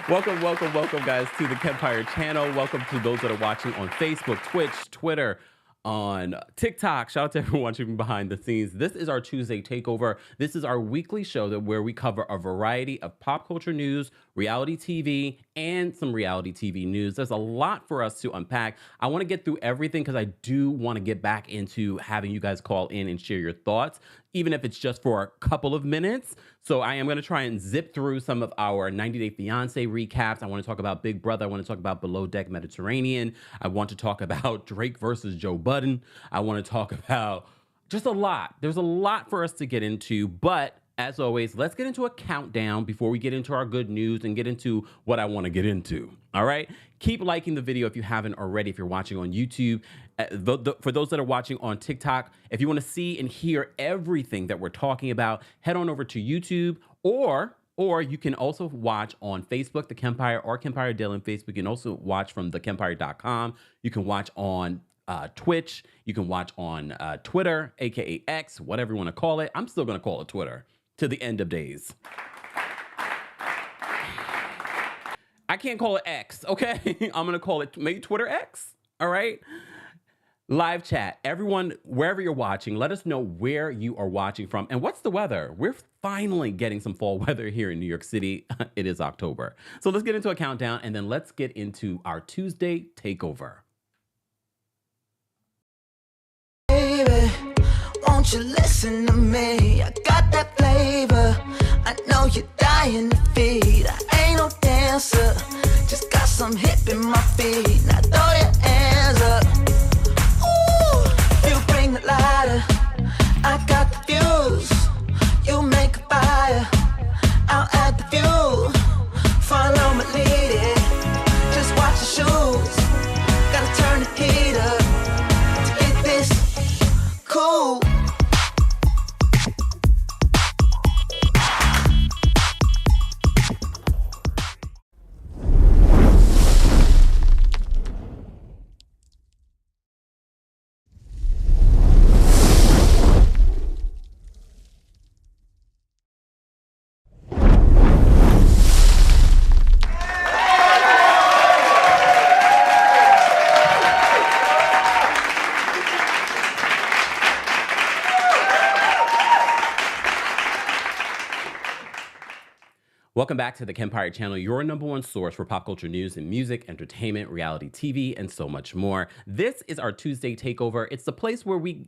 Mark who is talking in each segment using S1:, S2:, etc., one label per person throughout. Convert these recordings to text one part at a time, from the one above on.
S1: Welcome, guys, to the KEMPIRE channel. Welcome to those that are watching on Facebook, Twitch, Twitter, on TikTok. Shout out to everyone watching behind the scenes. This is our Tuesday Takeover. This is our weekly show where we cover a variety of pop culture news, reality TV, and some reality TV news. There's a lot for us to unpack. I want to get through everything because I do want to get back into having you guys call in and share your thoughts, even if it's just for a couple of minutes. So I am going to try and zip through some of our 90-Day Fiancé recaps. I want to talk about Big Brother. I want to talk about Below Deck Mediterranean. I want to talk about Drake versus Joe Budden. I want to talk about just a lot. There's a lot for us to get into, but as always, let's get into a countdown before we get into our good news and get into what I want to get into. All right? Keep liking the video if you haven't already, if you're watching on YouTube. For those that are watching on TikTok, if you want to see and hear everything that we're talking about, head on over to YouTube, or you can also watch on Facebook, the KEMPIRE, or KEMPIRE Daily on Facebook. You can also watch from thekempire.com. You can watch on Twitch. You can watch on Twitter, aka X, whatever you want to call it. I'm still going to call it Twitter to the end of days. I can't call it X, okay? I'm going to call it maybe Twitter X, all right? Live chat. Everyone, wherever you're watching, let us know where you are watching from and what's the weather. We're finally getting some fall weather here in New York City. It is October. So let's get into a countdown, and then let's get into our Tuesday Takeover.
S2: Baby, won't you listen to me? I got that flavor. I know you're dying to feed. I ain't no dancer, just got some hip in my feet. Now throw your hands up. Ooh, you bring the lighter. I got the fuse. You make a fire. I'll add the fuel. Follow my lead. Just watch the shoes. Gotta turn the heat up to get this cool.
S1: Welcome back to the KEMPIRE channel, your #1 source for pop culture news and music, entertainment, reality TV, and so much more. This is our Tuesday Takeover. It's the place where we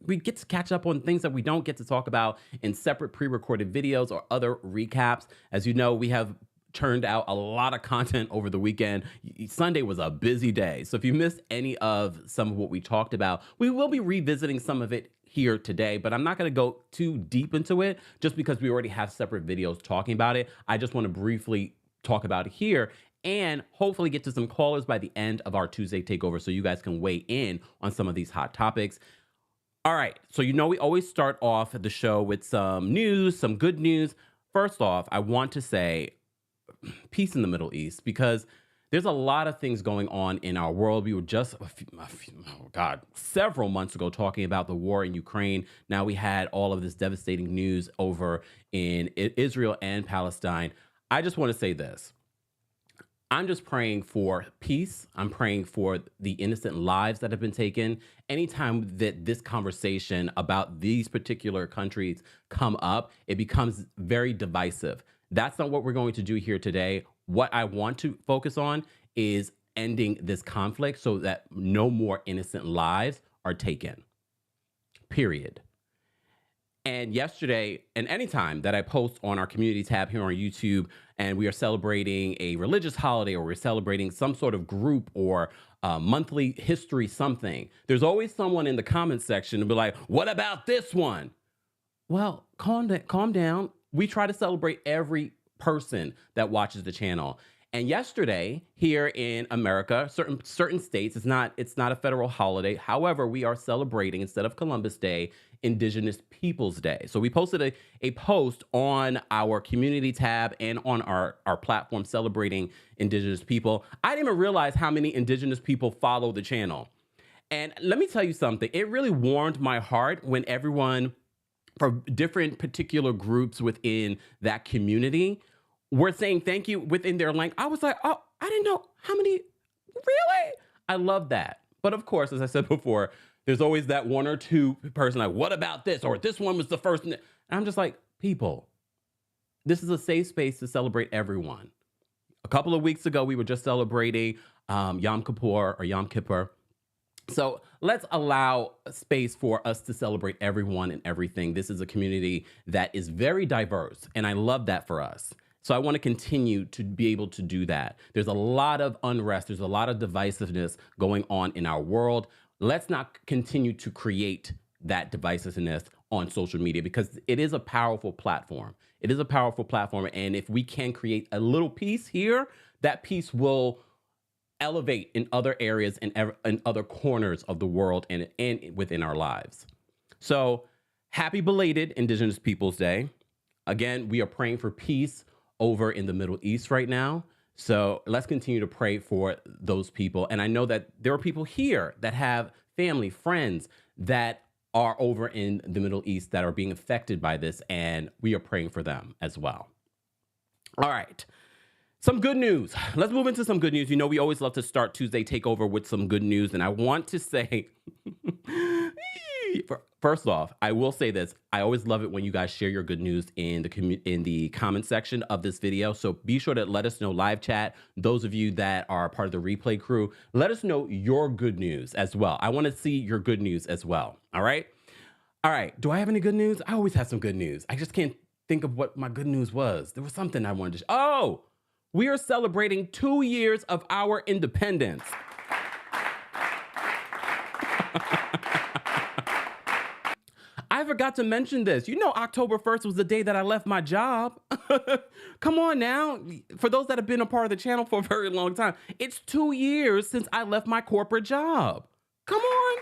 S1: get to catch up on things that we don't get to talk about in separate pre-recorded videos or other recaps. As you know, we have turned out a lot of content over the weekend. Sunday was a busy day. So if you missed any of some of what we talked about, we will be revisiting some of it here today, but I'm not going to go too deep into it just because we already have separate videos talking about it. I just want to briefly talk about it here and hopefully get to some callers by the end of our Tuesday Takeover so you guys can weigh in on some of these hot topics. All right, so you know we always start off the show with some news, some good news. First off, I want to say peace in the Middle East, because there's a lot of things going on in our world. We were just, several months ago talking about the war in Ukraine. Now we had all of this devastating news over in Israel and Palestine. I just want to say this. I'm just praying for peace. I'm praying for the innocent lives that have been taken. Anytime that this conversation about these particular countries come up, it becomes very divisive. That's not what we're going to do here today. What I want to focus on is ending this conflict so that no more innocent lives are taken, period. And yesterday, and anytime that I post on our community tab here on YouTube, and we are celebrating a religious holiday, or we're celebrating some sort of group or monthly history something, there's always someone in the comment section to be like, what about this one? Well, calm down. We try to celebrate every person that watches the channel. And yesterday here in America, certain states, it's not a federal holiday. However, we are celebrating, instead of Columbus Day, Indigenous Peoples Day. So we posted a post on our community tab and on our platform celebrating Indigenous people. I didn't even realize how many Indigenous people follow the channel. And let me tell you something. It really warmed my heart when everyone for different particular groups within that community, were saying thank you within their language. I was like, oh, I didn't know how many, really? I love that. But of course, as I said before, there's always that one or two person like, what about this? Or this one was the first. And I'm just like, people, this is a safe space to celebrate everyone. A couple of weeks ago, we were just celebrating Yom Kippur or Yom Kippur. So let's allow space for us to celebrate everyone and everything. This is a community that is very diverse, and I love that for us. So I want to continue to be able to do that. There's a lot of unrest. There's a lot of divisiveness going on in our world. Let's not continue to create that divisiveness on social media, because it is a powerful platform. It is a powerful platform. And if we can create a little piece here, that piece will elevate in other areas and in other corners of the world and within our lives. So happy belated Indigenous Peoples Day. Again, we are praying for peace over in the Middle East right now. So let's continue to pray for those people. And I know that there are people here that have family, friends that are over in the Middle East that are being affected by this, and we are praying for them as well. All right. Some good news. Let's move into some good news. You know, we always love to start Tuesday Takeover with some good news. And I want to say, first off, I will say this. I always love it when you guys share your good news in the comment section of this video. So be sure to let us know, live chat. Those of you that are part of the replay crew, let us know your good news as well. I want to see your good news as well. All right. All right. Do I have any good news? I always have some good news. I just can't think of what my good news was. There was something I wanted to oh, we are celebrating 2 years of our independence. I forgot to mention this. You know, October 1st was the day that I left my job. Come on now. For those that have been a part of the channel for a very long time, it's 2 years since I left my corporate job. Come on.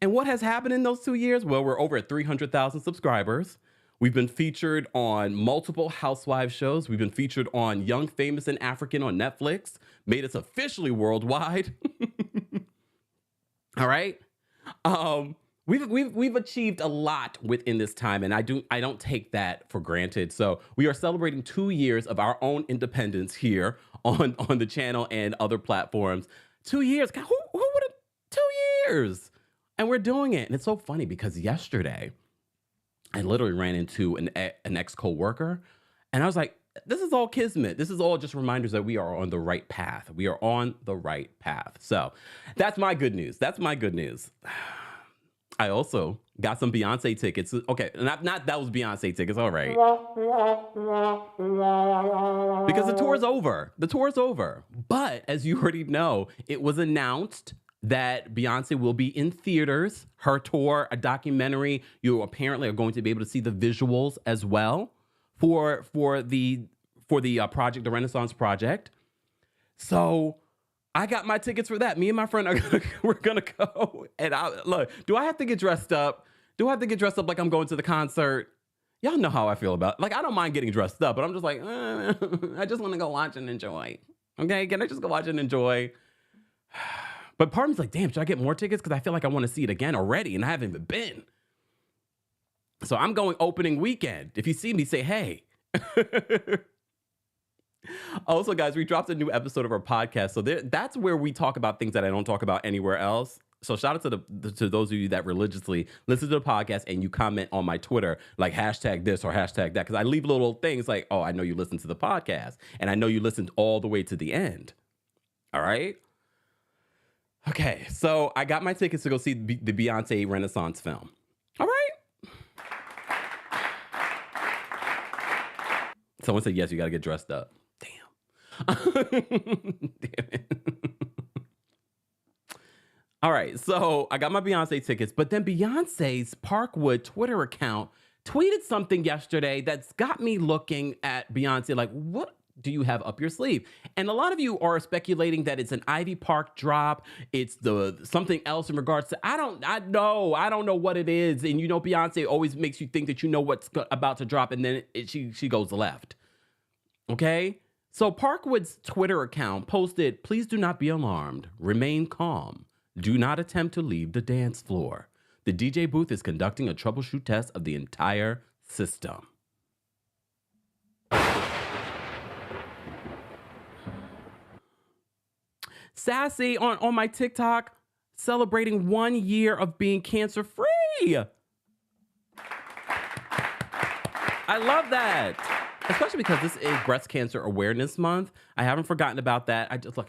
S1: And what has happened in those 2 years? Well, we're over at 300,000 subscribers. We've been featured on multiple housewives shows. We've been featured on Young, Famous, and African on Netflix. Made us officially worldwide. All right. We've achieved a lot within this time, and I don't take that for granted. So we are celebrating 2 years of our own independence here on the channel and other platforms. 2 years. God, who would have 2 years? And we're doing it. And it's so funny because yesterday I literally ran into an ex-coworker, and I was like, this is all kismet. This is all just reminders that we are on the right path. We are on the right path. So that's my good news. That's my good news. I also got some Beyonce tickets. Okay, not that was Beyonce tickets. All right. Because the tour's over. The tour's over. But as you already know, it was announced that Beyonce will be in theaters. Her tour, a documentary. You apparently are going to be able to see the visuals as well for the project, the Renaissance Project. So I got my tickets for that. Me and my friend we're gonna go. And look, do I have to get dressed up? Do I have to get dressed up like I'm going to the concert? Y'all know how I feel about it. Like, I don't mind getting dressed up, but I'm just like, I just want to go watch and enjoy. Okay, can I just go watch and enjoy? But part of me's like, damn, should I get more tickets? Because I feel like I want to see it again already, and I haven't even been. So I'm going opening weekend. If you see me, say hey. Also, guys, we dropped a new episode of our podcast. So that's where we talk about things that I don't talk about anywhere else. So shout out to those of you that religiously listen to the podcast and you comment on my Twitter, like hashtag this or hashtag that. Because I leave little things like, oh, I know you listened to the podcast. And I know you listened all the way to the end. All right. Okay. So I got my tickets to go see the Beyonce Renaissance film. All right. Someone said, yes, you got to get dressed up. Damn it. All right, so I got my Beyonce tickets, but then Beyonce's Parkwood Twitter account tweeted something yesterday that's got me looking at Beyonce like, what do you have up your sleeve? And a lot of you are speculating that it's an Ivy Park drop. It's something else in regards to, I don't know what it is. And you know, Beyonce always makes you think that you know what's about to drop, and then she goes left. Okay? So Parkwood's Twitter account posted, please do not be alarmed. Remain calm. Do not attempt to leave the dance floor. The DJ booth is conducting a troubleshoot test of the entire system. Sassy on my TikTok celebrating 1 year of being cancer free. I love that. Especially because this is Breast Cancer Awareness Month. I haven't forgotten about that. I just I'm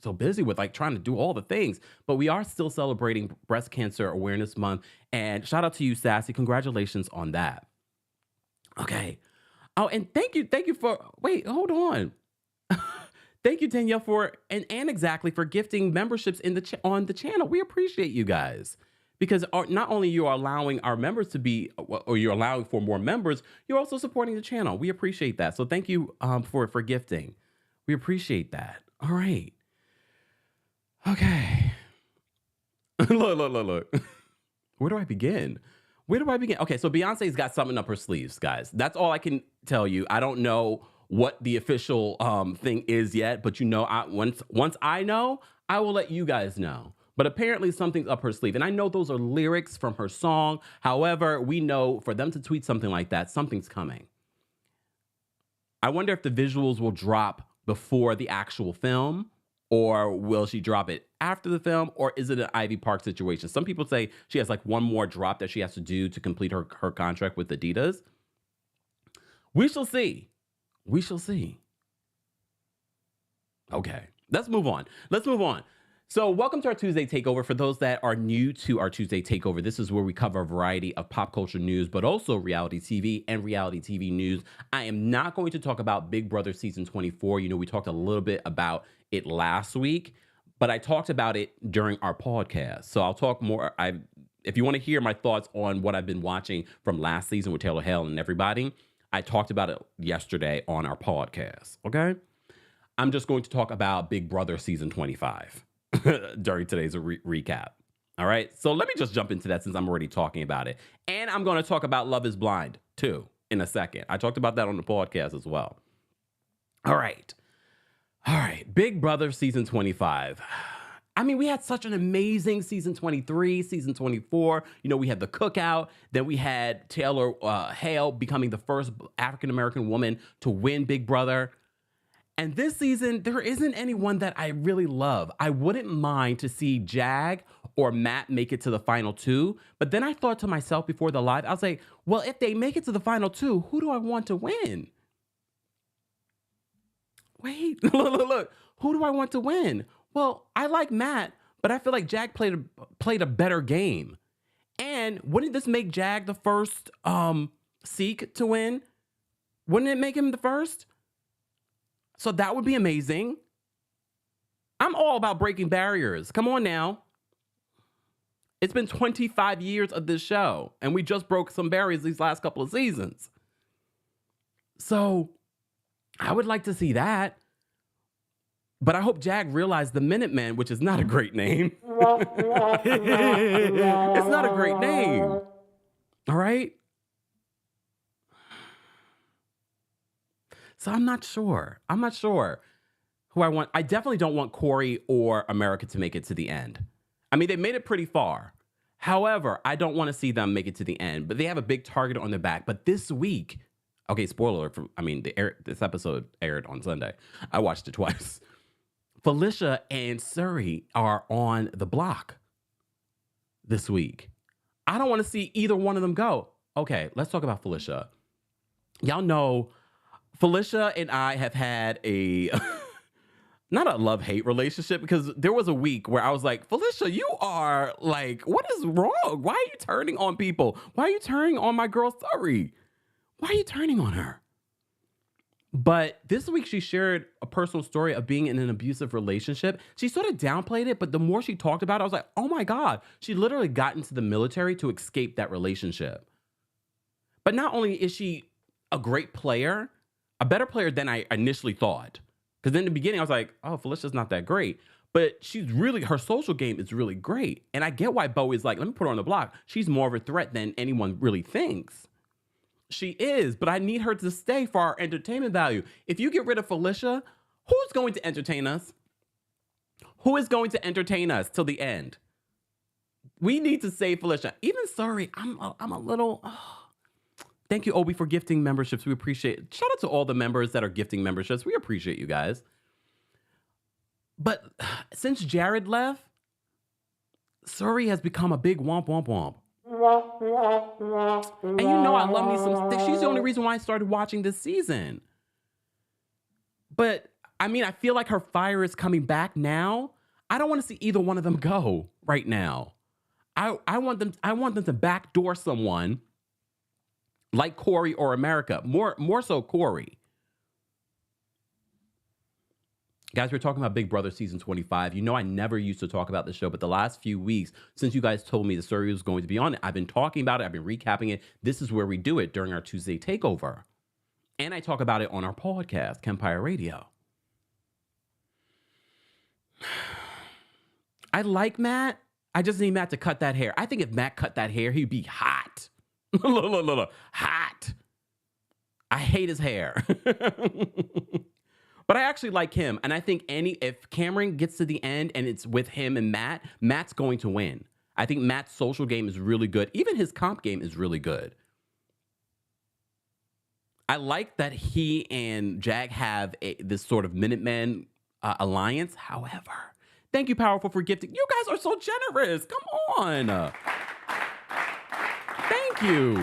S1: so busy with like trying to do all the things, but we are still celebrating Breast Cancer Awareness Month. And shout out to you, Sassy. Congratulations on that. Okay. Oh, and thank you for, wait, hold on. Thank you, Danielle, and exactly for gifting memberships on the channel. We appreciate you guys. Because not only you are allowing our members to be, or you're allowing for more members, you're also supporting the channel. We appreciate that. So thank you for gifting. We appreciate that. All right. Okay. Look. Where do I begin? Okay, so Beyonce's got something up her sleeves, guys. That's all I can tell you. I don't know what the official thing is yet, but once I know, I will let you guys know. But apparently something's up her sleeve. And I know those are lyrics from her song. However, we know for them to tweet something like that, something's coming. I wonder if the visuals will drop before the actual film, or will she drop it after the film, or is it an Ivy Park situation? Some people say she has like one more drop that she has to do to complete her contract with Adidas. We shall see. Okay, let's move on. So welcome to our Tuesday Takeover. For those that are new to our Tuesday Takeover, this is where we cover a variety of pop culture news, but also reality TV and reality TV news. I am not going to talk about Big Brother Season 24. You know, we talked a little bit about it last week, but I talked about it during our podcast. So I'll talk more. If you want to hear my thoughts on what I've been watching from last season with Taylor Hale and everybody, I talked about it yesterday on our podcast, okay? I'm just going to talk about Big Brother Season 25. During today's recap. All right. So let me just jump into that since I'm already talking about it. And I'm going to talk about Love is Blind too in a second. I talked about that on the podcast as well. All right. Big Brother Season 25. I mean, we had such an amazing Season 23, Season 24. You know, we had the cookout. Then we had Taylor Hale becoming the first African-American woman to win Big Brother. And this season, there isn't anyone that I really love. I wouldn't mind to see Jag or Matt make it to the final two. But then I thought to myself before the live, I was like, well, if they make it to the final two, who do I want to win? Wait, look. Who do I want to win? Well, I like Matt, but I feel like Jag played a better game. And wouldn't this make Jag the first Sikh to win? Wouldn't it make him the first? So that would be amazing. I'm all about breaking barriers. Come on now. It's been 25 years of this show, and we just broke some barriers these last couple of seasons. So I would like to see that. But I hope Jag realized the Minutemen, which is not a great name. It's not a great name. All right? So I'm not sure who I want. I definitely don't want Corey or America to make it to the end. I mean, they made it pretty far. However, I don't want to see them make it to the end, but they have a big target on their back. But this week, okay, spoiler alert, this episode aired on Sunday. I watched it twice. Felicia and Suri are on the block this week. I don't want to see either one of them go. Okay, let's talk about Felicia. Y'all know Felicia and I have had a, not a love-hate relationship, because there was a week where I was like, Felicia, you are like, what is wrong? Why are you turning on people? Why are you turning on my girl Suri? Why are you turning on her? But this week she shared a personal story of being in an abusive relationship. She sort of downplayed it, but the more she talked about it, I was like, oh my God, she literally got into the military to escape that relationship. But not only is she a great player, a better player than I initially thought. Because in the beginning, I was like, oh, Felicia's not that great. But her social game is really great. And I get why Bo is like, let me put her on the block. She's more of a threat than anyone really thinks. She is, but I need her to stay for our entertainment value. If you get rid of Felicia, who's going to entertain us? Who is going to entertain us till the end? We need to save Felicia. Even sorry, I'm a little. Thank you, Obi, for gifting memberships. We appreciate it. Shout out to all the members that are gifting memberships. We appreciate you guys. But since Jared left, Suri has become a big womp womp womp. And you know I love me some. She's the only reason why I started watching this season. But I mean, I feel like her fire is coming back now. I don't want to see either one of them go right now. I want them to backdoor someone like Corey or America. More so Corey. Guys, we're talking about Big Brother season 25. You know I never used to talk about the show, but the last few weeks, since you guys told me the story was going to be on it, I've been talking about it. I've been recapping it. This is where we do it during our Tuesday takeover. And I talk about it on our podcast, KEMPIRE Radio. I like Matt. I just need Matt to cut that hair. I think if Matt cut that hair, he'd be hot. Look, hot. I hate his hair. But I actually like him. And I think if Cameron gets to the end and it's with him and Matt, Matt's going to win. I think Matt's social game is really good. Even his comp game is really good. I like that he and Jag have this sort of Minutemen alliance. However, thank you, Powerful, for gifting. You guys are so generous. Come on. Thank you.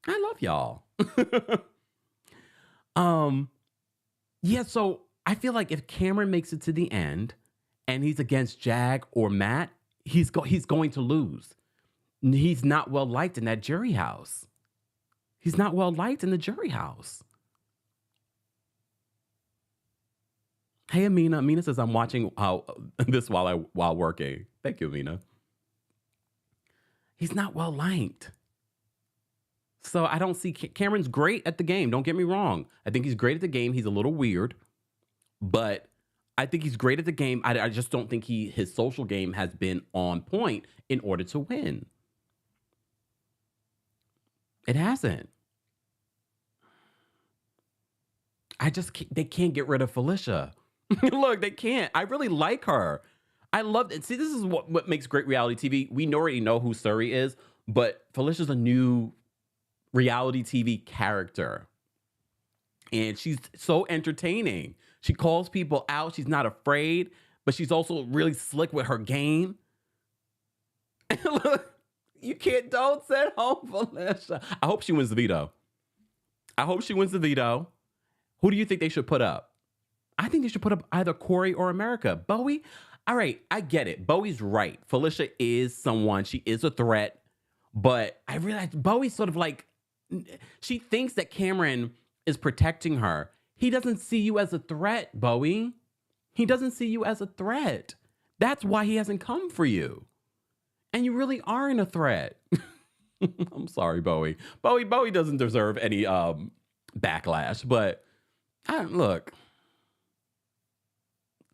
S1: I love y'all. Yeah, so I feel like if Cameron makes it to the end and he's against Jag or Matt, he's going to lose. He's not well liked in that jury house. He's not well liked in the jury house. Hey, Amina. Amina says, I'm watching this while working. Thank you, Amina. He's not well liked. So I don't see Cameron's great at the game. Don't get me wrong. I think he's great at the game. He's a little weird, but I think he's great at the game. I just don't think his social game has been on point in order to win. It hasn't. They can't get rid of Felicia. Look, they can't. I really like her. I love it. See, this is what makes great reality TV. We already know who Suri is, but Felicia's a new reality TV character. And she's so entertaining. She calls people out. She's not afraid, but she's also really slick with her game. Look, don't send home Felicia. I hope she wins the veto. Who do you think they should put up? I think they should put up either Corey or America. Bowie, all right, I get it. Bowie's right. Felicia is someone. She is a threat. But I realize Bowie's sort of like, she thinks that Cameron is protecting her. He doesn't see you as a threat, Bowie. He doesn't see you as a threat. That's why he hasn't come for you. And you really aren't a threat. I'm sorry, Bowie. Bowie doesn't deserve any backlash, but look.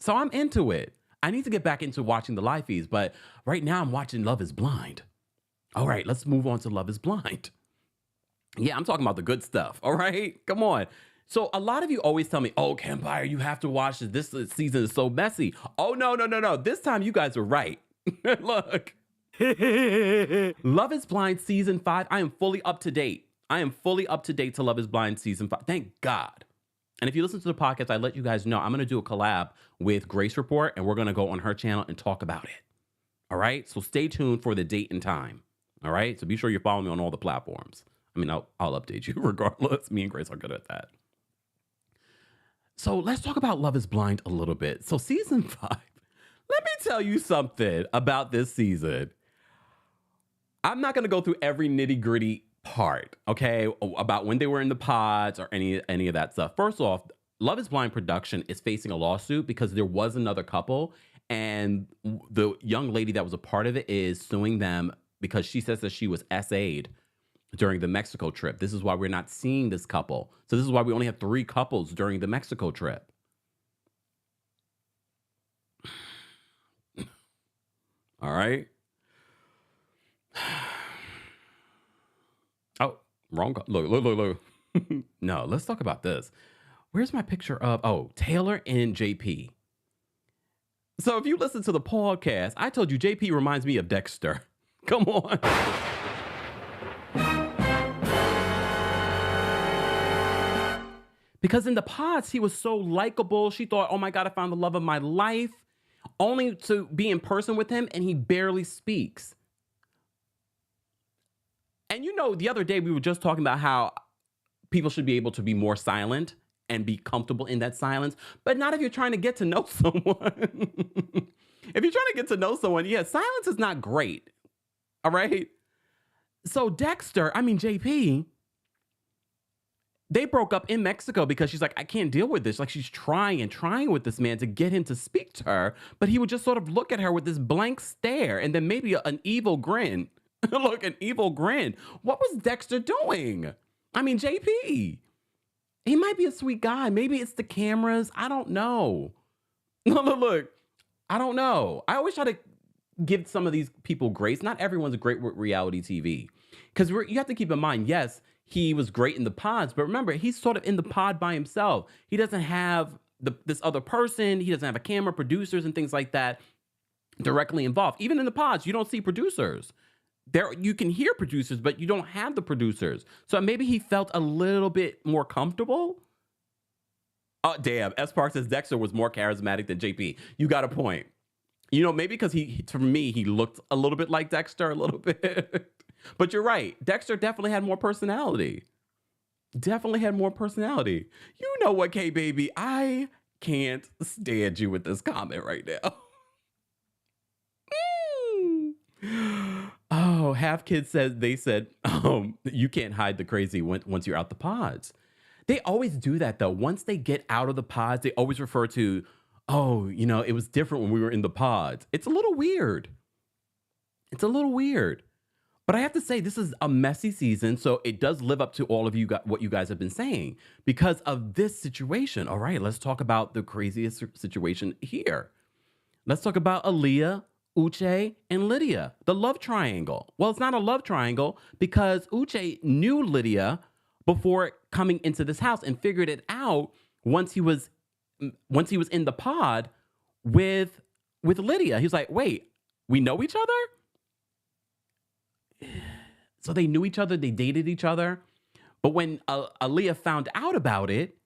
S1: So I'm into it. I need to get back into watching the live feeds, but right now I'm watching Love is Blind. All right, let's move on to Love is Blind. Yeah, I'm talking about the good stuff. All right, come on. So a lot of you always tell me, oh, KEMPIRE, you have to watch this. This season is so messy. Oh, no. This time you guys are right. Look. Love is Blind season 5. I am fully up to date. To Love is Blind season 5. Thank God. And if you listen to the podcast, I let you guys know I'm going to do a collab with Grace Report, and we're going to go on her channel and talk about it. All right? So stay tuned for the date and time. All right? So be sure you follow me on all the platforms. I mean, I'll update you regardless. Me and Grace are good at that. So let's talk about Love is Blind a little bit. So season 5, let me tell you something about this season. I'm not going to go through every nitty gritty part, okay, about when they were in the pods or any of that stuff. First off, Love is Blind production is facing a lawsuit because there was another couple, and the young lady that was a part of it is suing them because she says that she was SA'd during the Mexico trip. This is why we're not seeing this couple. So this is why we only have 3 couples during the Mexico trip. All right. Oh, wrong. Look. No, let's talk about this. where's my picture of, Taylor and JP. So if you listen to the podcast, I told you JP reminds me of Dexter. Come on. Because in the pods, he was so likable. She thought, oh my God, I found the love of my life. Only to be in person with him, and he barely speaks. And the other day we were just talking about how people should be able to be more silent and be comfortable in that silence, but not if you're trying to get to know someone. If you're trying to get to know someone, silence is not great. All right. So JP, they broke up in Mexico because she's like, I can't deal with this. Like, she's trying with this man to get him to speak to her, but he would just sort of look at her with this blank stare and then maybe an evil grin. Look, an evil grin. What was Dexter doing? JP. He might be a sweet guy. Maybe it's the cameras. I don't know. Look, I don't know. I always try to give some of these people grace. Not everyone's great with reality TV. Because you have to keep in mind, yes, he was great in the pods, but remember, he's sort of in the pod by himself. He doesn't have this other person. He doesn't have a camera, producers, and things like that directly involved. Even in the pods, you don't see producers. You can hear producers, but you don't have the producers. So maybe he felt a little bit more comfortable. Oh, damn. S. Park says Dexter was more charismatic than JP. You got a point. Maybe because to me, he looked a little bit like Dexter, a little bit. But you're right. Dexter definitely had more personality. Definitely had more personality. You know what, K-Baby? I can't stand you with this comment right now. Oh, Half Kids said, you can't hide the crazy once you're out the pods. They always do that, though. Once they get out of the pods, they always refer to, it was different when we were in the pods. It's a little weird. But I have to say, this is a messy season, so it does live up to all of what you guys have been saying because of this situation. All right, let's talk about the craziest situation here. Let's talk about Aaliyah, Uche, and Lydia, the love triangle. Well, it's not a love triangle because Uche knew Lydia before coming into this house and figured it out once he was in the pod with Lydia. He's like, wait, we know each other? So they knew each other, they dated each other. But when Aaliyah found out about it,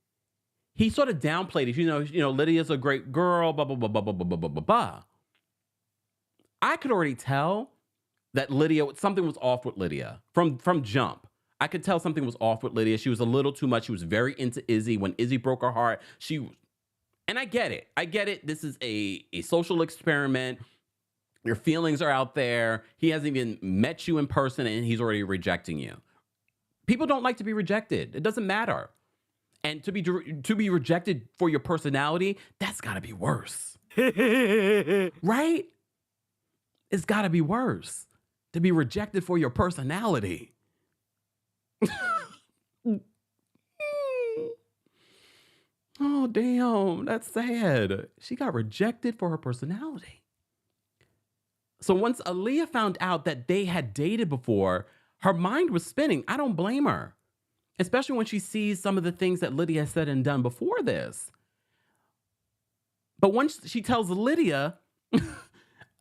S1: he sort of downplayed it. Lydia's a great girl, blah, blah, blah, blah, blah, blah, blah, blah, blah. I could already tell that something was off with Lydia from jump. I could tell something was off with Lydia. She was a little too much. She was very into Izzy. When Izzy broke her heart, and I get it. This is a social experiment. Your feelings are out there. He hasn't even met you in person and he's already rejecting you. People don't like to be rejected. It doesn't matter. And to be rejected for your personality, that's got to be worse. Right? It's got to be worse to be rejected for your personality. Oh, damn. That's sad. She got rejected for her personality. So once Aaliyah found out that they had dated before, her mind was spinning. I don't blame her, especially when she sees some of the things that Lydia said and done before this. But once she tells Lydia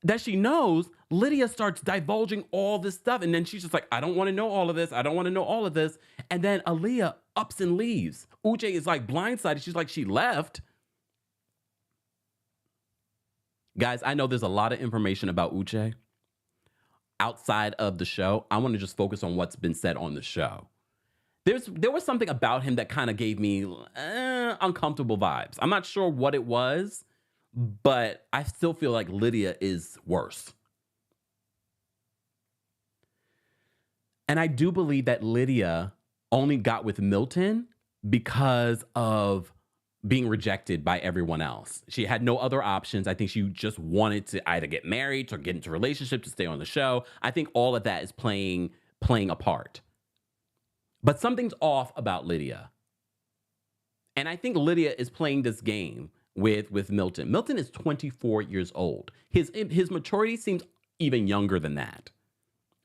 S1: that she knows, Lydia starts divulging all this stuff. And then she's just like, I don't want to know all of this. I don't want to know all of this. And then Aaliyah ups and leaves. Uche is like blindsided. She's like, she left. Guys, I know there's a lot of information about Uche outside of the show. I want to just focus on what's been said on the show. There was something about him that kind of gave me uncomfortable vibes. I'm not sure what it was, but I still feel like Lydia is worse. And I do believe that Lydia only got with Milton because of being rejected by everyone else. She had no other options. I think she just wanted to either get married or get into a relationship to stay on the show. I think all of that is playing a part. But something's off about Lydia. And I think Lydia is playing this game with Milton. Milton is 24 years old. His maturity seems even younger than that.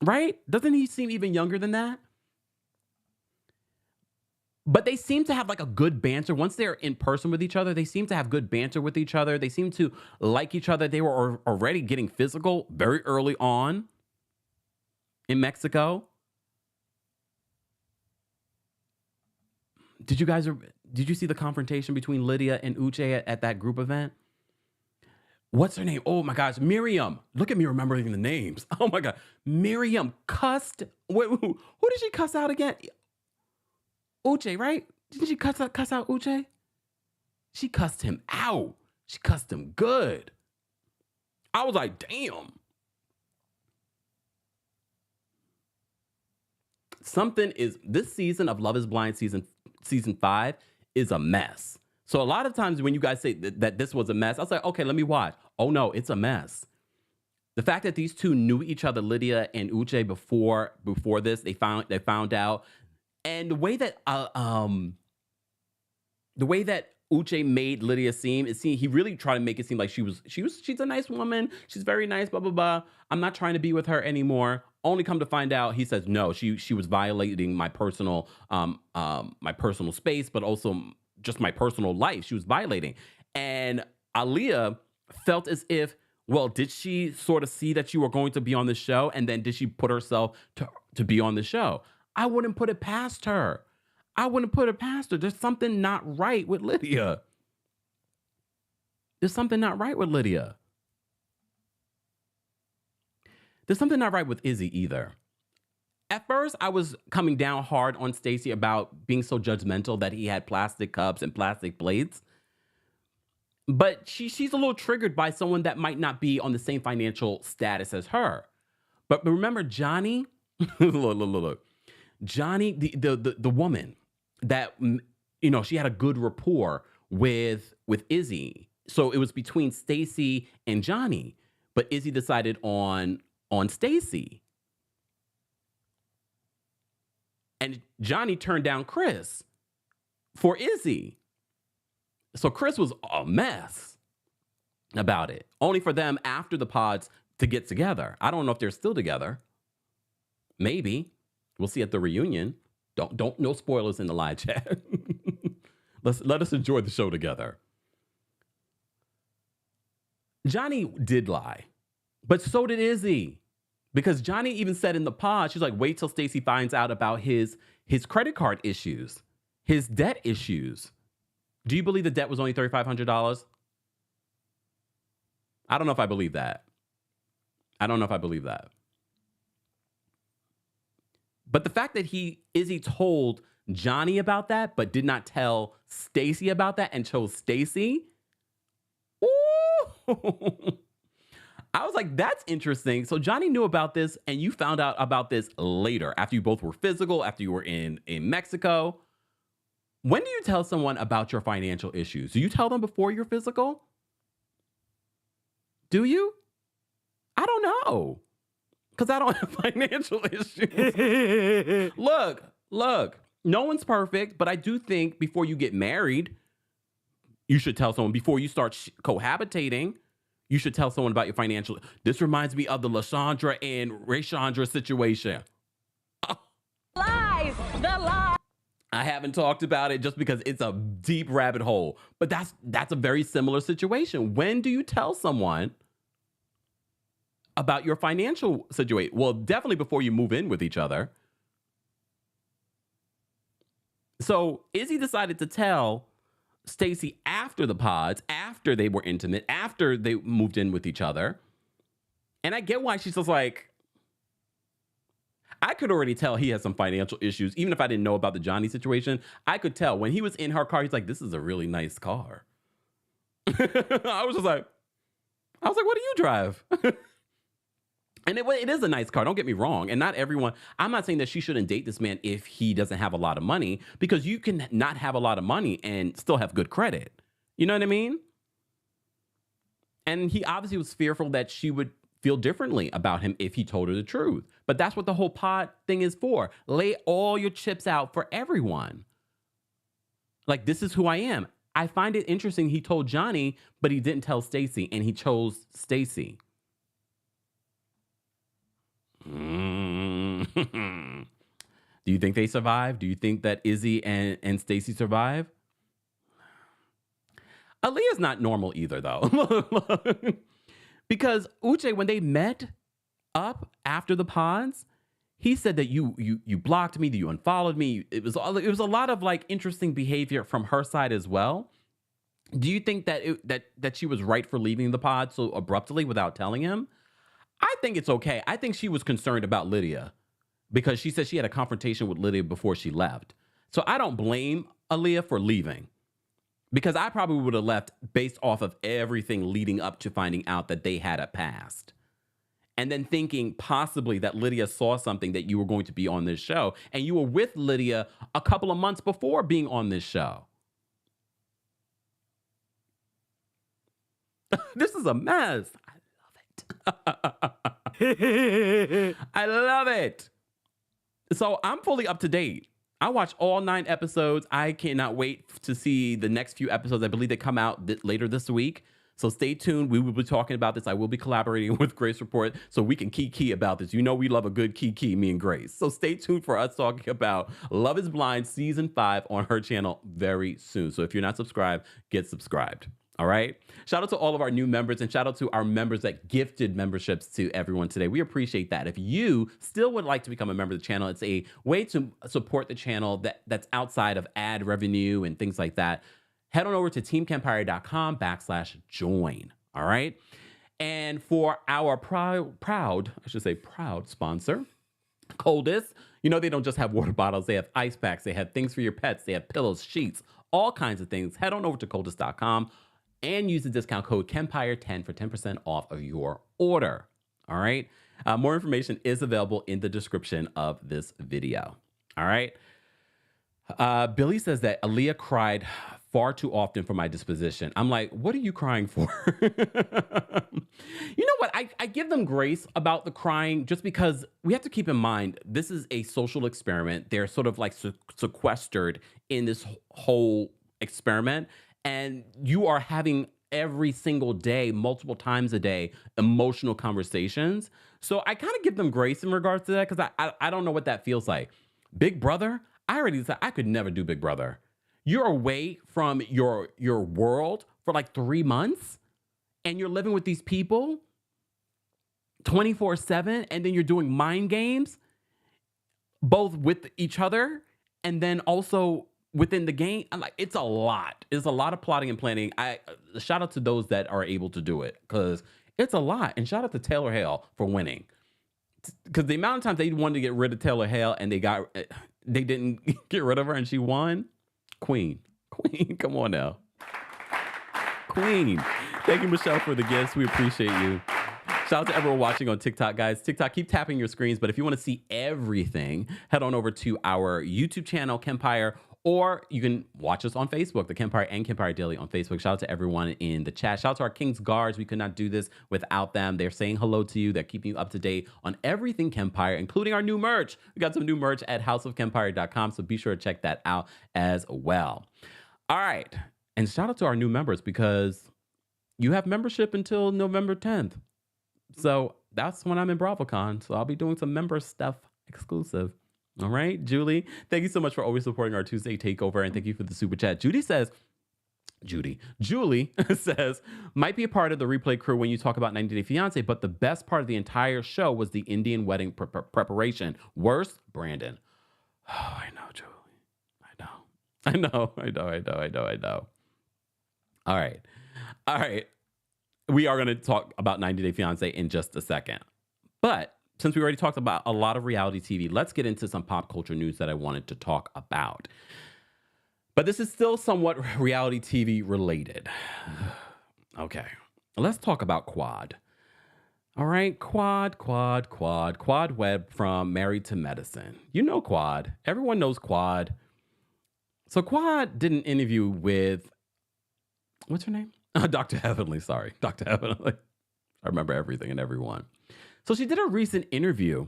S1: Right? Doesn't he seem even younger than that? But they seem to have like a good banter. Once they're in person with each other, they seem to have good banter with each other. They seem to like each other. They were already getting physical very early on in Mexico. Did you see the confrontation between Lydia and Uche at that group event? What's her name? Oh my gosh, Miriam. Look at me remembering the names. Oh my God. Miriam cussed. Wait, who did she cuss out again? Uche, right? Didn't she cuss out Uche? She cussed him out. She cussed him good. I was like, damn. This season of Love is Blind season 5 is a mess. So a lot of times when you guys say that this was a mess, I was like, okay, let me watch. Oh no, it's a mess. The fact that these two knew each other, Lydia and Uche, before this, they found out, and the way that Uche made Lydia seem, he really tried to make it seem like she's a nice woman, she's very nice, blah blah blah. I'm not trying to be with her anymore. Only come to find out, he says no, she was violating my personal space, but also just my personal life. She was violating, and Aaliyah felt as if, well, did she sort of see that you were going to be on the show, and then did she put herself to be on the show? I wouldn't put it past her. There's something not right with Lydia. There's something not right with Izzy either. At first, I was coming down hard on Stacey about being so judgmental that he had plastic cups and plastic plates. But she's a little triggered by someone that might not be on the same financial status as her. But remember Johnny? Look. Johnny, the woman that, she had a good rapport with Izzy. So it was between Stacey and Johnny. But Izzy decided on Stacey. And Johnny turned down Chris for Izzy. So Chris was a mess about it. Only for them after the pods to get together. I don't know if they're still together. Maybe. We'll see at the reunion. Don't no spoilers in the live chat. Let us enjoy the show together. Johnny did lie, but so did Izzy. Because Johnny even said in the pod, she's like, wait till Stacey finds out about his credit card issues, his debt issues. Do you believe the debt was only $3,500? I don't know if I believe that. But the fact that Izzy told Johnny about that, but did not tell Stacey about that and chose Stacey. Ooh. I was like, that's interesting. So Johnny knew about this, and you found out about this later, after you both were physical, after you were in Mexico. When do you tell someone about your financial issues? Do you tell them before you're physical? Do you? I don't know. Because I don't have financial issues. Look, no one's perfect, but I do think before you get married, you should tell someone. Before you start cohabitating, you should tell someone about your financial. This reminds me of the LaShondra and Rayshandra situation. Oh.
S3: Lies, the lies.
S1: I haven't talked about it just because it's a deep rabbit hole, but that's a very similar situation. When do you tell someone about your financial situation? Well, definitely before you move in with each other. So Izzy decided to tell Stacey after the pods, after they were intimate, after they moved in with each other. And I get why she's just like, I could already tell he has some financial issues. Even if I didn't know about the Johnny situation, I could tell. When he was in her car, he's like, this is a really nice car. I was like, what do you drive? And it is a nice car, don't get me wrong. And not everyone, I'm not saying that she shouldn't date this man if he doesn't have a lot of money, because you can not have a lot of money and still have good credit. You know what I mean? And he obviously was fearful that she would feel differently about him if he told her the truth. But that's what the whole pod thing is for. Lay all your chips out for everyone. Like, this is who I am. I find it interesting he told Johnny, but he didn't tell Stacey, and he chose Stacey. Do you think they survive? Do you think that Izzy and Stacey survive? Aaliyah's not normal either, though. Because Uche, when they met up after the pods, he said that you blocked me, that you unfollowed me. It was a lot of like interesting behavior from her side as well. Do you think that that she was right for leaving the pod so abruptly without telling him? I think it's okay. I think she was concerned about Lydia because she said she had a confrontation with Lydia before she left. So I don't blame Aaliyah for leaving because I probably would have left based off of everything leading up to finding out that they had a past. And then thinking possibly that Lydia saw something that you were going to be on this show. And you were with Lydia a couple of months before being on this show. This is a mess. I love it. I love it. So I'm fully up to date. I watched all 9 episodes. I cannot wait to see the next few episodes. I believe they come out later this week. So stay tuned. We will be talking about this. I will be collaborating with Grace Report so we can kiki about this. You know we love a good kiki, me and Grace. So stay tuned for us talking about Love is Blind Season 5 on her channel very soon. So if you're not subscribed, get subscribed. All right. Shout out to all of our new members and shout out to our members that gifted memberships to everyone today. We appreciate that. If you still would like to become a member of the channel, it's a way to support the channel that's outside of ad revenue and things like that. Head on over to teamkempire.com/join. All right. And for our proud sponsor, Coldest, you know, they don't just have water bottles. They have ice packs. They have things for your pets. They have pillows, sheets, all kinds of things. Head on over to coldest.com and use the discount code KEMPIRE10 for 10% off of your order. All right. More information is available in the description of this video. All right. Billy says that Aaliyah cried far too often for my disposition. I'm like, what are you crying for? You know what? I give them grace about the crying just because we have to keep in mind, this is a social experiment. They're sort of like sequestered in this whole experiment. And you are having every single day, multiple times a day, emotional conversations. So I kind of give them grace in regards to that because I don't know what that feels like. Big Brother, I already said I could never do Big Brother. You're away from your world for like 3 months and you're living with these people 24/7 and then you're doing mind games both with each other and then also within the game. I'm like, it's a lot. It's a lot of plotting and planning. I shout out to those that are able to do it because it's a lot. And shout out to Taylor Hale for winning. Because the amount of times they wanted to get rid of Taylor Hale and they didn't get rid of her and she won. Queen, come on now. Queen. Thank you, Michelle, for the gifts. We appreciate you. Shout out to everyone watching on TikTok, guys. TikTok, keep tapping your screens. But if you want to see everything, head on over to our YouTube channel, KEMPIRE, or you can watch us on Facebook, the KEMPIRE and KEMPIRE Daily on Facebook. Shout out to everyone in the chat. Shout out to our King's Guards. We could not do this without them. They're saying hello to you. They're keeping you up to date on everything KEMPIRE, including our new merch. We got some new merch at houseofkempire.com, so be sure to check that out as well. All right. And shout out to our new members because you have membership until November 10th. So that's when I'm in BravoCon. So I'll be doing some member stuff exclusive. All right, Julie, thank you so much for always supporting our Tuesday takeover. And thank you for the super chat. Julie says, might be a part of the replay crew when you talk about 90 Day Fiancé, but the best part of the entire show was the Indian wedding preparation. Worst, Brandon. Oh, I know, Julie. I know. All right. We are going to talk about 90 Day Fiancé in just a second. But since we already talked about a lot of reality TV, let's get into some pop culture news that I wanted to talk about. But this is still somewhat reality TV related. Okay, let's talk about Quad. All right, Quad Webb from Married to Medicine. You know Quad. Everyone knows Quad. So Quad did an interview with, what's her name? Dr. Heavenly, sorry. Dr. Heavenly. I remember everything and everyone. So she did a recent interview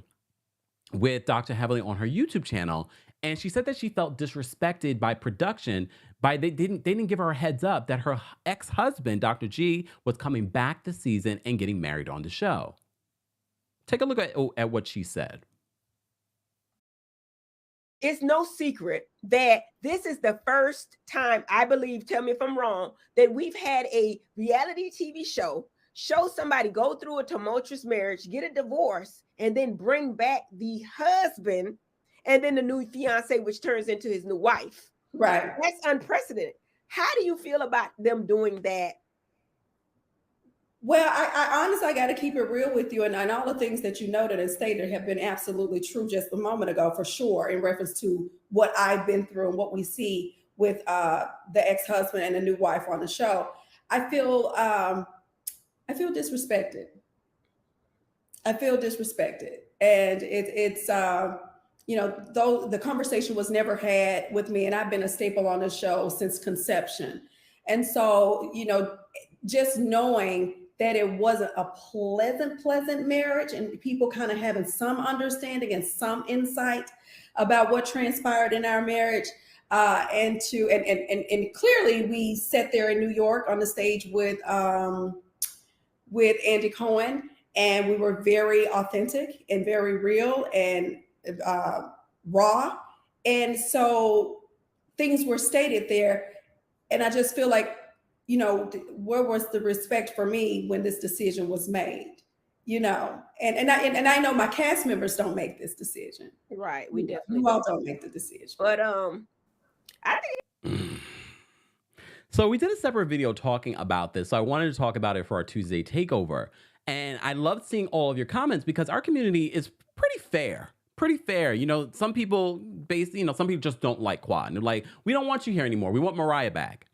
S1: with Dr. Heavenly on her YouTube channel, and she said that she felt disrespected by production. They didn't give her a heads up that her ex-husband, Dr. G, was coming back this season and getting married on the show. Take a look at what she said.
S4: it's no secret that this is the first time, I believe, tell me if I'm wrong, that we've had a reality TV show somebody go through a tumultuous marriage, get a divorce, and then bring back the husband and then the new fiance, which turns into his new wife.
S5: Right.
S4: That's unprecedented. How do you feel about them doing that?
S5: Well, I honestly, I got to keep it real with you. And all the things that you noted and stated have been absolutely true just a moment ago, for sure, in reference to what I've been through and what we see with the ex-husband and the new wife on the show. I feel disrespected. I feel disrespected. And it's though the conversation was never had with me, and I've been a staple on the show since conception. And so, just knowing that it wasn't a pleasant marriage, and people kind of having some understanding and some insight about what transpired in our marriage. And clearly we sat there in New York on the stage with Andy Cohen, and we were very authentic and very real and raw. And so things were stated there. And I just feel like, where was the respect for me when this decision was made? And I know my cast members don't make this decision.
S4: Right. We definitely
S5: you all don't make the decision.
S4: But I think
S1: so we did a separate video talking about this. So I wanted to talk about it for our Tuesday takeover. And I loved seeing all of your comments because our community is pretty fair. Some people some people just don't like Quad. And they're like, we don't want you here anymore. We want Mariah back.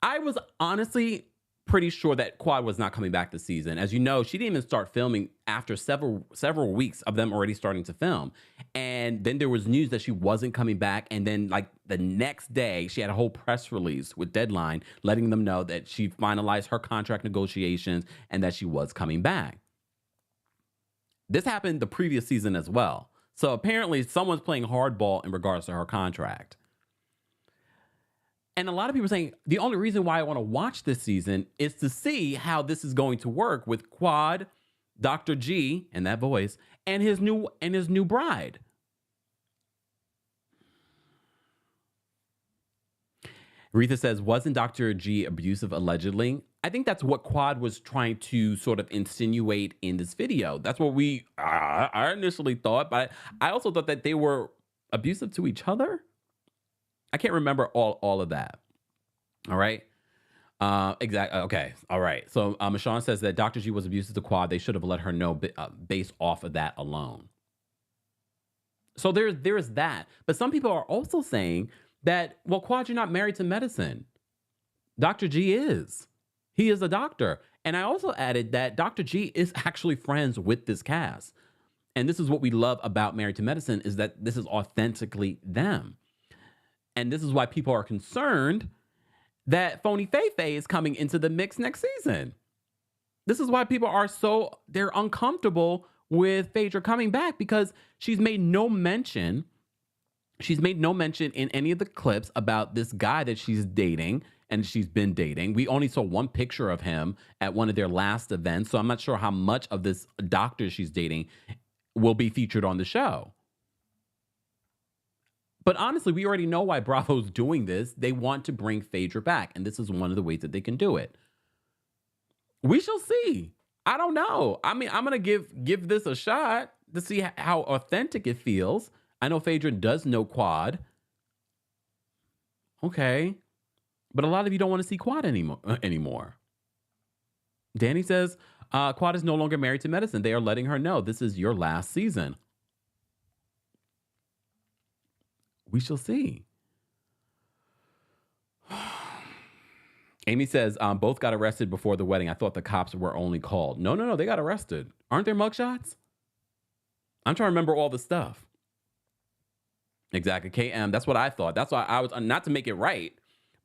S1: I was honestly pretty sure that Quad was not coming back this season. As you know, she didn't even start filming after several weeks of them already starting to film. And then there was news that she wasn't coming back. And then like the next day, she had a whole press release with Deadline letting them know that she finalized her contract negotiations and that she was coming back. This happened the previous season as well. So apparently someone's playing hardball in regards to her contract. And a lot of people are saying the only reason why I want to watch this season is to see how this is going to work with Quad, Dr. G, and that voice, and his new bride. Aretha says, wasn't Dr. G abusive allegedly? I think that's what Quad was trying to sort of insinuate in this video. That's what I initially thought, but I also thought that they were abusive to each other. I can't remember all of that. All right. Exactly. Okay. All right. So Michonne says that Dr. G was abusive to Quad. They should have let her know based off of that alone. So there is that. But some people are also saying that, well, Quad, you're not married to medicine. Dr. G is. He is a doctor. And I also added that Dr. G is actually friends with this cast. And this is what we love about Married to Medicine, is that this is authentically them. And this is why people are concerned that Phony Faye is coming into the mix next season. This is why people are they're uncomfortable with Phaedra coming back, because she's made no mention in any of the clips about this guy that she's dating and she's been dating. We only saw one picture of him at one of their last events. So I'm not sure how much of this doctor she's dating will be featured on the show. But honestly, we already know why Bravo's doing this. They want to bring Phaedra back, and this is one of the ways that they can do it. We shall see. I don't know. I mean, I'm going to give this a shot to see how authentic it feels. I know Phaedra does know Quad. Okay. But a lot of you don't want to see Quad anymore. Danny says, Quad is no longer married to medicine. They are letting her know this is your last season. We shall see. Amy says, both got arrested before the wedding. I thought the cops were only called. No, they got arrested. Aren't there mugshots? I'm trying to remember all the stuff. Exactly, KM. That's what I thought. That's why I was, not to make it right,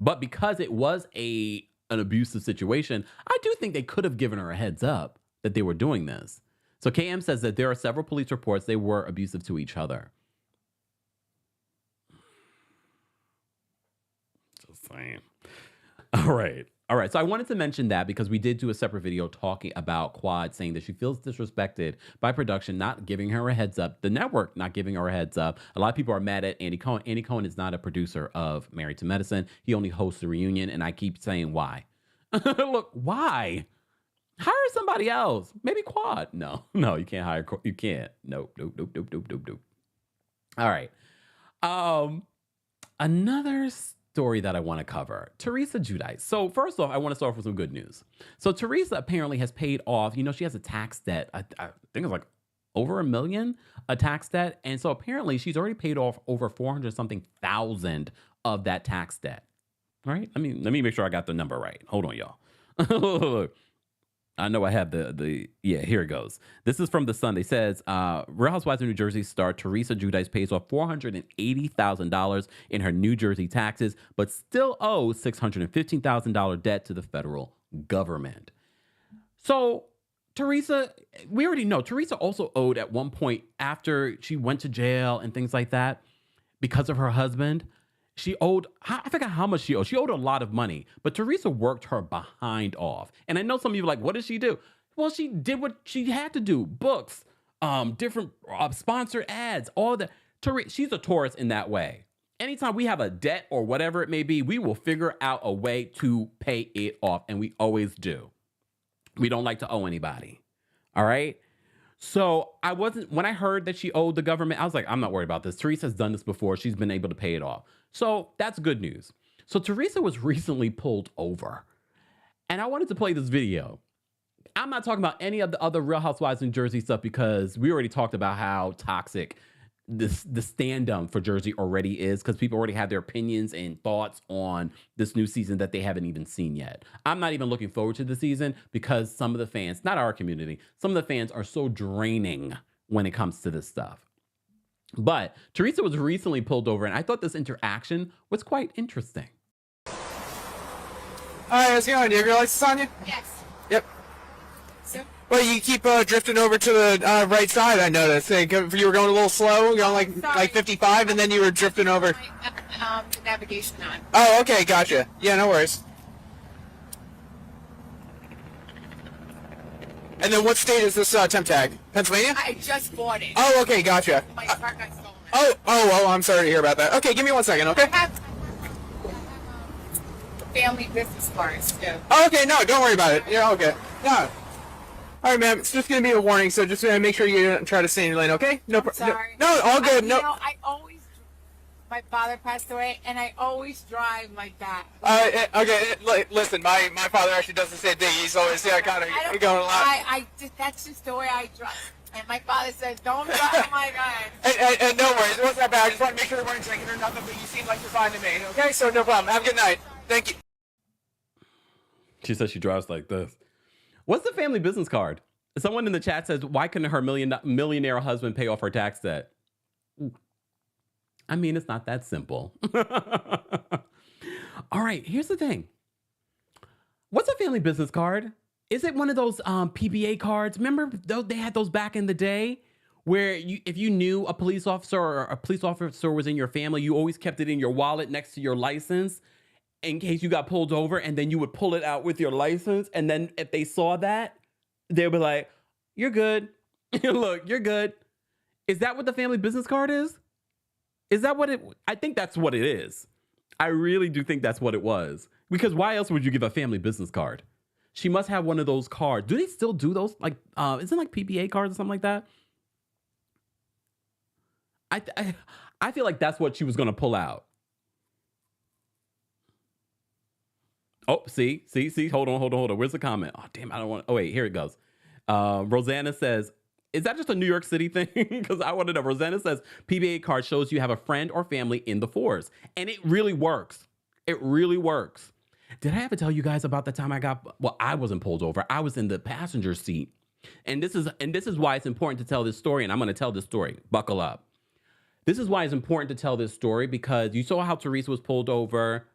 S1: but because it was an abusive situation, I do think they could have given her a heads up that they were doing this. So KM says that there are several police reports they were abusive to each other. Just saying. All right. All right, so I wanted to mention that because we did do a separate video talking about Quad saying that she feels disrespected by production not giving her a heads up, the network not giving her a heads up. A lot of people are mad at Andy Cohen. Andy Cohen is not a producer of Married to Medicine. He only hosts the reunion, and I keep saying why. Look, why? Hire somebody else. Maybe Quad. No, you can't hire. You can't. Nope. All right. Another story that I want to cover. Teresa Giudice. So first off, I want to start off with some good news. So Teresa apparently has paid off, she has a tax debt. I think it's like over $1 million, a tax debt. And so apparently she's already paid off over 400 something thousand of that tax debt. All right. Let me make sure I got the number right. Hold on, y'all. I know I have here it goes. This is from The Sun. It says, Real Housewives of New Jersey star Teresa Giudice pays off $480,000 in her New Jersey taxes, but still owes $615,000 debt to the federal government. So Teresa, we already know, Teresa also owed at one point after she went to jail and things like that because of her husband. She owed, I forgot how much she owed. She owed a lot of money, but Teresa worked her behind off. And I know some of you are like, what did she do? Well, she did what she had to do. Books, different sponsored ads, all that. She's a Taurus in that way. Anytime we have a debt or whatever it may be, we will figure out a way to pay it off. And we always do. We don't like to owe anybody. All right. So when I heard that she owed the government, I was like, I'm not worried about this. Teresa's done this before. She's been able to pay it off. So that's good news. So Teresa was recently pulled over, and I wanted to play this video. I'm not talking about any of the other Real Housewives in Jersey stuff because we already talked about how toxic the stand-up for Jersey already is, because people already have their opinions and thoughts on this new season that they haven't even seen yet. I'm not even looking forward to the season because some of the fans, not our community, some of the fans are so draining when it comes to this stuff. But Teresa was recently pulled over, and I thought this interaction was quite interesting.
S6: All right, how's it going? Do you have your license on you?
S7: Yes.
S6: Yep.
S7: So?
S6: Well, you keep drifting over to the right side, I noticed. You were going a little slow, going like 55, and then you were drifting over.
S7: The navigation on.
S6: Oh, okay, gotcha. Yeah, no worries. And then what state is this temp tag? Pennsylvania?
S7: I just bought it.
S6: Oh, okay, gotcha.
S7: My car got stolen.
S6: Oh, I'm sorry to hear about that. Okay, give me 1 second, okay?
S7: I have family business cards too.
S6: Oh, okay, no, don't worry about it. Yeah, okay. No. All right, ma'am, it's just going to be a warning, so just make sure you try to stay in your lane, okay?
S7: Sorry.
S6: No, all good.
S7: My father passed away, and I always drive like that.
S6: Listen, my father actually does the same thing. He's always kind of going a lot.
S7: That's just the way I drive. And my father says, don't drive my guy.
S6: And no worries, it wasn't that bad. I just want to make sure they weren't drinking or nothing, but you seem like you're fine to me, okay? So no problem. Have a good night. Thank you.
S1: She says she drives like this. What's the family business card? Someone in the chat says, why couldn't her millionaire husband pay off her tax debt? I mean, it's not that simple. All right, here's the thing. What's a family business card? Is it one of those PBA cards? Remember they had those back in the day where if you knew a police officer or a police officer was in your family, you always kept it in your wallet next to your license in case you got pulled over, and then you would pull it out with your license. And then if they saw that, they'd be like, you're good. Look, you're good. Is that what the family business card is? Is that what I think that's what it is. I really do think that's what it was. Because why else would you give a family business card? She must have one of those cards. Do they still do those? Like, isn't it like PBA cards or something like that? I feel like that's what she was going to pull out. Oh, see. Hold on. Where's the comment? Oh, damn, I don't want. Oh, wait, here it goes. Rosanna says, is that just a New York City thing? Because I want to know. Rosanna says, PBA card shows you have a friend or family in the force. And it really works. It really works. Did I ever tell you guys about the time I wasn't pulled over. I was in the passenger seat. And this is why it's important to tell this story. And I'm going to tell this story. Buckle up. This is why it's important to tell this story, because you saw how Teresa was pulled over.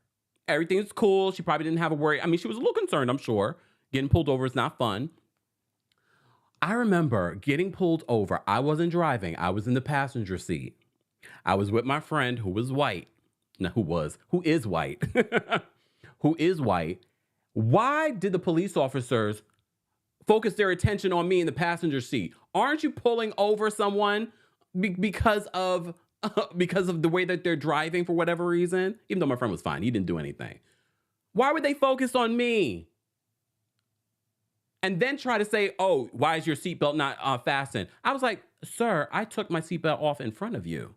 S1: Everything's cool. She probably didn't have a worry. I mean, she was a little concerned, I'm sure. Getting pulled over is not fun. I remember getting pulled over. I wasn't driving. I was in the passenger seat. I was with my friend who was white. No, who is white. Who is white. Why did the police officers focus their attention on me in the passenger seat? Aren't you pulling over someone because of the way that they're driving for whatever reason? Even though my friend was fine, he didn't do anything. Why would they focus on me? And then try to say, oh, why is your seatbelt not fastened? I was like, sir, I took my seatbelt off in front of you.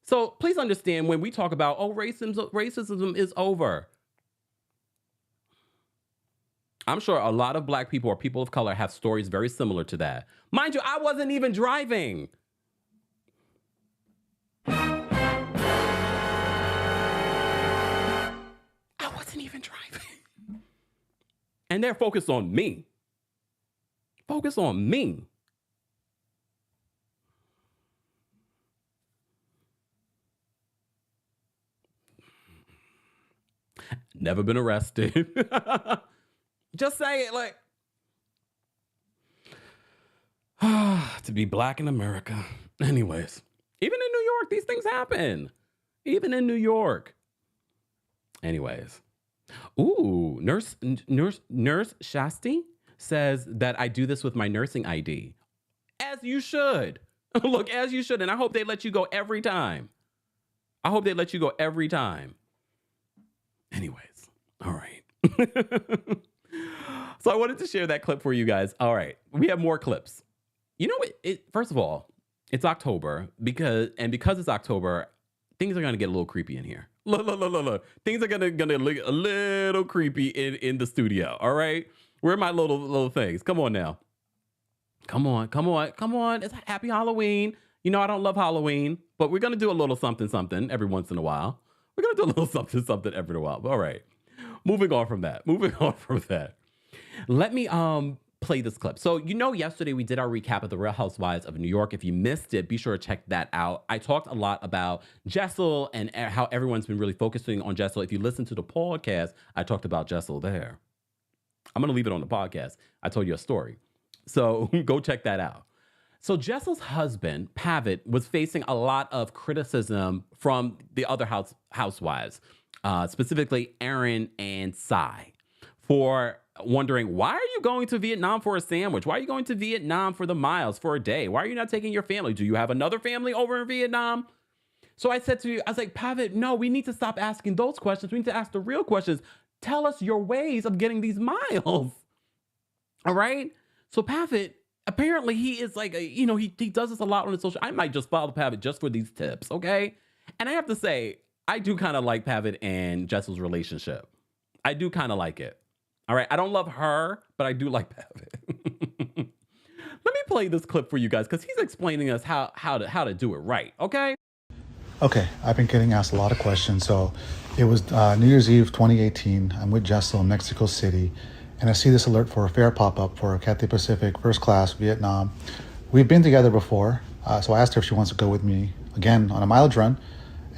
S1: So please understand when we talk about, oh, racism is over. I'm sure a lot of Black people or people of color have stories very similar to that. Mind you, I wasn't even driving. I wasn't even driving. And they're focused on me. Focus on me. Never been arrested. Just say it like, to be Black in America. Anyways, even in New York, these things happen. Even in New York. Anyways. Ooh, Nurse Shasti says that I do this with my nursing ID. As you should. Look, as you should. And I hope they let you go every time. I hope they let you go every time. Anyways, all right. So I wanted to share that clip for you guys. All right, we have more clips. You know what? First of all, it's October because it's October, things are gonna get a little creepy in here. Look. Things are gonna look a little creepy in the studio. All right, where are my little things? Come on now. Come on. It's happy Halloween. You know I don't love Halloween, but we're gonna do a little something every once in a while. We're gonna do a little something every while. All right. Moving on from that. Let me play this clip. So, yesterday we did our recap of the Real Housewives of New York. If you missed it, be sure to check that out. I talked a lot about Jessel and how everyone's been really focusing on Jessel. If you listen to the podcast, I talked about Jessel there. I'm going to leave it on the podcast. I told you a story. So go check that out. So Jessel's husband, Pavitt, was facing a lot of criticism from the other housewives, specifically Aaron and Sai, for wondering, why are you going to Vietnam for a sandwich? Why are you going to Vietnam for the miles for a day? Why are you not taking your family? Do you have another family over in Vietnam? So I said to you, I was like, Pavitt, no, we need to stop asking those questions. We need to ask the real questions. Tell us your ways of getting these miles. All right. So Pavitt, apparently he is like, he does this a lot on his social. I might just follow Pavitt just for these tips. Okay. And I have to say, I do kind of like Pavitt and Jessel's relationship. I do kind of like it. All right. I don't love her, but I do like Pavitt. Let me play this clip for you guys because he's explaining us how to do it right. Okay.
S8: Okay. I've been getting asked a lot of questions. So it was New Year's Eve 2018. I'm with Jessel in Mexico City. And I see this alert for a fare pop-up for Cathay Pacific First Class Vietnam. We've been together before, so I asked her if she wants to go with me again on a mileage run,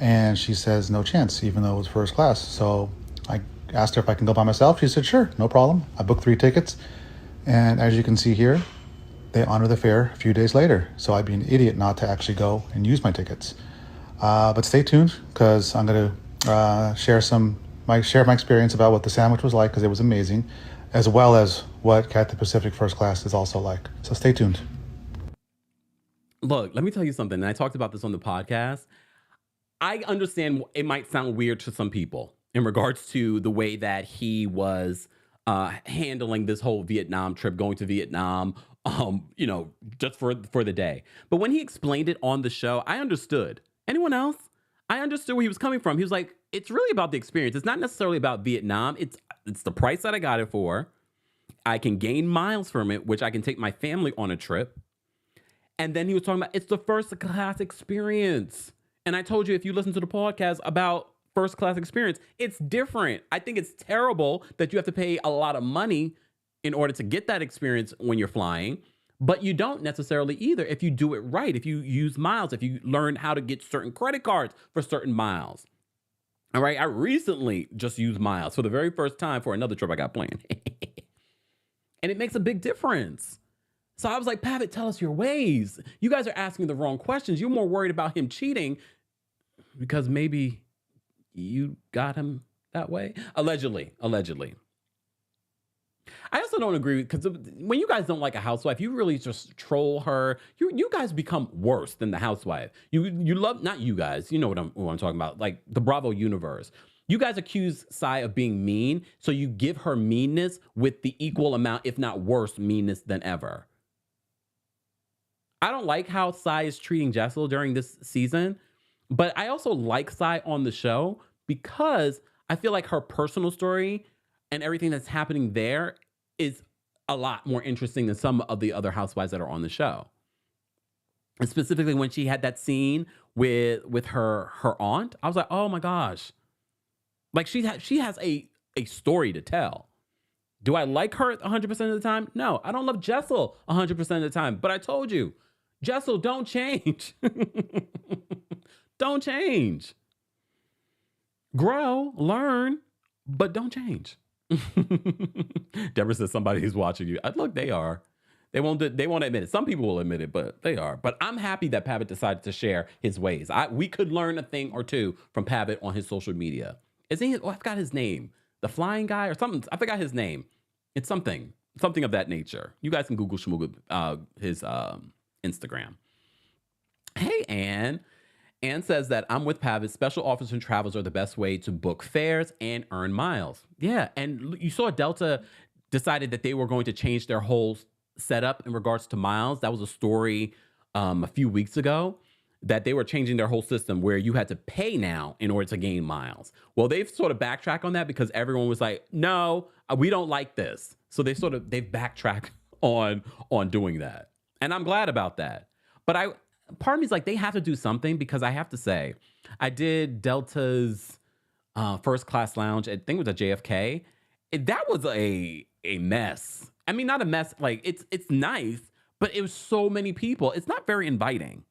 S8: and she says no chance, even though it was first class. So I asked her if I can go by myself. She said sure, no problem. I booked 3 tickets, and as you can see here, they honor the fare a few days later. So I'd be an idiot not to actually go and use my tickets. But stay tuned, because I'm going to share my experience about what the sandwich was like, because it was amazing, as well as what Cathay Pacific First Class is also like. So stay tuned.
S1: Look, let me tell you something. And I talked about this on the podcast. I understand it might sound weird to some people in regards to the way that he was handling this whole Vietnam trip, going to Vietnam, just for the day. But when he explained it on the show, I understood. Anyone else? I understood where he was coming from. He was like, it's really about the experience. It's not necessarily about Vietnam. It's the price that I got it for. I can gain miles from it, which I can take my family on a trip. And then he was talking about it's the first class experience. And I told you, if you listen to the podcast about first class experience, it's different. I think it's terrible that you have to pay a lot of money in order to get that experience when you're flying. But you don't necessarily either if you do it right, if you use miles, if you learn how to get certain credit cards for certain miles. All right. I recently just used miles for the very first time for another trip I got planned. And it makes a big difference. So I was like, Pavitt, tell us your ways. You guys are asking the wrong questions. You're more worried about him cheating because maybe you got him that way. Allegedly. I also don't agree because when you guys don't like a housewife, you really just troll her. You guys become worse than the housewife. You love, not you guys, you know what I'm talking about, like the Bravo universe. You guys accuse Sai of being mean, so you give her meanness with the equal amount, if not worse, meanness than ever. I don't like how Sai is treating Jessel during this season, but I also like Sai on the show because I feel like her personal story and everything that's happening there is a lot more interesting than some of the other housewives that are on the show. And specifically when she had that scene with her aunt, I was like, oh my gosh. Like she has a story to tell. Do I like her 100% of the time? No, I don't love Jessel 100% of the time. But I told you, Jessel, don't change. Don't change. Grow, learn, but don't change. Deborah says somebody's watching you. Look, they are. They won't admit it. Some people will admit it, but they are. But I'm happy that Pavitt decided to share his ways. We could learn a thing or two from Pavitt on his social media. Isn't he? Oh, I forgot his name. The flying guy or something. I forgot his name. It's something of that nature. You guys can Google Shmoogle, his Instagram. Hey, Ann. Ann says that I'm with Pavitt. Special offers and travels are the best way to book fares and earn miles. Yeah, and you saw Delta decided that they were going to change their whole setup in regards to miles. That was a story a few weeks ago, that they were changing their whole system where you had to pay now in order to gain miles. Well, they've sort of backtracked on that because everyone was like, no, we don't like this. So they've backtracked on doing that. And I'm glad about that. But part of me is like, they have to do something, because I have to say, I did Delta's first class lounge. I think it was at JFK. That was a mess. I mean, not a mess. Like it's nice, but it was so many people. It's not very inviting.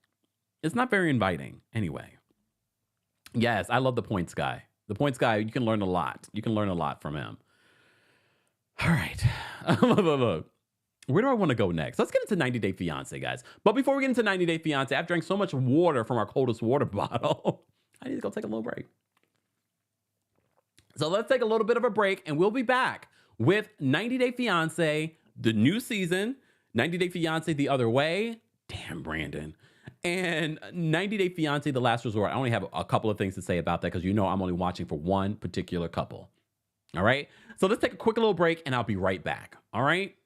S1: Anyway. Yes, I love the points guy. The points guy, you can learn a lot. You can learn a lot from him. All right. Look. Where do I want to go next? Let's get into 90 Day Fiancé, guys. But before we get into 90 Day Fiancé, I've drank so much water from our coldest water bottle. I need to go take a little break. So let's take a little bit of a break, and we'll be back with 90 Day Fiancé, the new season, 90 Day Fiancé the other way. Damn, Brandon. And 90 Day Fiancé, the last resort. I only have a couple of things to say about that because I'm only watching for one particular couple. All right? So let's take a quick little break, and I'll be right back. All right?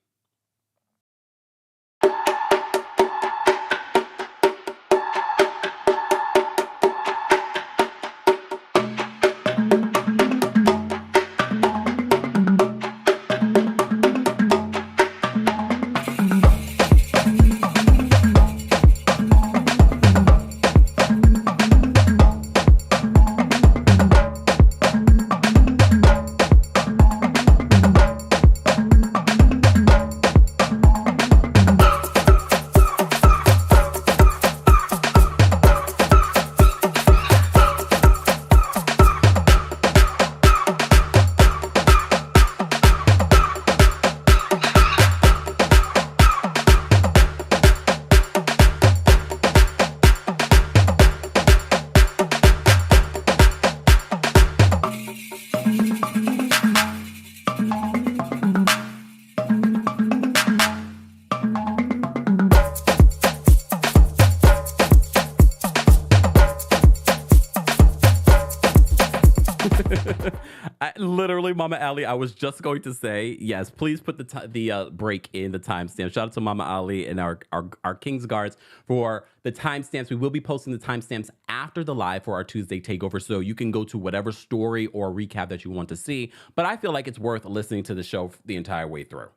S1: Literally, Mama Ali, I was just going to say, yes, please put the break in the timestamp. Shout out to Mama Ali and our King's Guards for the timestamps. We will be posting the timestamps after the live for our Tuesday takeover, so you can go to whatever story or recap that you want to see. But I feel like it's worth listening to the show the entire way through.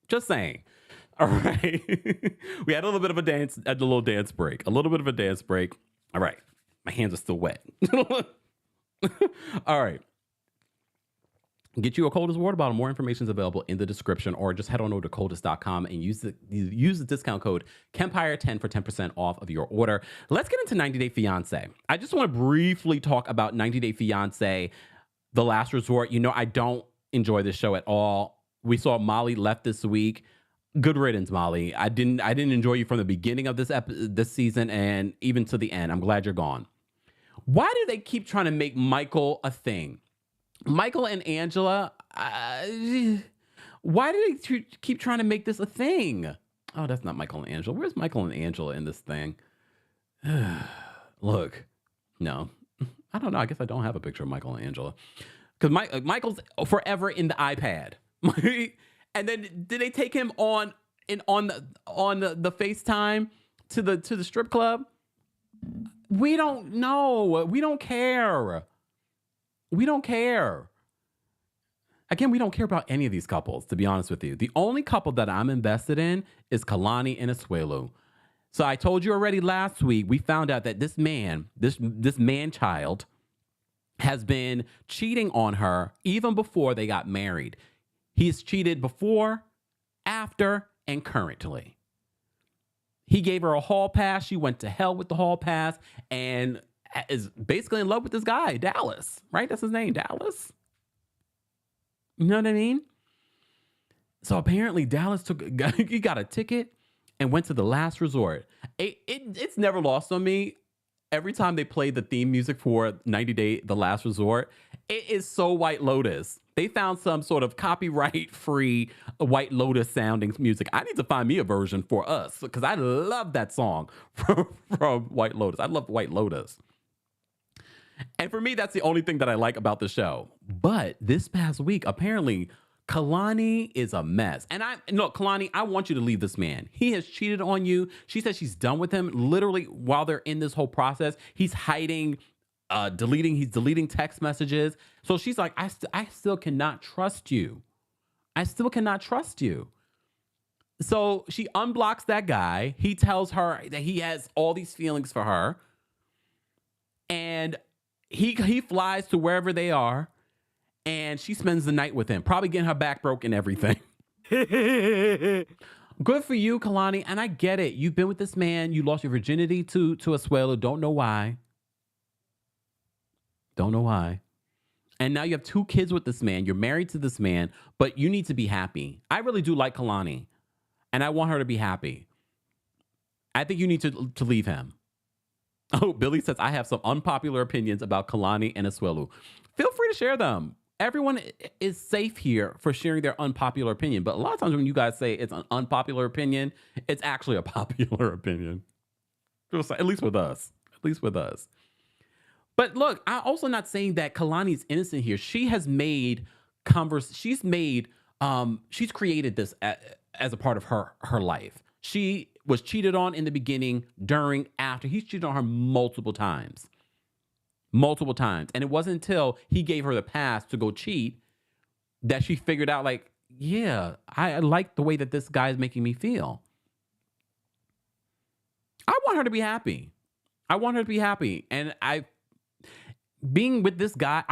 S1: Just saying. All right. We had a little bit of a dance break. All right. My hands are still wet. All right. Get you a coldest water bottle. More information is available in the description, or just head on over to coldest.com and use the discount code KEMPIRE10 for 10% off of your order. Let's get into 90 Day Fiancé. I just want to briefly talk about 90 Day Fiancé, The Last Resort. I don't enjoy this show at all. We saw Molly left this week. Good riddance, Molly. I didn't enjoy you from the beginning of this season and even to the end. I'm glad you're gone. Why do they keep trying to make Michael a thing? Michael and Angela, why do they keep trying to make this a thing? Oh, that's not Michael and Angela. Where's Michael and Angela in this thing? Look, no, I don't know. I guess I don't have a picture of Michael and Angela because Michael's forever in the iPad. And then did they take him on the FaceTime to the strip club? We don't know. We don't care. We don't care. Again, we don't care about any of these couples, to be honest with you. The only couple that I'm invested in is Kalani and Asuelu. So I told you already last week, we found out that this man-child has been cheating on her even before they got married. He's cheated before, after, and currently. He gave her a hall pass. She went to hell with the hall pass and is basically in love with this guy, Dallas, right? That's his name, Dallas. You know what I mean? So apparently Dallas he got a ticket and went to the last resort. It's never lost on me. Every time they play the theme music for 90 Day The Last Resort, it is so White Lotus. They found some sort of copyright-free White Lotus sounding music. I need to find me a version for us because I love that song from White Lotus. I love White Lotus. And for me, that's the only thing that I like about the show. But this past week, apparently, Kalani is a mess. And Kalani, I want you to leave this man. He has cheated on you. She says she's done with him. Literally, while they're in this whole process, he's hiding, deleting text messages. So she's like, I still cannot trust you. I still cannot trust you. So she unblocks that guy. He tells her that he has all these feelings for her. And he flies to wherever they are. And she spends the night with him, probably getting her back broke and everything. Good for you, Kalani. And I get it. You've been with this man. You lost your virginity to Asuelu. Don't know why. Don't know why. And now you have 2 kids with this man. You're married to this man, but you need to be happy. I really do like Kalani, and I want her to be happy. I think you need to leave him. Oh, Billy says, I have some unpopular opinions about Kalani and Asuelu. Feel free to share them. Everyone is safe here for sharing their unpopular opinion. But a lot of times when you guys say it's an unpopular opinion, it's actually a popular opinion. At least with us. At least with us. But look, I'm also not saying that Kalani's innocent here. She has made she's created this as a part of her life. She was cheated on in the beginning, during, after. He's cheated on her multiple times. Multiple times. And it wasn't until he gave her the pass to go cheat that she figured out, like, yeah, I like the way that this guy is making me feel. I want her to be happy. I want her to be happy. And being with this guy,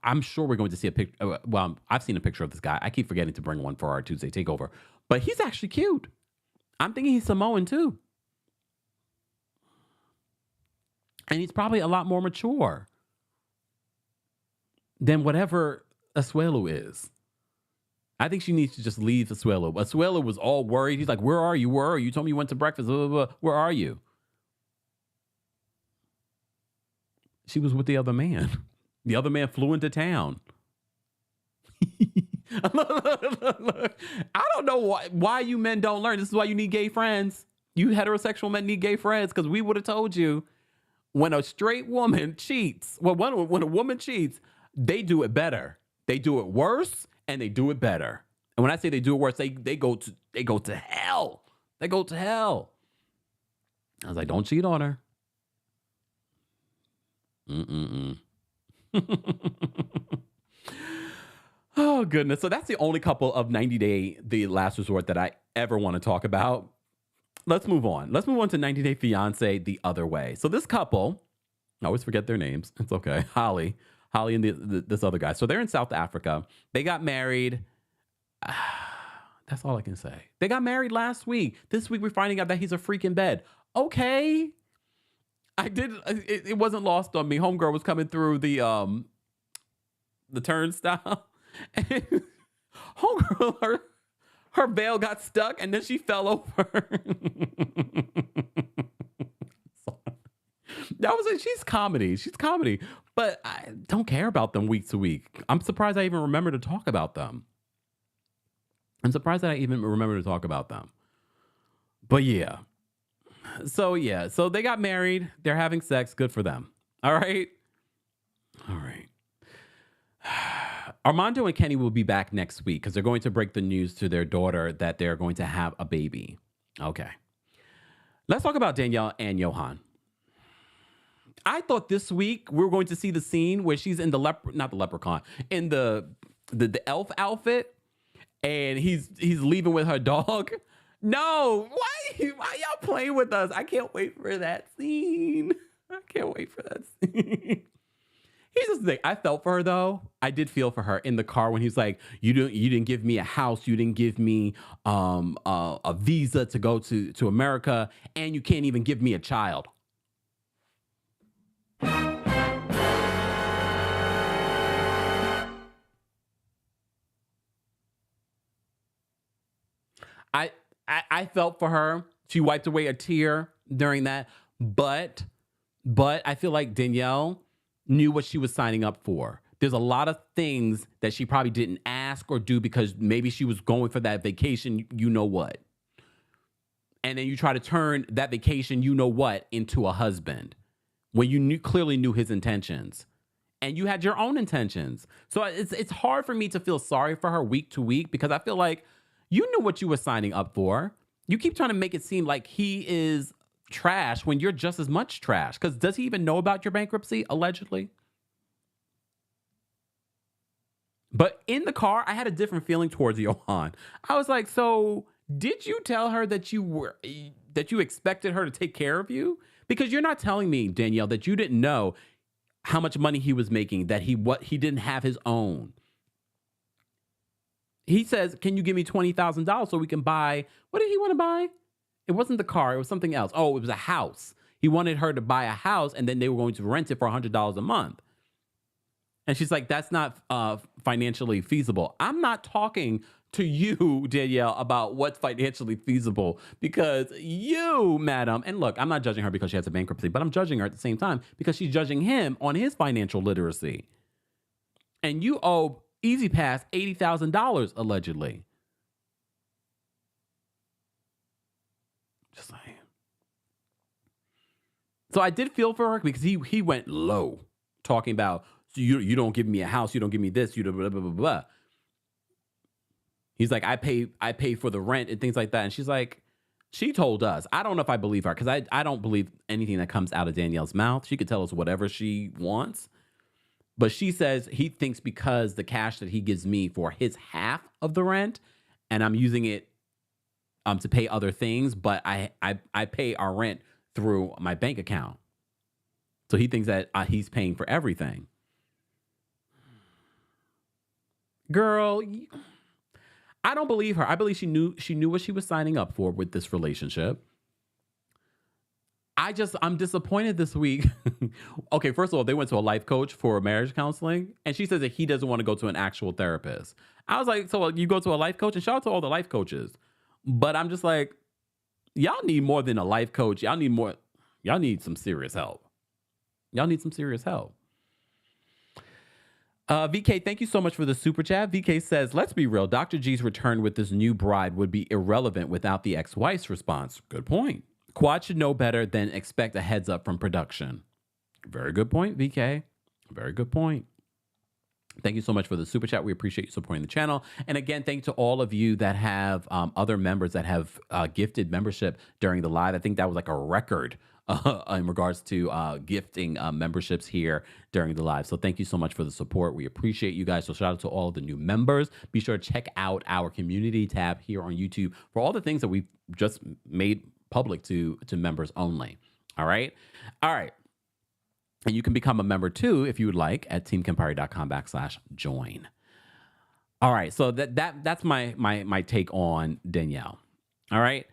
S1: I'm sure we're going to see a picture. Well, I've seen a picture of this guy. I keep forgetting to bring one for our Tuesday takeover. But he's actually cute. I'm thinking he's Samoan too. And he's probably a lot more mature than whatever Asuelu is. I think she needs to just leave Asuelu. Asuelu was all worried. He's like, where are you? Where are you? You told me you went to breakfast. Blah, blah, blah. Where are you? She was with the other man. The other man flew into town. Look, I don't know why you men don't learn. This is why you need gay friends. You heterosexual men need gay friends, because we would have told you when a straight woman cheats, when a woman cheats, they do it better. They do it worse and they do it better. And when I say they do it worse, they go to hell. They go to hell. I was like, don't cheat on her. Oh, goodness. So that's the only couple of 90 Day The Last Resort that I ever want to talk about. Let's move on. Let's move on to 90 Day Fiancé The Other Way. So this couple, I always forget their names. It's okay. Holly and this other guy. So they're in South Africa. They got married. That's all I can say. They got married last week. This week we're finding out that he's a freak in bed. Okay. It wasn't lost on me. Homegirl was coming through the turnstile. And homegirl, her veil got stuck and then she fell over. That was it. She's comedy. She's comedy. But I don't care about them week to week. I'm surprised I even remember to talk about them. I'm surprised that I even remember to talk about them. But yeah. So they got married. They're having sex. Good for them. All right. All right. Armando and Kenny will be back next week because they're going to break the news to their daughter that they're going to have a baby. Okay. Let's talk about Danielle and Johan. I thought this week we were going to see the scene where she's in the not the leprechaun, in the elf outfit, and he's leaving with her dog. No, why y'all playing with us? I can't wait for that scene. I can't wait for that scene. Here's the thing. I felt for her though. I did feel for her in the car when he's like, "You didn't give me a house. You didn't give me a visa to go to America, and you can't even give me a child." I felt for her. She wiped away a tear during that, but I feel like Danielle knew what she was signing up for. There's a lot of things that she probably didn't ask or do because maybe she was going for that vacation, you know what. And then you try to turn that vacation, you know what, into a husband when you clearly knew his intentions. And you had your own intentions. So it's hard for me to feel sorry for her week to week because I feel like you knew what you were signing up for. You keep trying to make it seem like he is trash when you're just as much trash. Because does he even know about your bankruptcy, allegedly? But in the car, I had a different feeling towards Johan. I was like, so did you tell her that you expected her to take care of you? Because you're not telling me, Danielle, that you didn't know how much money he was making, that he didn't have his own. He says, "Can you give me $20,000 so we can buy?" What did he want to buy? It wasn't the car. It was something else. Oh, it was a house. He wanted her to buy a house, and then they were going to rent it for $100 a month. And she's like, "That's not financially feasible." I'm not talking to you, Danielle, about what's financially feasible because you, madam, and look, I'm not judging her because she has a bankruptcy, but I'm judging her at the same time because she's judging him on his financial literacy. And you owe Easy Pass $80,000 allegedly. Just saying. So I did feel for her because he went low, talking about, so you don't give me a house, you don't give me this, you don't blah blah blah blah. He's like, I pay for the rent and things like that. And she's like, she told us. I don't know if I believe her because I don't believe anything that comes out of Danielle's mouth. She could tell us whatever she wants. But she says he thinks because the cash that he gives me for his half of the rent, and I'm using it to pay other things, but I pay our rent through my bank account. So he thinks that he's paying for everything. Girl, I don't believe her. I believe she knew what she was signing up for with this relationship. I'm disappointed this week. Okay, first of all, they went to a life coach for marriage counseling, and she says that he doesn't want to go to an actual therapist. I was like, so you go to a life coach? And shout out to all the life coaches. But I'm just like, y'all need more than a life coach. Y'all need some serious help. Y'all need some serious help. VK, thank you so much for the super chat. VK says, let's be real. Dr. G's return with this new bride would be irrelevant without the ex-wife's response. Good point. Quad should know better than expect a heads up from production. Very good point, VK. Very good point. Thank you so much for the super chat. We appreciate you supporting the channel. And again, thank you to all of you that have other members that have gifted membership during the live. I think that was like a record in regards to gifting memberships here during the live. So thank you so much for the support. We appreciate you guys. So shout out to all of the new members. Be sure to check out our community tab here on YouTube for all the things that we've just made public to members only. All right. And you can become a member too if you would like at teamkempire.com/join. All right. So that's my take on Danielle. All right.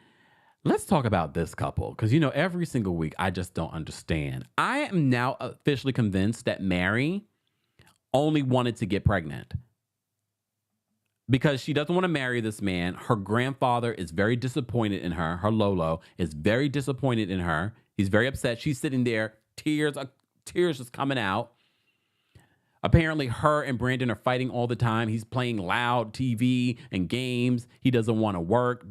S1: Let's talk about this couple because every single week I just don't understand. I am now officially convinced that Mary only wanted to get pregnant because she doesn't want to marry this man. Her grandfather is very disappointed in her. Her Lolo is very disappointed in her. He's very upset. She's sitting there tears just coming out. Apparently, her and Brandon are fighting all the time. He's playing loud TV and games. He doesn't want to work.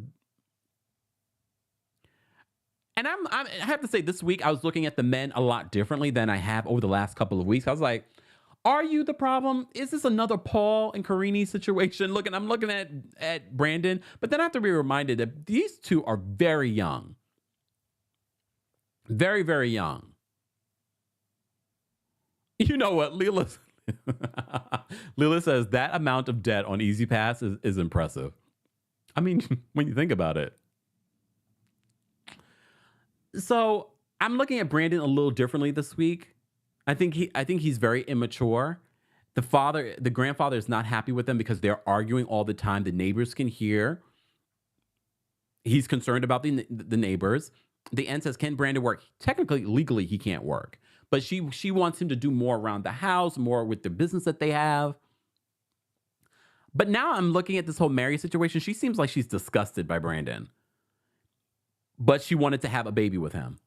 S1: And I have to say, this week, I was looking at the men a lot differently than I have over the last couple of weeks. I was like, are you the problem? Is this another Paul and Karini situation? I'm looking at Brandon, but then I have to be reminded that these two are very young. Very, very young. You know what? Leela says that amount of debt on Easy Pass is impressive. I mean, when you think about it. So I'm looking at Brandon a little differently this week. I think he's very immature. The grandfather is not happy with them because they're arguing all the time. The neighbors can hear. He's concerned about the neighbors. The aunt says, can Brandon work? Technically, legally, he can't work. But she wants him to do more around the house, more with the business that they have. But now I'm looking at this whole Mary situation. She seems like she's disgusted by Brandon. But she wanted to have a baby with him.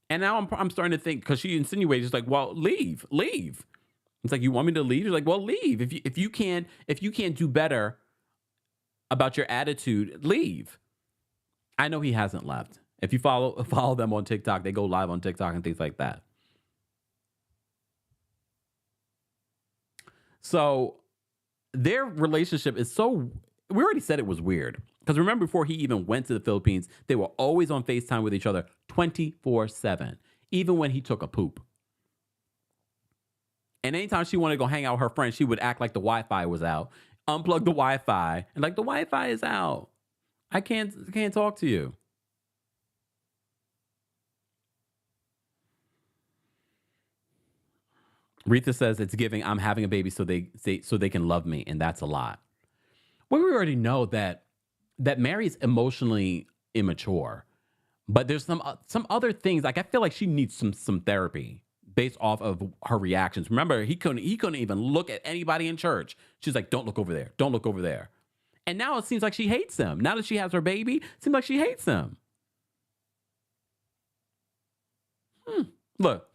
S1: And now I'm starting to think, because she insinuated, she's like, well, leave. It's like, you want me to leave? She's like, well, leave. If you can't do better about your attitude, leave. I know he hasn't left. If you follow them on TikTok, they go live on TikTok and things like that. So their relationship is so, we already said it was weird. Because remember, before he even went to the Philippines, they were always on FaceTime with each other 24/7, even when he took a poop. And anytime she wanted to go hang out with her friends, she would act like the Wi-Fi was out, unplug the Wi-Fi, and like, the Wi-Fi is out. I can't talk to you. Retha says it's giving, I'm having a baby so they can love me, and that's a lot. Well, we already know that Mary's emotionally immature, but there's some other things. Like, I feel like she needs some therapy based off of her reactions. Remember, he couldn't even look at anybody in church. She's like, don't look over there. Don't look over there. And now it seems like she hates him. Now that she has her baby, it seems like she hates him. Look.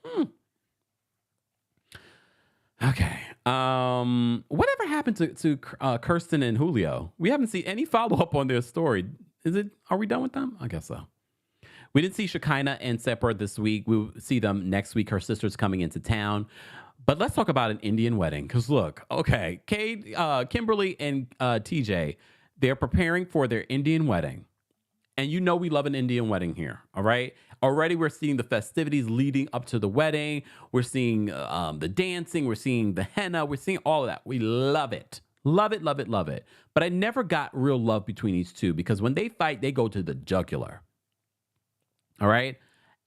S1: Okay. Whatever happened to Kirsten and Julio? We haven't seen any follow-up on their story. Are we done with them? I guess so. We didn't see Shekinah and Sepper this week. We'll see them next week. Her sister's coming into town. But let's talk about an Indian wedding. Because look, okay, Kimberly and TJ, they're preparing for their Indian wedding. And you know we love an Indian wedding here, all right? Already we're seeing the festivities leading up to the wedding. We're seeing the dancing. We're seeing the henna. We're seeing all of that. We love it. Love it, love it, love it. But I never got real love between these two because when they fight, they go to the jugular. All right?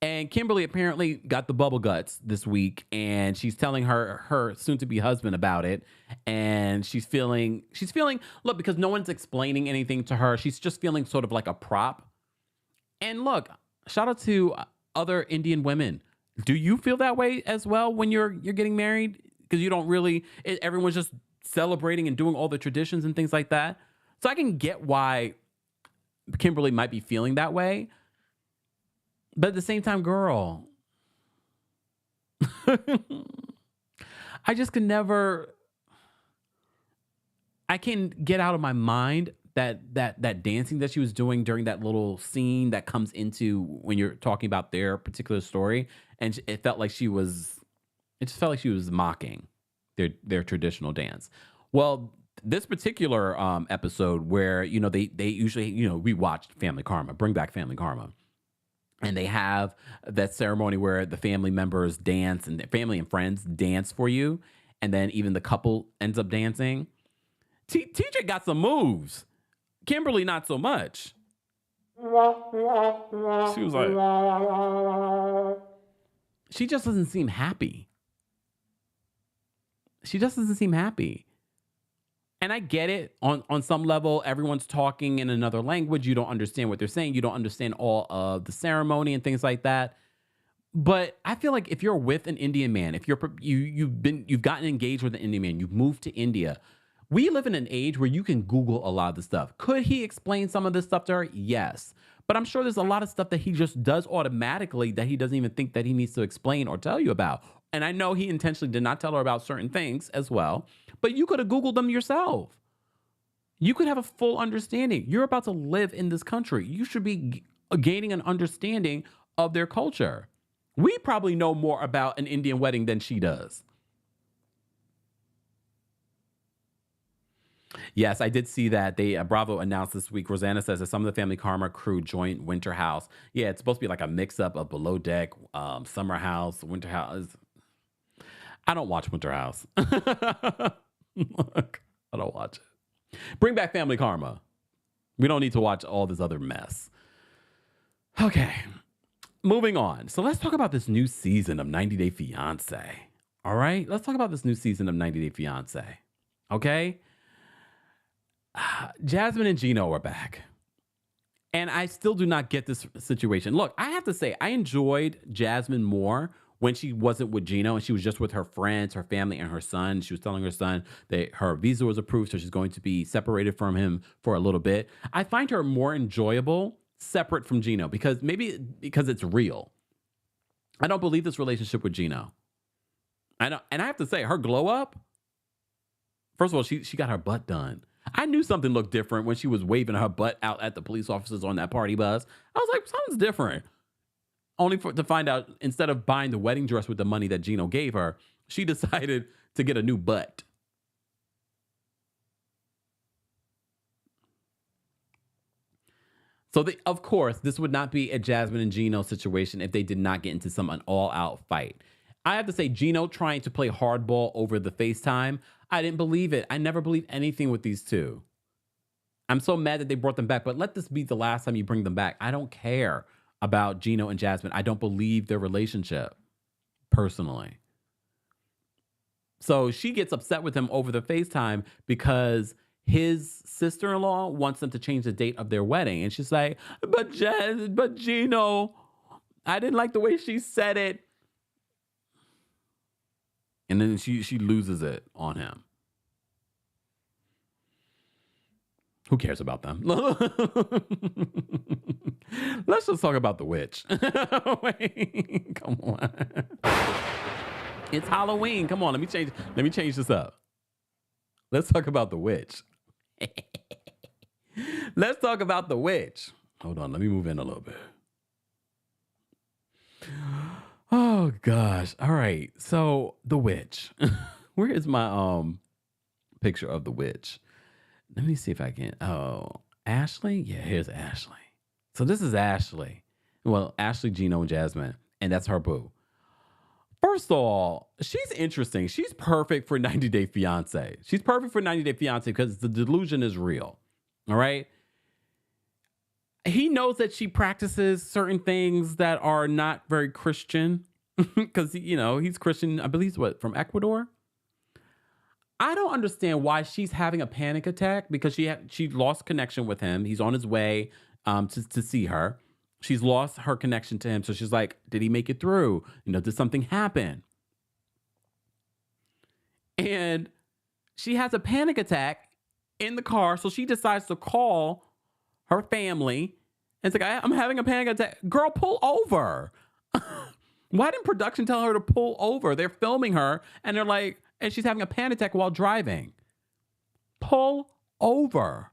S1: And Kimberly apparently got the bubble guts this week, and she's telling her soon-to-be husband about it. And she's feeling, look, because no one's explaining anything to her, she's just feeling sort of like a prop. And look, shout out to other Indian women. Do you feel that way as well when you're getting married? Because you don't really, everyone's just celebrating and doing all the traditions and things like that. So I can get why Kimberly might be feeling that way. But at the same time, girl, I just can never, I can get out of my mind that dancing that she was doing during that little scene that comes into when you're talking about their particular story. And it felt like she was mocking their traditional dance. Well, this particular episode where, they usually, we watched Family Karma, Bring Back Family Karma. And they have that ceremony where the family members dance and the family and friends dance for you. And then even the couple ends up dancing. TJ got some moves. Kimberly, not so much. She was like, she just doesn't seem happy. And I get it on some level. Everyone's talking in another language. You don't understand what they're saying. You don't understand all of the ceremony and things like that. But I feel like if you're with an Indian man, if you've gotten engaged with an Indian man, you've moved to India. We live in an age where you can Google a lot of the stuff. Could he explain some of this stuff to her? Yes. But I'm sure there's a lot of stuff that he just does automatically that he doesn't even think that he needs to explain or tell you about. And I know he intentionally did not tell her about certain things as well, but you could have Googled them yourself. You could have a full understanding. You're about to live in this country. You should be gaining an understanding of their culture. We probably know more about an Indian wedding than she does. Yes, I did see that. Bravo announced this week. Rosanna says that some of the Family Karma crew joined Winter House. Yeah, it's supposed to be like a mix-up of Below Deck, Summer House, Winter House. I don't watch Winter House. Look, I don't watch it. Bring back Family Karma. We don't need to watch all this other mess. Okay, moving on. So let's talk about this new season of 90 Day Fiancé. All right, let's talk about this new season of 90 Day Fiancé. Okay? Jasmine and Gino are back. And I still do not get this situation. Look, I have to say, I enjoyed Jasmine more when she wasn't with Gino and she was just with her friends, her family, and her son. She was telling her son that her visa was approved, so she's going to be separated from him for a little bit. I find her more enjoyable separate from Gino because it's real. I don't believe this relationship with Gino. And I have to say, her glow up, first of all, she got her butt done. I knew something looked different when she was waving her butt out at the police officers on that party bus. I was like, something's different. Only to find out, instead of buying the wedding dress with the money that Gino gave her, she decided to get a new butt. So, of course, this would not be a Jasmine and Gino situation if they did not get into an all-out fight. I have to say, Gino trying to play hardball over the FaceTime, I didn't believe it. I never believed anything with these two. I'm so mad that they brought them back, but let this be the last time you bring them back. I don't care about Gino and Jasmine. I don't believe their relationship, personally. So she gets upset with him over the FaceTime because his sister-in-law wants them to change the date of their wedding. And she's like, but Gino, I didn't like the way she said it. And then she loses it on him. Who cares about them? Let's just talk about the witch. Wait, come on. It's Halloween. Come on, let me change this up. Let's talk about the witch. Let's talk about the witch. Hold on, let me move in a little bit. Oh gosh. All right. So the witch. Where is my picture of the witch? Let me see if I can. Oh, Ashley? Yeah, here's Ashley. So this is Ashley. Well, Ashley, Gino, and Jasmine. And that's her boo. First of all, she's interesting. She's perfect for 90 Day Fiancé. She's perfect for 90 Day Fiancé because the delusion is real. All right? He knows that she practices certain things that are not very Christian because, he's Christian. I believe he's from Ecuador? I don't understand why she's having a panic attack because she lost connection with him. He's on his way to see her. She's lost her connection to him. So she's like, did he make it through? Did something happen? And she has a panic attack in the car. So she decides to call her family and it's like, I'm having a panic attack. Girl, pull over. Why didn't production tell her to pull over? They're filming her and they're like, and she's having a panic attack while driving. Pull over.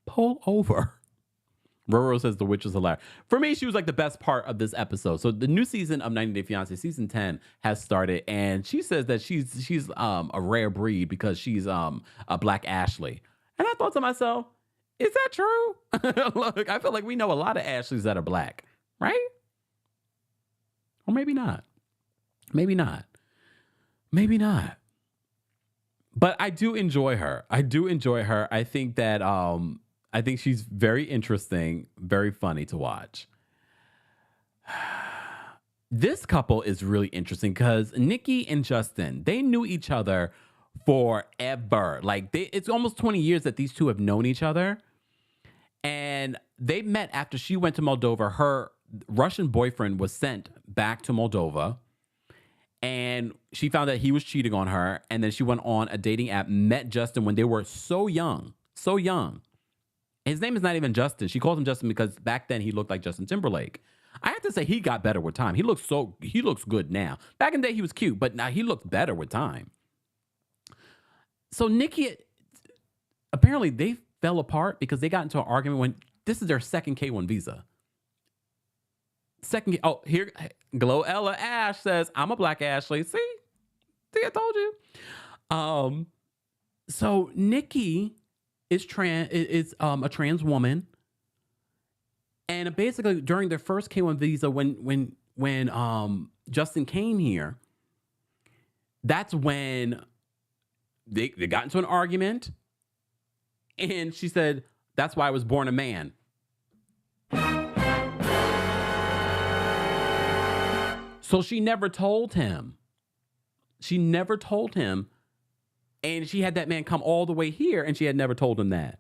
S1: Pull over. Roro says the witch was hilarious. For me, she was like the best part of this episode. So the new season of 90 Day Fiancé, season 10, has started. And she says that she's a rare breed because she's a Black Ashley. And I thought to myself, is that true? Look, I feel like we know a lot of Ashleys that are Black, right? Or maybe not. Maybe not. Maybe not. But I do enjoy her. I think that I think she's very interesting, very funny to watch. This couple is really interesting because Nikki and Justin, they knew each other forever. Like it's almost 20 years that these two have known each other. And they met after she went to Moldova. Her Russian boyfriend was sent back to Moldova. And she found that he was cheating on her. And then she went on a dating app, met Justin when they were so young. His name is not even Justin. She calls him Justin because back then he looked like Justin Timberlake. I have to say he got better with time. He looks good now. Back in the day he was cute, but now he looks better with time. So Nikki, apparently they fell apart because they got into an argument when this is their second K1 visa. Here, Glow Ella Ash says, I'm a black Ashley. See, I told you. So Nikki is a trans woman. And basically during their first K1 visa, when Justin came here, that's when they got into an argument. And she said, that's why I was born a man. So she never told him. And she had that man come all the way here and she had never told him that.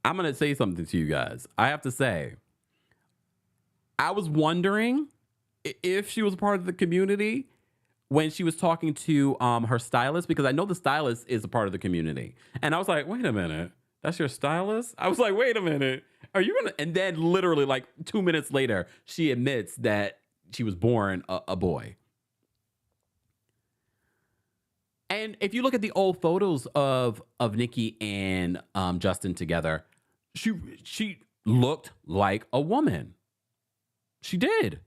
S1: I'm going to say something to you guys. I have to say, I was wondering if she was a part of the community when she was talking to her stylist, because I know the stylist is a part of the community. And I was like, wait a minute, that's your stylist? I was like, wait a minute. Are you going to? And then literally like 2 minutes later, she admits that she was born a boy. And if you look at the old photos of Nikki and Justin together, she looked like a woman. She did.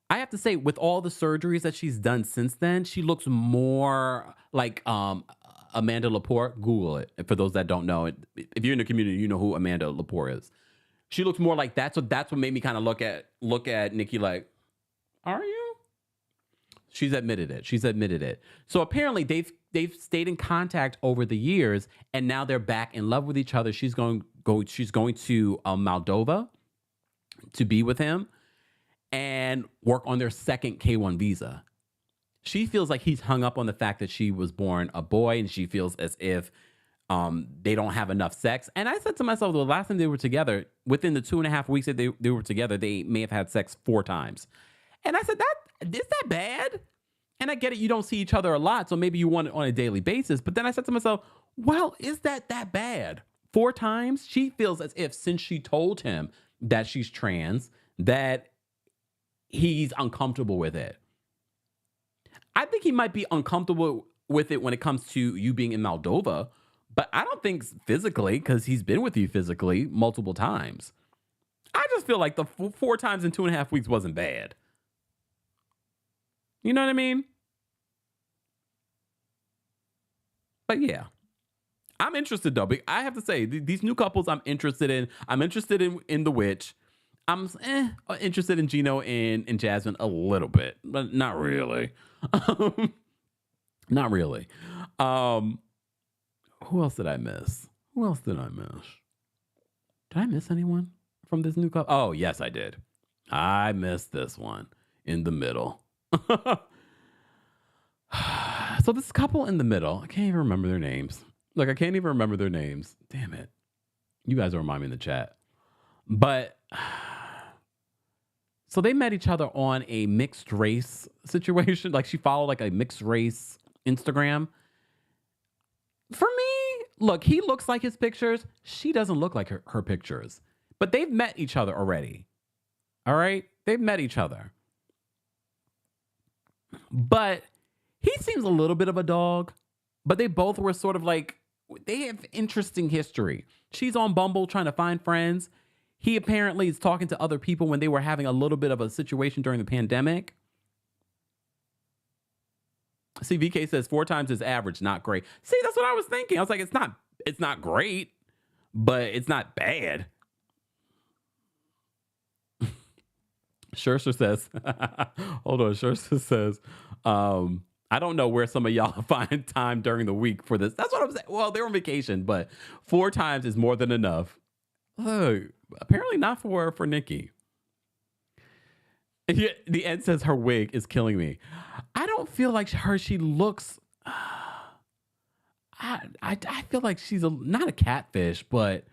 S1: I have to say, with all the surgeries that she's done since then, she looks more like Amanda Lepore. Google it for those that don't know it. If you're in the community, you know who Amanda Lepore is. She looks more like that. So that's what made me kind of look at Nikki like, are you? She's admitted it. So apparently they've stayed in contact over the years, and now they're back in love with each other. She's going to Moldova to be with him and work on their second K1 visa. She feels like he's hung up on the fact that she was born a boy, and she feels as if they don't have enough sex. And I said to myself, the last time they were together, within the 2.5 weeks that they were together, they may have had sex 4 times. And I said, is that bad? And I get it, you don't see each other a lot, so maybe you want it on a daily basis. But then I said to myself, well, is that bad? 4 times? She feels as if since she told him that she's trans, that he's uncomfortable with it. I think he might be uncomfortable with it when it comes to you being in Moldova, but I don't think physically, because he's been with you physically multiple times. I just feel like the 4 times in 2.5 weeks wasn't bad. You know what I mean? But yeah, I'm interested though. I have to say, these new couples I'm interested in. I'm interested in The Witch. I'm interested in Gino and Jasmine a little bit, but not really. Not really. Who else did I miss? Did I miss anyone from this new couple? Oh, yes, I did. I missed this one in the middle. So this couple in the middle, I can't even remember their names. Like, I can't even remember their names. Damn it. You guys will remind me in the chat. But so they met each other on a mixed race situation. Like, she followed like a mixed race Instagram. For me, look, he looks like his pictures. She doesn't look like her pictures. But they've met each other already. All right? They've met each other. But he seems a little bit of a dog. But they both were sort of like, they have interesting history. She's on Bumble trying to find friends. He apparently is talking to other people when they were having a little bit of a situation during the pandemic. See, VK says 4 times is average, not great. See, that's what I was thinking. I was like, it's not great, but it's not bad. Scherzer says, hold on. Scherzer says, I don't know where some of y'all find time during the week for this. That's what I'm saying. Well, they're on vacation, but 4 times is more than enough. Apparently not for Nikki. The end says her wig is killing me. I don't feel like she looks. I feel like she's not a catfish, but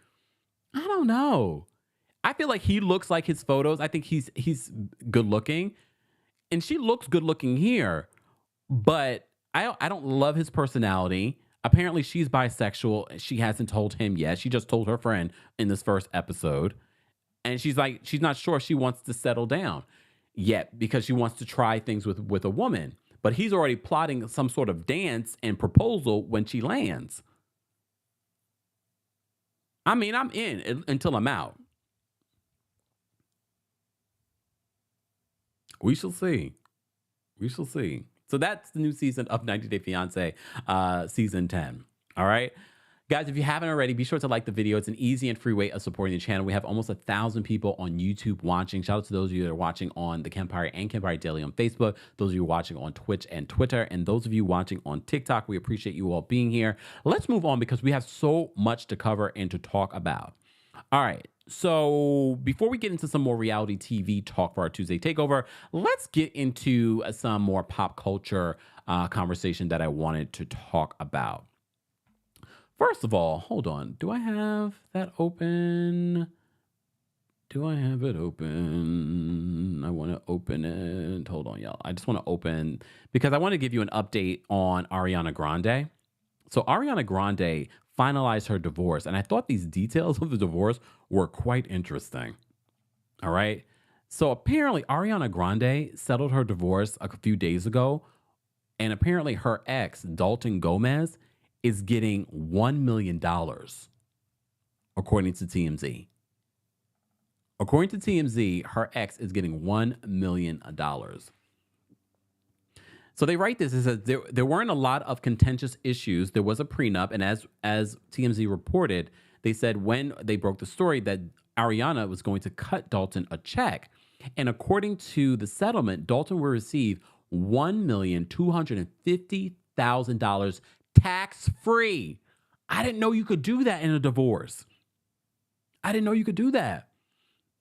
S1: I don't know. I feel like he looks like his photos. I think he's good looking, and she looks good looking here. But I don't love his personality. Apparently, she's bisexual. She hasn't told him yet. She just told her friend in this first episode. And she's like, she's not sure she wants to settle down yet because she wants to try things with a woman. But he's already plotting some sort of dance and proposal when she lands. I mean, I'm in until I'm out. We shall see. We shall see. So that's the new season of 90 Day Fiancé, season 10. All right. Guys, if you haven't already, be sure to like the video. It's an easy and free way of supporting the channel. We have almost 1,000 people on YouTube watching. Shout out to those of you that are watching on the KEMPIRE and KEMPIRE Daily on Facebook. Those of you watching on Twitch and Twitter. And those of you watching on TikTok, we appreciate you all being here. Let's move on because we have so much to cover and to talk about. All right. So before we get into some more reality TV talk for our Tuesday takeover, let's get into some more pop culture conversation that I wanted to talk about. First of all, hold on. Do I have that open? Do I have it open? I want to open it. Hold on, y'all. I just want to open because I want to give you an update on Ariana Grande. So Ariana Grande finalized her divorce, and I thought these details of the divorce were quite interesting. All right. So apparently Ariana Grande settled her divorce a few days ago, and apparently her ex, Dalton Gomez, is getting $1 million, according to TMZ. According to TMZ, her ex is getting $1 million. So they write this, it says there weren't a lot of contentious issues. There was a prenup, and as TMZ reported, they said when they broke the story that Ariana was going to cut Dalton a check. And according to the settlement, Dalton will receive $1,250,000 tax-free. I didn't know you could do that in a divorce. I didn't know you could do that.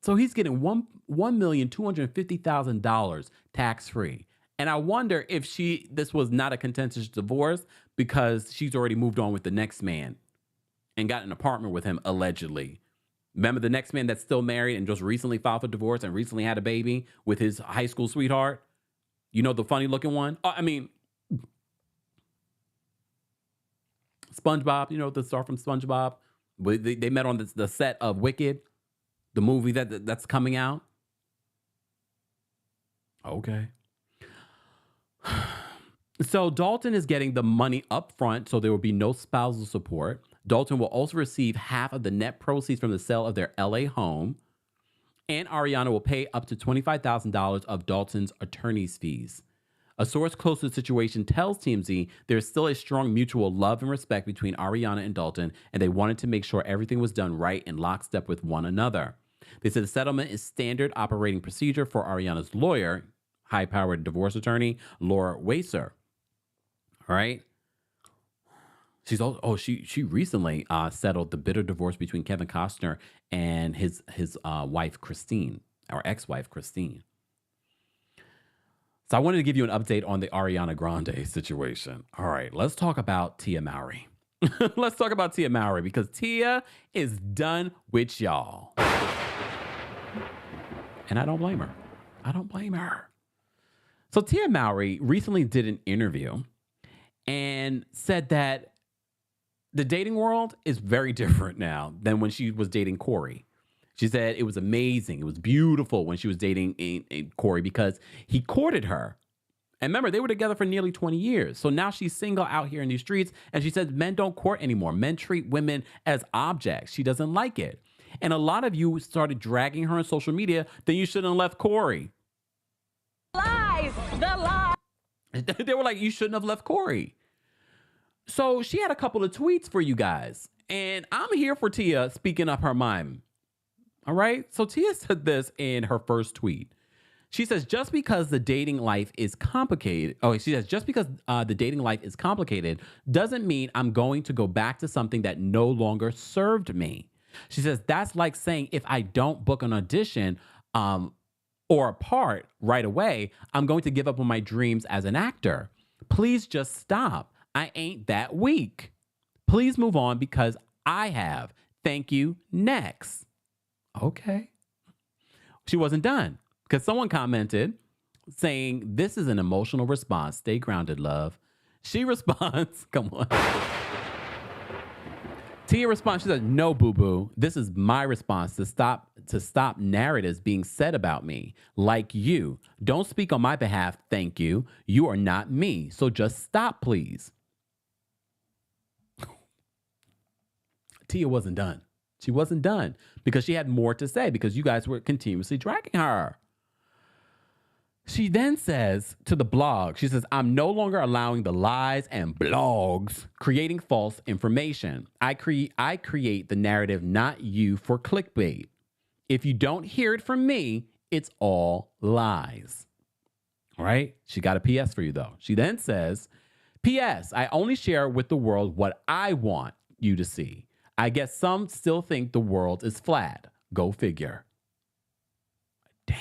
S1: So he's getting $1,250,000 tax-free. And I wonder if this was not a contentious divorce because she's already moved on with the next man and got an apartment with him, allegedly. Remember the next man that's still married and just recently filed for divorce and recently had a baby with his high school sweetheart? You know, the funny looking one? I mean, SpongeBob, you know, the star from SpongeBob. They met on the set of Wicked, the movie that's coming out. Okay. So Dalton is getting the money up front, so there will be no spousal support. Dalton will also receive half of the net proceeds from the sale of their LA home. And Ariana will pay up to $25,000 of Dalton's attorney's fees. A source close to the situation tells TMZ there's still a strong mutual love and respect between Ariana and Dalton, and they wanted to make sure everything was done right in lockstep with one another. They said the settlement is standard operating procedure for Ariana's lawyer, high-powered divorce attorney, Laura Waser. All right. She recently settled the bitter divorce between Kevin Costner and his wife, Christine, or ex-wife, Christine. So I wanted to give you an update on the Ariana Grande situation. All right, let's talk about Tia Mowry. Let's talk about Tia Mowry because Tia is done with y'all. And I don't blame her. I don't blame her. So Tia Mowry recently did an interview and said that the dating world is very different now than when she was dating Corey. She said it was amazing. It was beautiful when she was dating Corey because he courted her. And remember, they were together for nearly 20 years. So now she's single out here in these streets. And she says men don't court anymore. Men treat women as objects. She doesn't like it. And a lot of you started dragging her on social media. Then you shouldn't have left Corey.
S3: Lies, the lie.
S1: They were like, you shouldn't have left Corey. So she had a couple of tweets for you guys. And I'm here for Tia speaking up her mind. All right. So Tia said this in her first tweet. She says, just because the dating life is complicated. Oh, she says, just because the dating life is complicated doesn't mean I'm going to go back to something that no longer served me. She says, that's like saying if I don't book an audition or a part right away, I'm going to give up on my dreams as an actor. Please just stop. I ain't that weak. Please move on because I have. Thank you. Next. Okay. She wasn't done because someone commented saying, this is an emotional response. Stay grounded, love. She responds, come on. Tia responds, she says, no, boo-boo. This is my response to stop narratives being said about me. Like you. Don't speak on my behalf, thank you. You are not me. So just stop, please. Tia wasn't done. She wasn't done because she had more to say because you guys were continuously dragging her. She then says to the blog, she says, I'm no longer allowing the lies and blogs creating false information. I create the narrative, not you, for clickbait. If you don't hear it from me, it's all lies. All right? She got a PS for you, though. She then says, PS, I only share with the world what I want you to see. I guess some still think the world is flat. Go figure. Damn.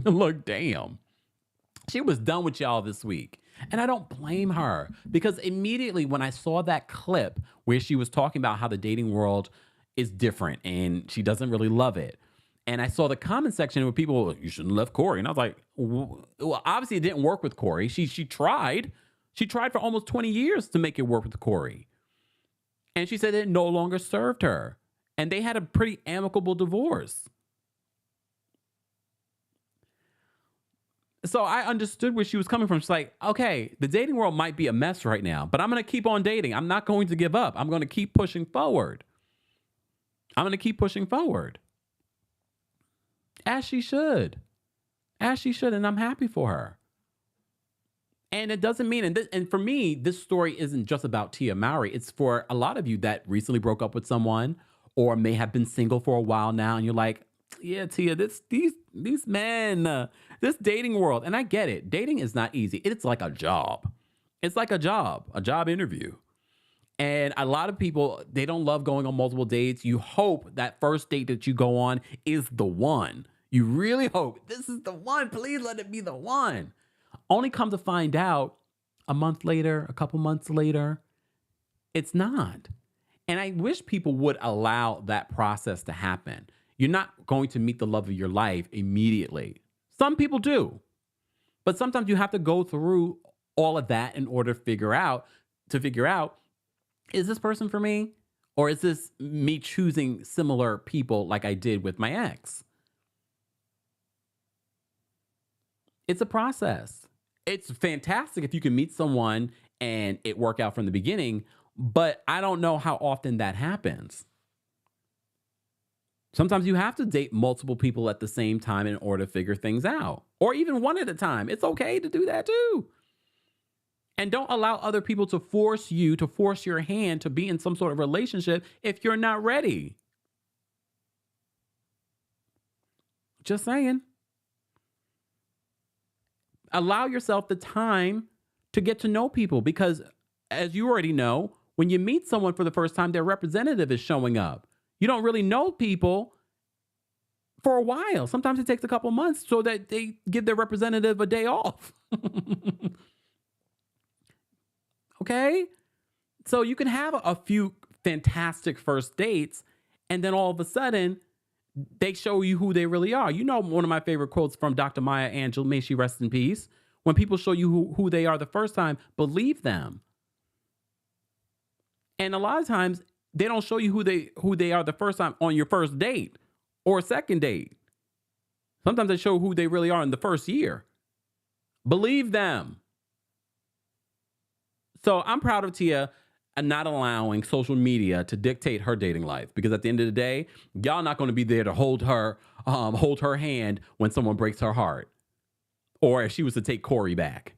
S1: Look, damn. She was done with y'all this week. And I don't blame her because immediately when I saw that clip where she was talking about how the dating world is different and she doesn't really love it. And I saw the comment section where people, you shouldn't have left Corey. And I was like, well, obviously it didn't work with Corey. She tried. She tried for almost 20 years to make it work with Corey. And she said it no longer served her. And they had a pretty amicable divorce. So I understood where she was coming from. She's like, okay, the dating world might be a mess right now, but I'm going to keep on dating. I'm not going to give up. I'm going to keep pushing forward. I'm going to keep pushing forward. As she should. As she should. And I'm happy for her. And it doesn't mean, and for me, this story isn't just about Tia Mowry. It's for a lot of you that recently broke up with someone or may have been single for a while now. And you're like, yeah, Tia, these men, this dating world. And I get it. Dating is not easy. It's like a job. It's like a job interview. And a lot of people, they don't love going on multiple dates. You hope that first date that you go on is the one. You really hope this is the one. Please let it be the one. Only come to find out a month later, a couple months later, it's not. And I wish people would allow that process to happen. You're not going to meet the love of your life immediately. Some people do. But sometimes you have to go through all of that in order to figure out, is this person for me? Or is this me choosing similar people like I did with my ex? It's a process. It's fantastic if you can meet someone and it work out from the beginning, but I don't know how often that happens. Sometimes you have to date multiple people at the same time in order to figure things out, or even one at a time. It's okay to do that too. And don't allow other people to force your hand to be in some sort of relationship if you're not ready. Just saying. Allow yourself the time to get to know people because, as you already know, when you meet someone for the first time, their representative is showing up. You don't really know people for a while. Sometimes it takes a couple months so that they give their representative a day off. Okay? So you can have a few fantastic first dates, and then all of a sudden, they show you who they really are. You know, one of my favorite quotes from Dr. Maya Angelou, may she rest in peace. When people show you who they are the first time, believe them. And a lot of times, they don't show you who they are the first time on your first date or second date. Sometimes they show who they really are in the first year. Believe them. So I'm proud of Tia and not allowing social media to dictate her dating life, because at the end of the day, y'all not going to be there to hold her hand when someone breaks her heart, or if she was to take Corey back.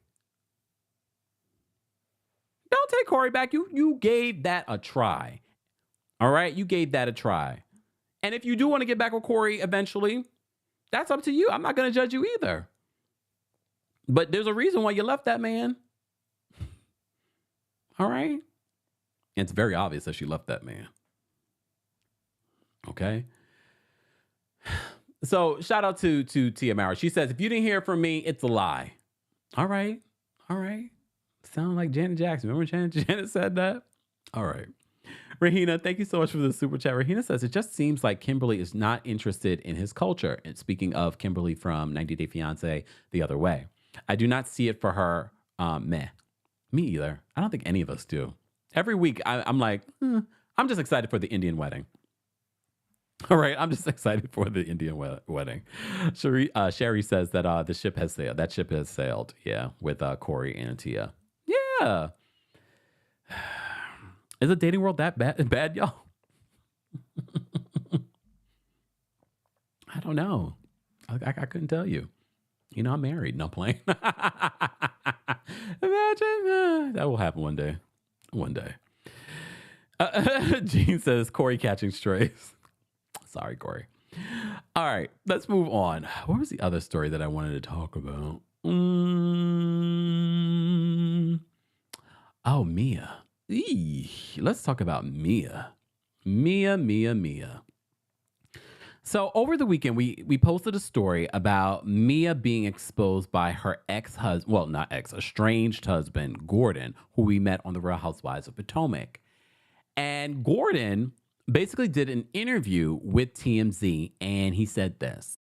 S1: Don't take Corey back. You gave that a try. All right, you gave that a try, and if you do want to get back with Corey eventually, that's up to you. I'm not going to judge you either. But there's a reason why you left that man. All right. And it's very obvious that she left that man. Okay. So shout out to Tia Mowry. She says, if you didn't hear from me, it's a lie. All right. All right. Sound like Janet Jackson. Remember Janet said that? All right. Rahina, thank you so much for the super chat. Rahina says, it just seems like Kimberly is not interested in his culture. And speaking of Kimberly from 90 Day Fiancé, The Other Way. I do not see it for her. Meh. Me either. I don't think any of us do. Every week, I'm like, I'm just excited for the Indian wedding. All right, I'm just excited for the Indian wedding. Sherry says that the ship has sailed. That ship has sailed. Yeah, with Corey and Tia. Yeah. Is the dating world that bad, y'all? I don't know. I couldn't tell you. You know, I'm married. No playing. Imagine that will happen one day. One day. Gene says Corey catching strays. Sorry, Corey. All right, let's move on. What was the other story that I wanted to talk about? Oh, Mia. Let's talk about Mia. Mia. So over the weekend, we posted a story about Mia being exposed by her ex-husband, well, not ex, estranged husband, Gordon, who we met on the Real Housewives of Potomac. And Gordon basically did an interview with TMZ, and he said this.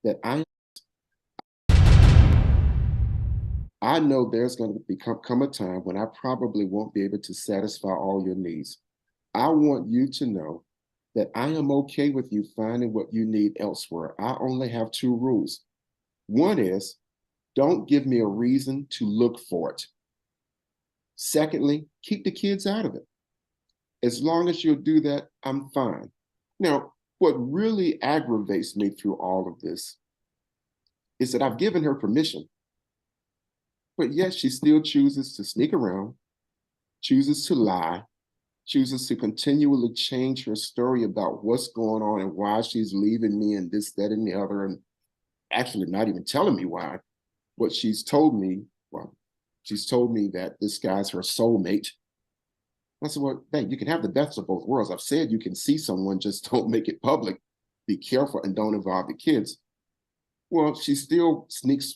S9: That I know there's going to come a time when I probably won't be able to satisfy all your needs. I want you to know that I am okay with you finding what you need elsewhere. I only have two rules. One is, don't give me a reason to look for it. Secondly, keep the kids out of it. As long as you'll do that, I'm fine. Now, what really aggravates me through all of this is that I've given her permission, but yet she still chooses to sneak around, chooses to lie, chooses to continually change her story about what's going on and why she's leaving me and this, that, and the other, and actually not even telling me why. What she's told me, well, she's told me that this guy's her soulmate. I said, well, hey, you can have the best of both worlds. I've said you can see someone, just don't make it public. Be careful and don't involve the kids. Well, she still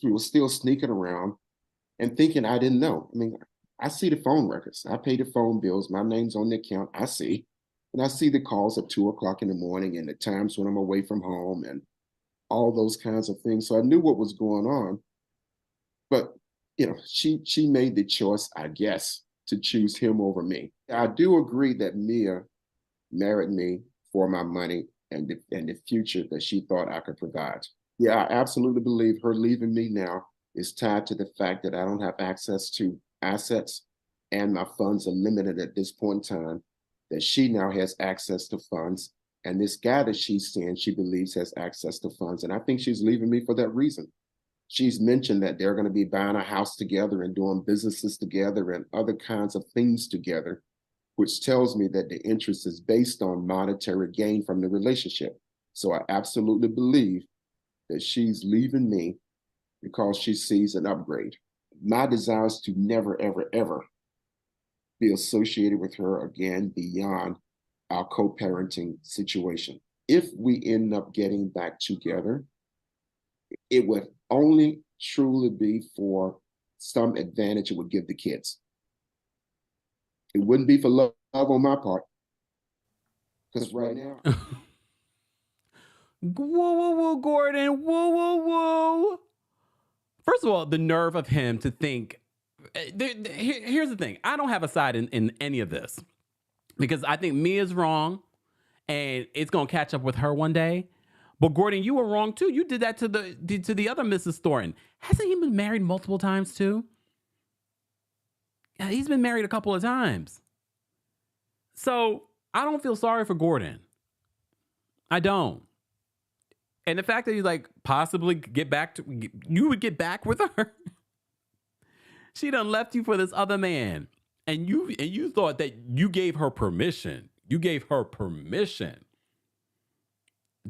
S9: was still sneaking around and thinking I didn't know. I mean, I see the phone records. I pay the phone bills. My name's on the account. I see. And I see the calls at 2 o'clock in the morning and the times when I'm away from home and all those kinds of things. So I knew what was going on. But, you know, she made the choice, I guess, to choose him over me. I do agree that Mia married me for my money and the future that she thought I could provide. Yeah, I absolutely believe her leaving me now is tied to the fact that I don't have access to assets and my funds are limited at this point in time, that she now has access to funds. And this guy that she's seeing, she believes has access to funds. And I think she's leaving me for that reason. She's mentioned that they're going to be buying a house together and doing businesses together and other kinds of things together, which tells me that the interest is based on monetary gain from the relationship. So I absolutely believe that she's leaving me because she sees an upgrade. My desire is to never, ever, ever be associated with her again beyond our co-parenting situation. If we end up getting back together, it would only truly be for some advantage it would give the kids. It wouldn't be for love on my part. Because right now.
S1: Whoa, Gordon. Whoa. First of all, the nerve of him to think, here's the thing. I don't have a side in any of this because I think Mia's wrong and it's going to catch up with her one day. But Gordon, you were wrong too. You did that to the other Mrs. Thornton. Hasn't he been married multiple times too? Yeah, he's been married a couple of times. So I don't feel sorry for Gordon. I don't. And the fact that he's like possibly you would get back with her. She done left you for this other man. And you thought that you gave her permission. You gave her permission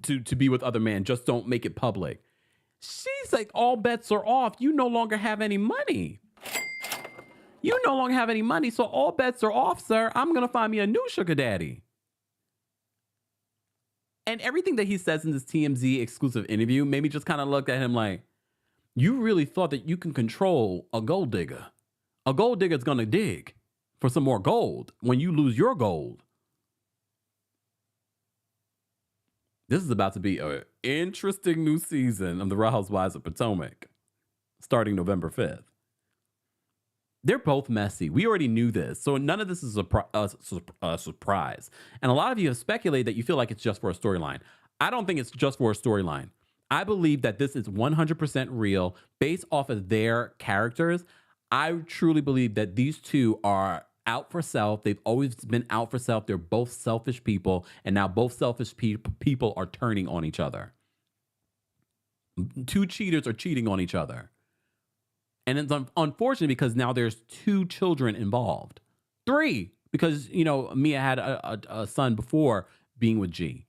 S1: to be with other men. Just don't make it public. She's like, all bets are off. You no longer have any money. You no longer have any money. So all bets are off, sir. I'm going to find me a new sugar daddy. And everything that he says in this TMZ exclusive interview made me just kind of look at him like, you really thought that you can control a gold digger. A gold digger's going to dig for some more gold when you lose your gold. This is about to be an interesting new season of the Real Housewives of Potomac, starting November 5th. They're both messy. We already knew this. So none of this is a surprise. And a lot of you have speculated that you feel like it's just for a storyline. I don't think it's just for a storyline. I believe that this is 100% real based off of their characters. I truly believe that these two are out for self. They've always been out for self. They're both selfish people. And now both selfish people are turning on each other. Two cheaters are cheating on each other. And it's unfortunate because now there's 2 children involved. 3, because, you know, Mia had a son before being with G.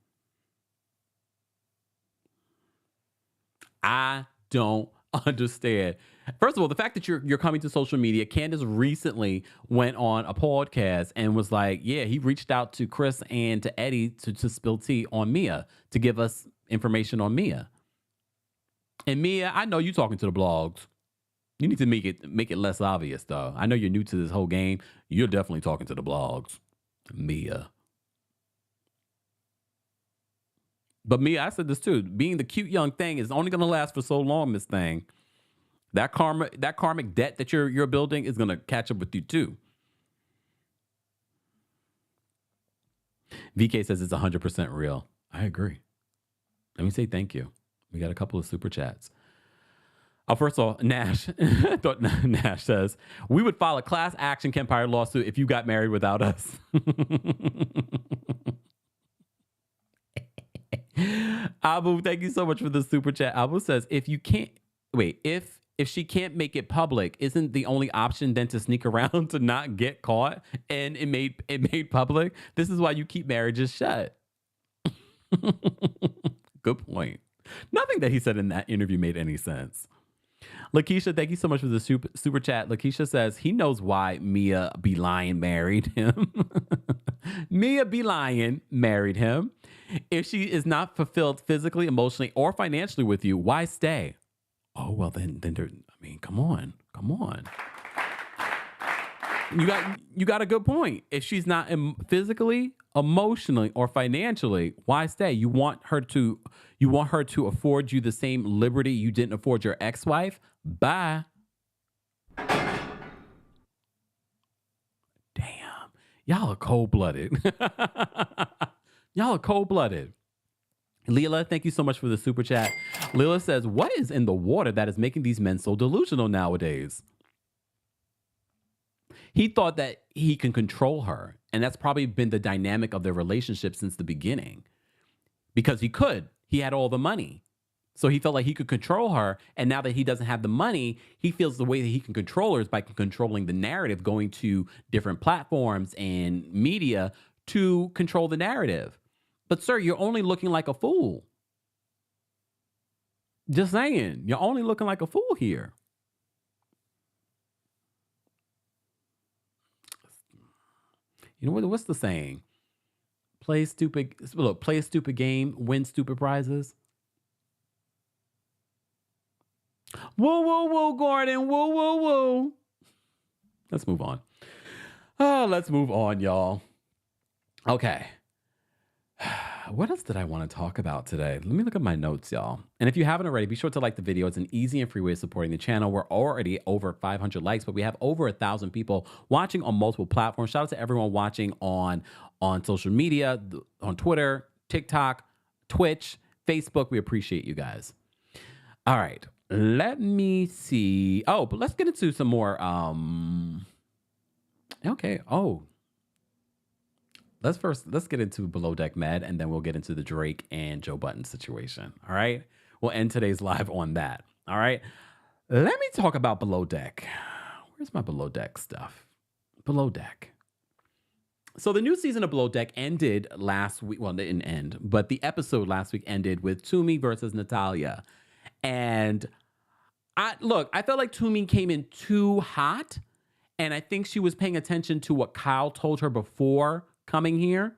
S1: I don't understand. First of all, the fact that you're coming to social media. Candace recently went on a podcast and was like, yeah, he reached out to Chris and to Eddie to spill tea on Mia, to give us information on Mia. And Mia, I know you talking to the blogs. You need to make it less obvious, though. I know you're new to this whole game. You're definitely talking to the blogs, Mia. But Mia, I said this too. Being the cute young thing is only going to last for so long, Miss Thing. That karmic debt that you're building is going to catch up with you too. VK says it's 100% real. I agree. Let me say thank you. We got a couple of super chats. First of all, Nash says, we would file a class action KEMPIRE lawsuit if you got married without us. Abu, thank you so much for the super chat. Abu says, if she can't make it public, isn't the only option then to sneak around to not get caught and it made public? This is why you keep marriages shut. Good point. Nothing that he said in that interview made any sense. Lakeisha, thank you so much for the super chat. Lakeisha says he knows why Mia be lying married him. Mia be lying married him. If she is not fulfilled physically, emotionally, or financially with you, why stay? Oh, well, then come on. You got a good point. If she's not physically, emotionally, or financially, why stay? You want her to afford you the same liberty you didn't afford your ex-wife? Bye. Damn. Y'all are cold-blooded. Y'all are cold-blooded. Leela, thank you so much for the super chat. Leela says, what is in the water that is making these men so delusional nowadays? He thought that he can control her. And that's probably been the dynamic of their relationship since the beginning. Because he could. He had all the money. So he felt like he could control her. And now that he doesn't have the money, he feels the way that he can control her is by controlling the narrative, going to different platforms and media to control the narrative. But sir, you're only looking like a fool. Just saying, you're only looking like a fool here. You know what's the saying? Play a stupid game, win stupid prizes. Woo, woo, woo, Gordon. Woo, woo, woo. Let's move on. Let's move on, y'all. Okay. What else did I want to talk about today? Let me look at my notes, y'all. And if you haven't already, be sure to like the video. It's an easy and free way of supporting the channel. We're already over 500 likes, but we have over 1,000 people watching on multiple platforms. Shout out to everyone watching on social media, on Twitter, TikTok, Twitch, Facebook. We appreciate you guys. All right. Let me see. Oh, but let's get into some more. Okay. Oh. Let's get into Below Deck Med, and then we'll get into the Drake and Joe Budden situation. All right. We'll end today's live on that. All right. Let me talk about Below Deck. Where's my Below Deck stuff? Below Deck. So the new season of Below Deck ended last week. Well, it didn't end, but the episode last week ended with Tumi versus Natalia. And I felt like Tumi came in too hot. And I think she was paying attention to what Kyle told her before coming here,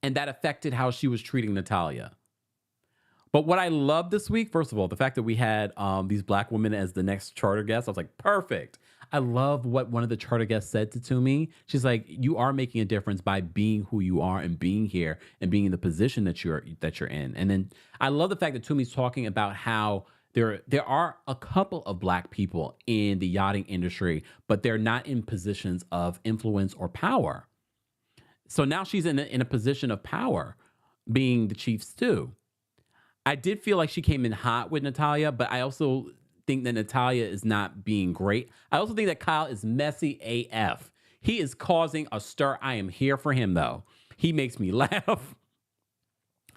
S1: and that affected how she was treating Natalia. But what I love this week, first of all, the fact that we had these Black women as the next charter guests, I was like, perfect. I love what one of the charter guests said to me. She's like, you are making a difference by being who you are and being here and being in the position that you're in. And then I love the fact that Tumi's talking about how There are a couple of black people in the yachting industry, but they're not in positions of influence or power. So now she's in a position of power, being the chief stew. I did feel like she came in hot with Natalia, but I also think that Natalia is not being great. I also think that Kyle is messy AF. He is causing a stir. I am here for him, though. He makes me laugh.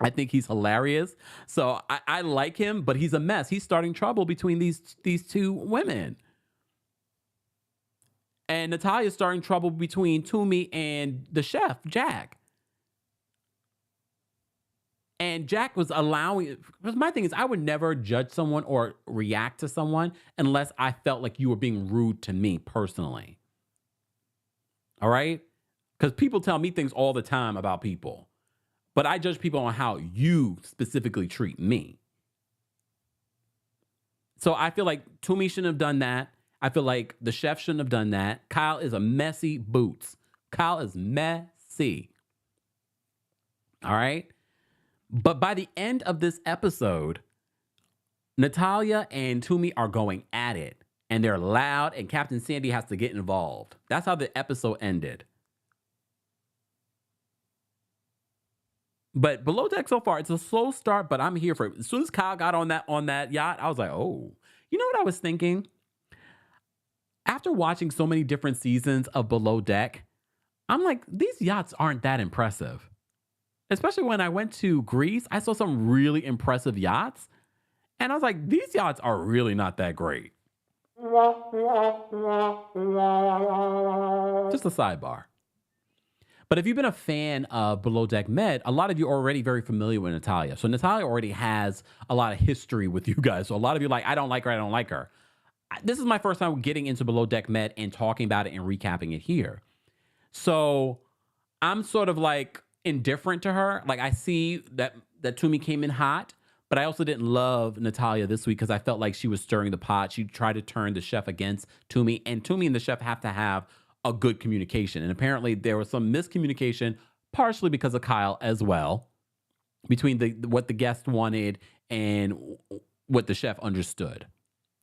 S1: I think he's hilarious. So I like him, but he's a mess. He's starting trouble between these two women. And Natalia's starting trouble between Toomey and the chef, Jack. And Jack was allowing, because my thing is, I would never judge someone or react to someone unless I felt like you were being rude to me personally. All right? Because people tell me things all the time about people. But I judge people on how you specifically treat me. So I feel like Toomey shouldn't have done that. I feel like the chef shouldn't have done that. Kyle is a messy boots. Kyle is messy. All right? But by the end of this episode, Natalia and Toomey are going at it. And they're loud, and Captain Sandy has to get involved. That's how the episode ended. But Below Deck so far, it's a slow start, but I'm here for it. As soon as Kyle got on that yacht, I was like, oh. You know what I was thinking? After watching so many different seasons of Below Deck, I'm like, these yachts aren't that impressive. Especially when I went to Greece, I saw some really impressive yachts. And I was like, these yachts are really not that great. Just a sidebar. But if you've been a fan of Below Deck Med, a lot of you are already very familiar with Natalia. So Natalia already has a lot of history with you guys. So a lot of you are like, I don't like her. This is my first time getting into Below Deck Med and talking about it and recapping it here. So I'm sort of like indifferent to her. Like I see that Toomey came in hot, but I also didn't love Natalia this week because I felt like she was stirring the pot. She tried to turn the chef against Toomey, and Toomey and the chef have to have a good communication. And apparently there was some miscommunication, partially because of Kyle as well, between what the guest wanted and what the chef understood.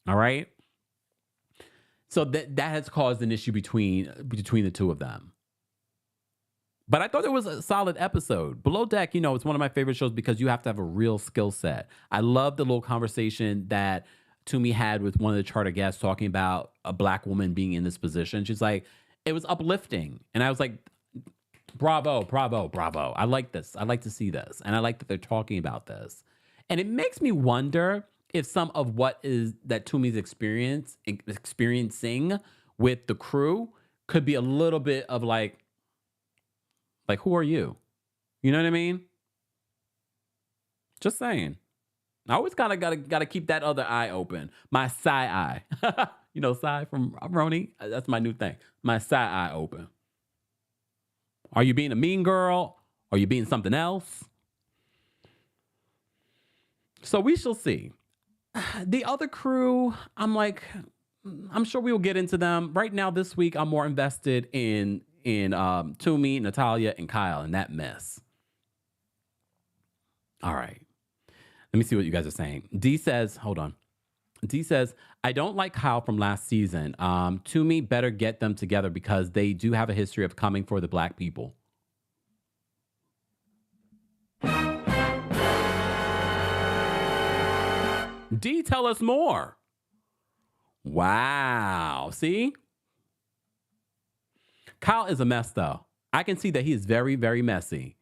S1: All right. So that has caused an issue between the two of them. But I thought it was a solid episode. Below Deck, it's one of my favorite shows because you have to have a real skill set. I love the little conversation that Toomey had with one of the charter guests talking about a black woman being in this position. She's like, it was uplifting. And I was like, bravo, bravo, bravo. I like this. I like to see this. And I like that they're talking about this. And it makes me wonder if some of what is that Toomey's experiencing with the crew could be a little bit of like, who are you? You know what I mean? Just saying. I always kind of gotta keep that other eye open. My side eye. Side from RHONY. That's my new thing. My side eye open. Are you being a mean girl? Are you being something else? So we shall see. The other crew, I'm sure we will get into them. Right now, this week, I'm more invested in Toomey, Natalia, and Kyle and that mess. All right. Let me see what you guys are saying. D says, hold on. D says, I don't like Kyle from last season. Toomey better get them together because they do have a history of coming for the black people. D, tell us more. Wow. See? Kyle is a mess, though. I can see that he is very, very messy.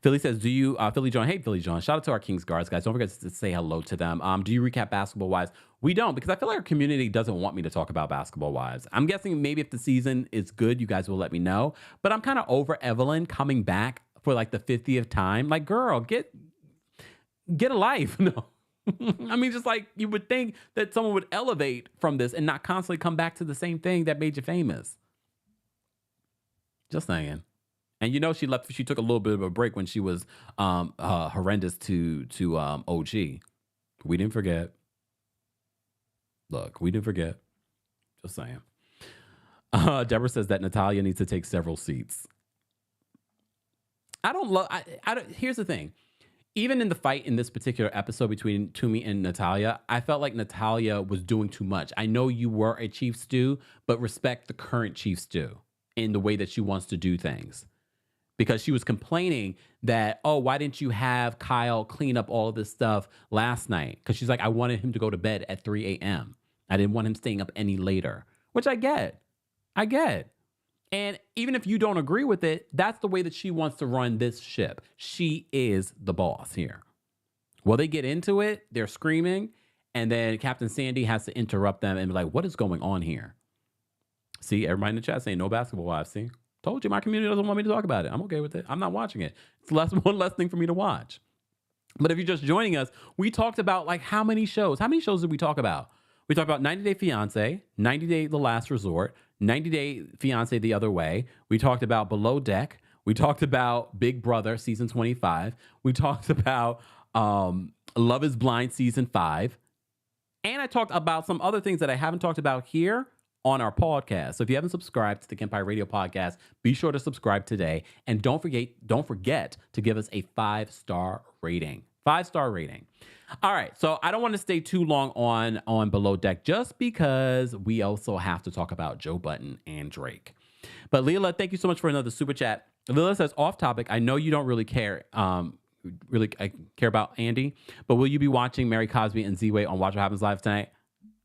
S1: Philly says, do you, Philly John, hey, Philly John, shout out to our Kings Guards, guys. Don't forget to say hello to them. Do you recap Basketball Wives? We don't, because I feel like our community doesn't want me to talk about Basketball Wives. I'm guessing maybe if the season is good, you guys will let me know. But I'm kind of over Evelyn coming back for like the 50th time. Like, girl, get a life. No. I mean, just like you would think that someone would elevate from this and not constantly come back to the same thing that made you famous. Just saying. And she left. She took a little bit of a break when she was horrendous to OG. We didn't forget. Look, we didn't forget. Just saying. Deborah says that Natalia needs to take several seats. I don't love. Here's the thing. even in the fight in this particular episode between Toomey and Natalia, I felt like Natalia was doing too much. I know you were a chief stew, but respect the current chief stew in the way that she wants to do things. Because she was complaining that, oh, why didn't you have Kyle clean up all of this stuff last night? Because she's like, I wanted him to go to bed at 3 a.m. I didn't want him staying up any later, which I get. I get. And even if you don't agree with it, that's the way that she wants to run this ship. She is the boss here. Well, they get into it, they're screaming, and then Captain Sandy has to interrupt them and be like, what is going on here? See, everybody in the chat saying no basketball wives. See, told you my community doesn't want me to talk about it. I'm okay with it. I'm not watching it. It's one less thing for me to watch. But if you're just joining us, we talked about like how many shows? How many shows did we talk about? We talked about 90 Day Fiancé, 90 Day The Last Resort, 90 Day Fiancé The Other Way. We talked about Below Deck. We talked about Big Brother season 25. We talked about Love is Blind season 5. And I talked about some other things that I haven't talked about here on our podcast. So if you haven't subscribed to the KEMPIRE Radio Podcast, be sure to subscribe today. And don't forget to give us a 5-star rating. 5-star rating. All right. So I don't want to stay too long on Below Deck just because we also have to talk about Joe Budden and Drake. But Leela, thank you so much for another super chat. Leela says, off topic, I know you don't really care. I care about Andy, but will you be watching Mary Cosby and Z-Way on Watch What Happens Live tonight?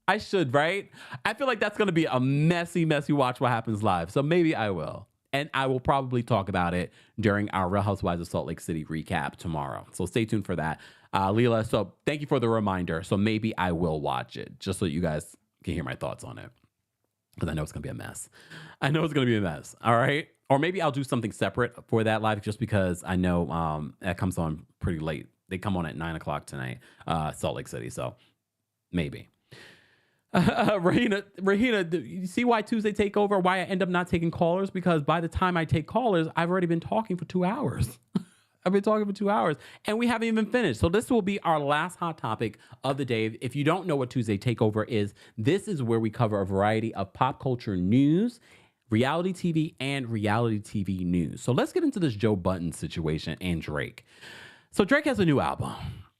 S1: I should, right? I feel like that's going to be a messy Watch What Happens Live. So maybe I will. And I will probably talk about it during our Real Housewives of Salt Lake City recap tomorrow. So stay tuned for that. Leela, so thank you for the reminder. So maybe I will watch it just so you guys can hear my thoughts on it. Because I know it's going to be a mess. All right. Or maybe I'll do something separate for that live just because I know that comes on pretty late. They come on at 9 o'clock tonight, Salt Lake City. So maybe. Rahina, you see why Tuesday Takeover, why I end up not taking callers? Because by the time I take callers, I've already been talking for 2 hours. I've been talking for 2 hours and we haven't even finished. So this will be our last hot topic of the day. If you don't know what Tuesday Takeover is, this is where we cover a variety of pop culture news, reality TV, and reality TV news. So let's get into this Joe Budden situation and Drake. So Drake has a new album.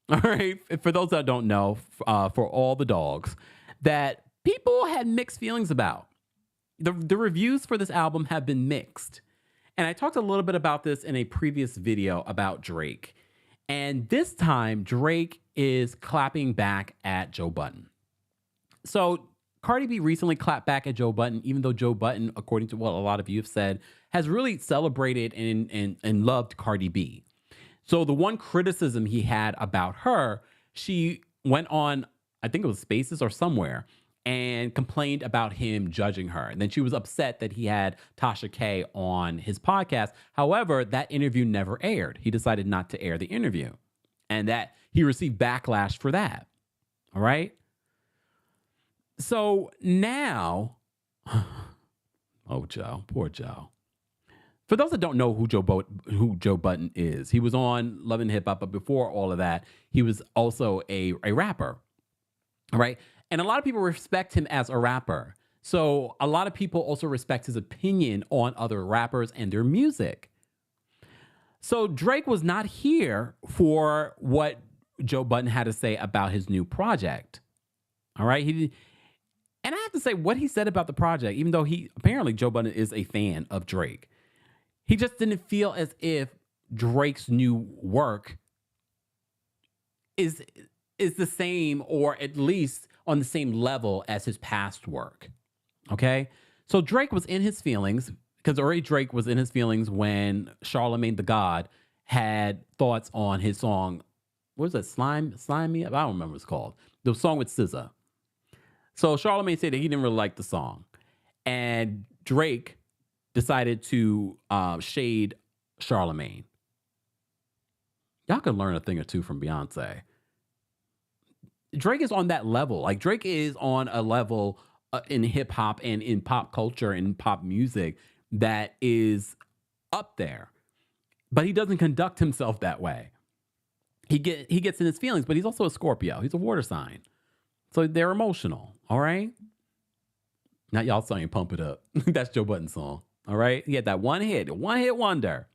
S1: All right. For those that don't know, for all the dogs, that people had mixed feelings about. The reviews for this album have been mixed. And I talked a little bit about this in a previous video about Drake. And this time, Drake is clapping back at Joe Budden. So Cardi B recently clapped back at Joe Budden, even though Joe Budden, according to what a lot of you have said, has really celebrated and loved Cardi B. So the one criticism he had about her, she went on, I think it was Spaces or somewhere, and complained about him judging her. And then she was upset that he had Tasha K on his podcast. However, that interview never aired. He decided not to air the interview and that he received backlash for that. All right. So now, oh, Joe, poor Joe. For those that don't know who Joe Budden is, he was on Love and Hip Hop, but before all of that, he was also a rapper. All right. And a lot of people respect him as a rapper. So a lot of people also respect his opinion on other rappers and their music. So Drake was not here for what Joe Budden had to say about his new project. All right. And I have to say what he said about the project, even though apparently Joe Budden is a fan of Drake. He just didn't feel as if Drake's new work is the same, or at least on the same level as his past work. Okay. So Drake was in his feelings because already Drake was in his feelings when Charlamagne the God had thoughts on his song. What was that? Slime Me Up? I don't remember what it's called. The song with SZA. So Charlamagne said that he didn't really like the song. And Drake decided to shade Charlamagne. Y'all can learn a thing or two from Beyonce. Drake is on that level. Like Drake is on a level in hip hop and in pop culture and pop music that is up there, but he doesn't conduct himself that way. He gets in his feelings, but he's also a Scorpio. He's a water sign. So they're emotional. All right. Now y'all saying Pump It Up. That's Joe Budden's song. All right. He had that one hit wonder.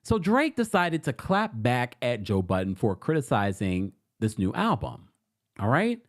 S1: So Drake decided to clap back at Joe Budden for criticizing this new album. All right.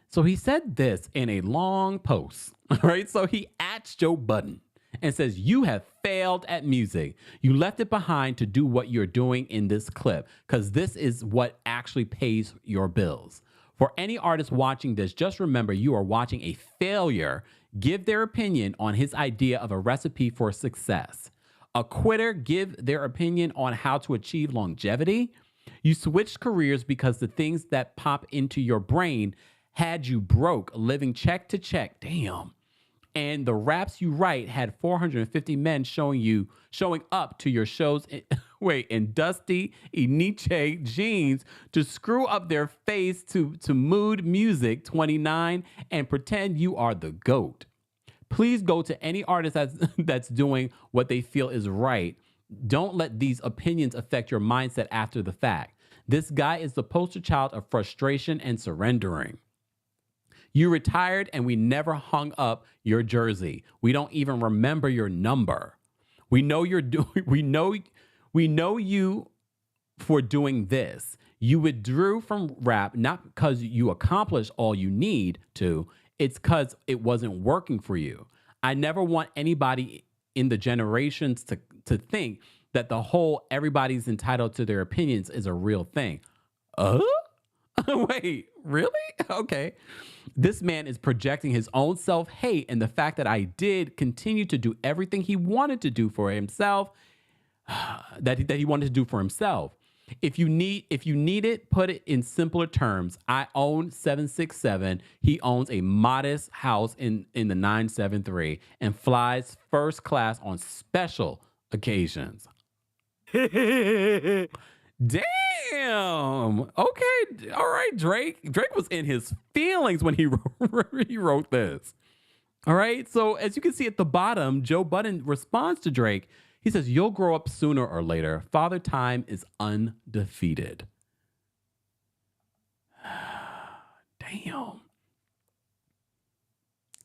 S1: So he said this in a long post. All right. So he at Joe Budden and says, "You have failed at music. You left it behind to do what you're doing in this clip because this is what actually pays your bills. For any artist watching this, just remember you are watching a failure give their opinion on his idea of a recipe for success. A quitter give their opinion on how to achieve longevity. You switched careers because the things that pop into your brain had you broke, living check to check. Damn. And the raps you write had 450 men showing up to your shows in dusty Eniche jeans to screw up their face to Mood Music 29 and pretend you are the GOAT. Please go to any artist that's doing what they feel is right. Don't let these opinions affect your mindset after the fact. This guy is the poster child of frustration and surrendering. You retired and we never hung up your jersey. We don't even remember your number. We know you're doing we know you for doing this. You withdrew from rap not because you accomplished all you need to, it's because it wasn't working for you. I never want anybody in the generations to think that the whole everybody's entitled to their opinions is a real thing." Wait, really? Okay. This man is projecting his own self-hate and the fact that I did continue to do everything he wanted to do for himself, that he wanted to do for himself. If you need it, put it in simpler terms. I own 767. He owns a modest house in the 973 and flies first class on special occasions. Damn. Okay. All right, Drake. Drake was in his feelings when he wrote this. All right. So as you can see at the bottom, Joe Budden responds to Drake. He says, "You'll grow up sooner or later. Father Time is undefeated." Damn.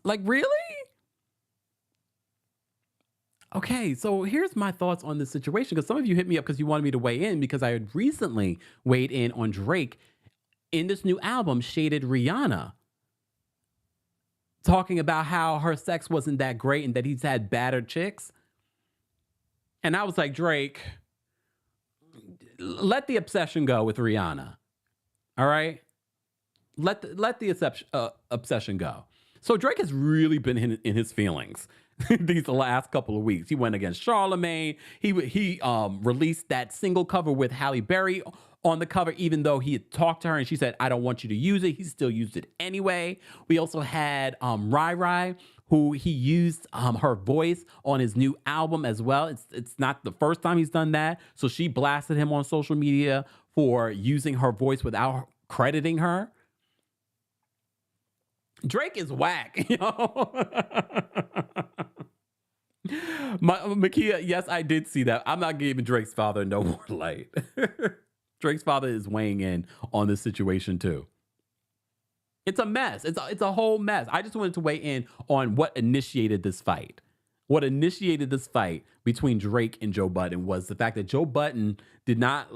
S1: Like, really? Okay, so here's my thoughts on this situation, because some of you hit me up because you wanted me to weigh in, because I had recently weighed in on Drake in this new album, shaded Rihanna, talking about how her sex wasn't that great and that he's had battered chicks. And I was like, Drake, let the obsession go with Rihanna. All right? Let the obsession go. So Drake has really been in his feelings these last couple of weeks. He went against Charlemagne. He released that single cover with Halle Berry on the cover, even though he had talked to her and she said, "I don't want you to use it." He still used it anyway. We also had Rai, who he used her voice on his new album as well. It's not the first time he's done that. So she blasted him on social media for using her voice without crediting her. Drake is whack, you know. Makia, yes, I did see that. I'm not giving Drake's father no more light. Drake's father is weighing in on this situation too. It's a mess. It's a whole mess. I just wanted to weigh in on what initiated this fight. What initiated this fight between Drake and Joe Budden was the fact that Joe Budden did not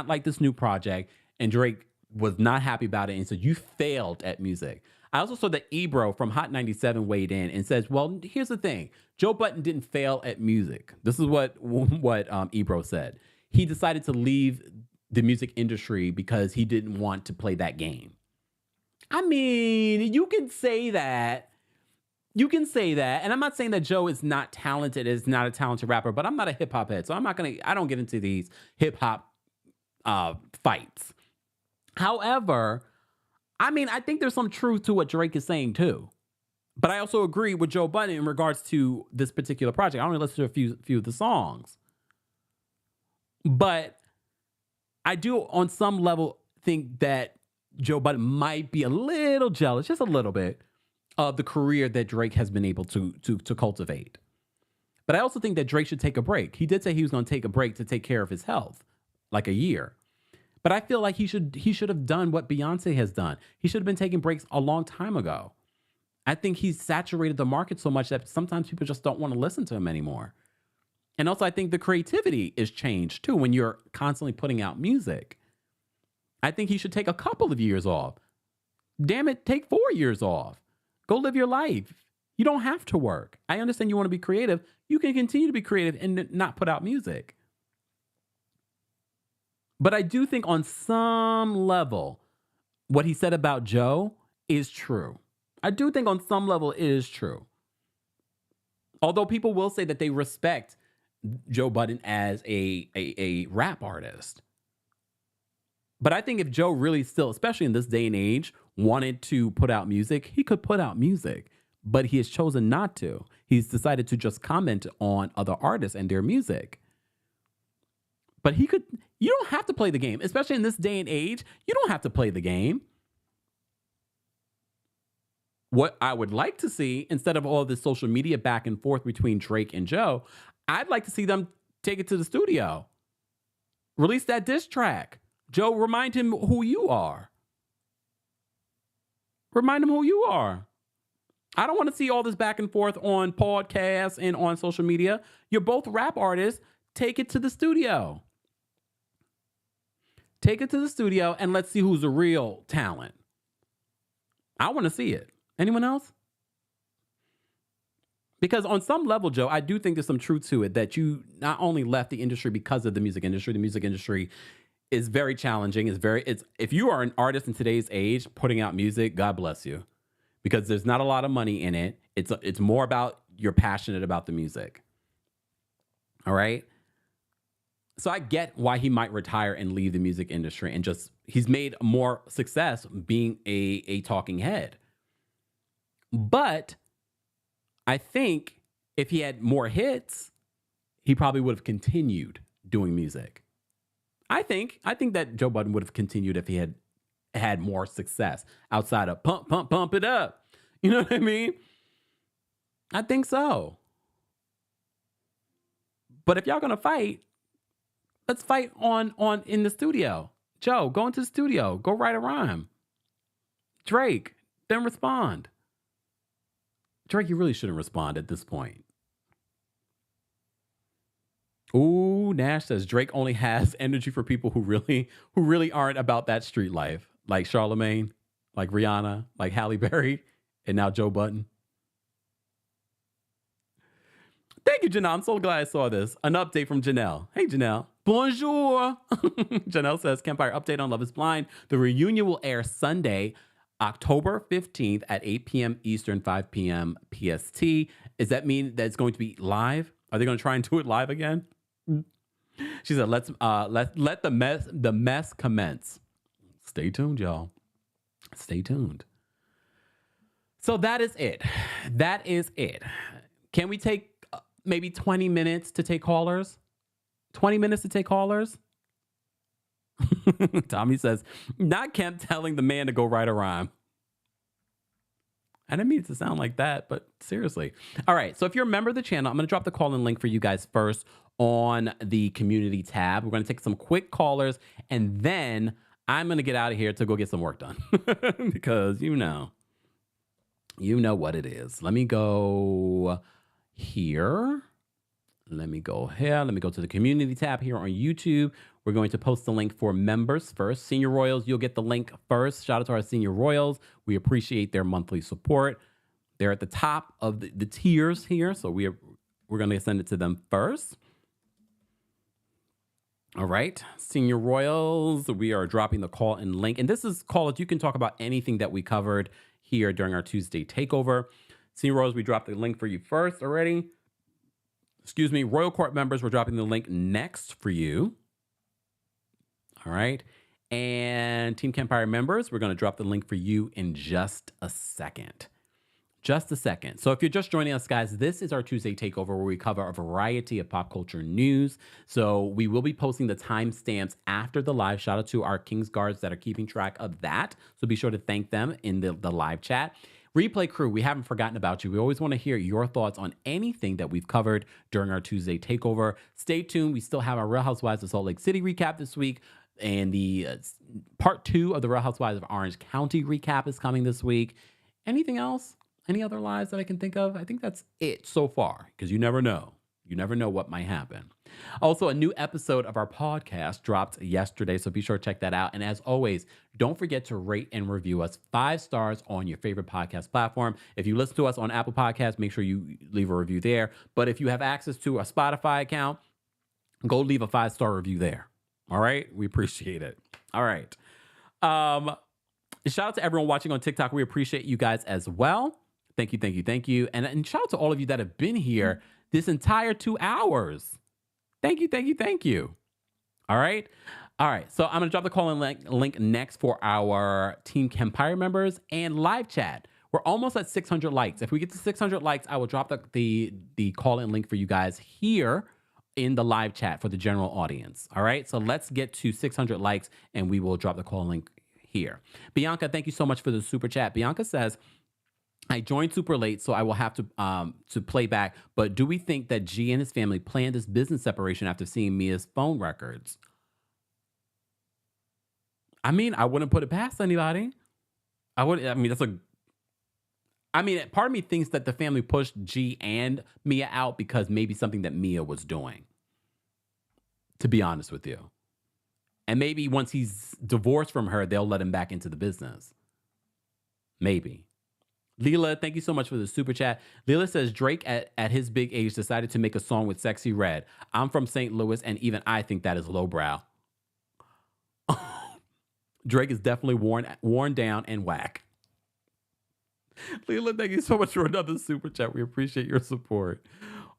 S1: like this new project, and Drake was not happy about it and said, "You failed at music." I also saw that Ebro from Hot 97 weighed in and says, "Well, here's the thing. Joe Budden didn't fail at music." This is what Ebro said. He decided to leave the music industry because he didn't want to play that game. I mean, you can say that. You can say that. And I'm not saying that Joe is not talented, is not a talented rapper, but I'm not a hip hop head. So I don't get into these hip hop fights. However, I mean, I think there's some truth to what Drake is saying too. But I also agree with Joe Budden in regards to this particular project. I only listened to a few of the songs. But I do, on some level, think that Joe Budden might be a little jealous, just a little bit, of the career that Drake has been able to cultivate. But I also think that Drake should take a break. He did say he was going to take a break to take care of his health, like a year. But I feel like he should have done what Beyonce has done. He should have been taking breaks a long time ago. I think he's saturated the market so much that sometimes people just don't want to listen to him anymore. And also, I think the creativity is changed too when you're constantly putting out music. I think he should take a couple of years off. Damn it, take 4 years off. Go live your life. You don't have to work. I understand you want to be creative. You can continue to be creative and not put out music. But I do think on some level, what he said about Joe is true. I do think on some level it is true. Although people will say that they respect Joe Budden as a rap artist. But I think if Joe really still, especially in this day and age, wanted to put out music, he could put out music. But he has chosen not to. He's decided to just comment on other artists and their music. But you don't have to play the game, especially in this day and age. You don't have to play the game. What I would like to see, instead of all this social media back and forth between Drake and Joe, I'd like to see them take it to the studio. Release that diss track. Joe, remind him who you are. Remind him who you are. I don't want to see all this back and forth on podcasts and on social media. You're both rap artists. Take it to the studio. Take it to the studio and let's see who's the real talent. I want to see it. Anyone else? Because on some level, Joe, I do think there's some truth to it that you not only left the industry because of the music industry is very challenging. If you are an artist in today's age putting out music, God bless you. Because there's not a lot of money in it. It's more about you're passionate about the music. All right? So I get why he might retire and leave the music industry and he's made more success being a talking head. But I think if he had more hits, he probably would have continued doing music. I think that Joe Budden would have continued if he had more success outside of pump it up. You know what I mean? I think so. But if y'all gonna fight, let's fight on in the studio. Joe, go into the studio. Go write a rhyme. Drake, then respond. Drake, you really shouldn't respond at this point. Ooh, Nash says Drake only has energy for people who really aren't about that street life. Like Charlamagne, like Rihanna, like Halle Berry, and now Joe Budden. Thank you, Janelle. I'm so glad I saw this. An update from Janelle. Hey, Janelle. Bonjour. Janelle says, KEMPIRE update on Love is Blind. The reunion will air Sunday, October 15th at 8 p.m. Eastern, 5 p.m. PST. Does that mean that it's going to be live? Are they going to try and do it live again? She said, let the mess commence. Stay tuned, y'all. Stay tuned. So that is it. That is it. Can we take maybe 20 minutes to take callers? 20 minutes to take callers? Tommy says, not Kemp telling the man to go write a rhyme. I didn't mean it to sound like that, but seriously. All right. So if you're a member of the channel, I'm going to drop the call-in link for you guys first on the community tab. We're going to take some quick callers, and then I'm going to get out of here to go get some work done because you know what it is. Let me go here. Let me go here. Let me go to the community tab here on YouTube. We're going to post the link for members first. Senior Royals, you'll get the link first. Shout out to our Senior Royals. We appreciate their monthly support. They're at the top of the tiers here, so we're going to send it to them first. All right, Senior Royals, we are dropping the call-in link. And this is called, you can talk about anything that we covered here during our Tuesday takeover. Senior Royals, we dropped the link for you first already. Excuse me, Royal Court members, we're dropping the link next for you. All right. And Team KEMPIRE members, we're going to drop the link for you in just a second. Just a second. So if you're just joining us, guys, this is our Tuesday takeover where we cover a variety of pop culture news. So we will be posting the timestamps after the live. Shout out to our King's Guards that are keeping track of that. So be sure to thank them in the live chat. Replay crew, we haven't forgotten about you. We always want to hear your thoughts on anything that we've covered during our Tuesday takeover. Stay tuned. We still have our Real Housewives of Salt Lake City recap this week. And the part 2 of the Real Housewives of Orange County recap is coming this week. Anything else? Any other lives that I can think of? I think that's it so far, because you never know. You never know what might happen. Also, a new episode of our podcast dropped yesterday, so be sure to check that out. And as always, don't forget to rate and review us 5 stars on your favorite podcast platform. If you listen to us on Apple Podcasts, make sure you leave a review there. But if you have access to a Spotify account, go leave a 5-star review there. All right? We appreciate it. All right. Shout out to everyone watching on TikTok. We appreciate you guys as well. Thank you, thank you, thank you. And shout out to all of you that have been here this entire 2 hours. Thank you, thank you, thank you. All right. All right. So I'm going to drop the call-in link next for our Team KEMPIRE members and live chat. We're almost at 600 likes. If we get to 600 likes, I will drop the call-in link for you guys here in the live chat for the general audience. All right. So let's get to 600 likes and we will drop the call link here. Bianca, thank you so much for the super chat. Bianca says, I joined super late, so I will have to play back. But do we think that G and his family planned this business separation after seeing Mia's phone records? I mean, I wouldn't put it past anybody. Part of me thinks that the family pushed G and Mia out because maybe something that Mia was doing. To be honest with you. And maybe once he's divorced from her, they'll let him back into the business. Maybe. Leela, thank you so much for the super chat. Leela says, Drake at his big age decided to make a song with Sexy Red. I'm from St. Louis, and even I think that is lowbrow. Drake is definitely worn down and whack. Leela, thank you so much for another super chat. We appreciate your support.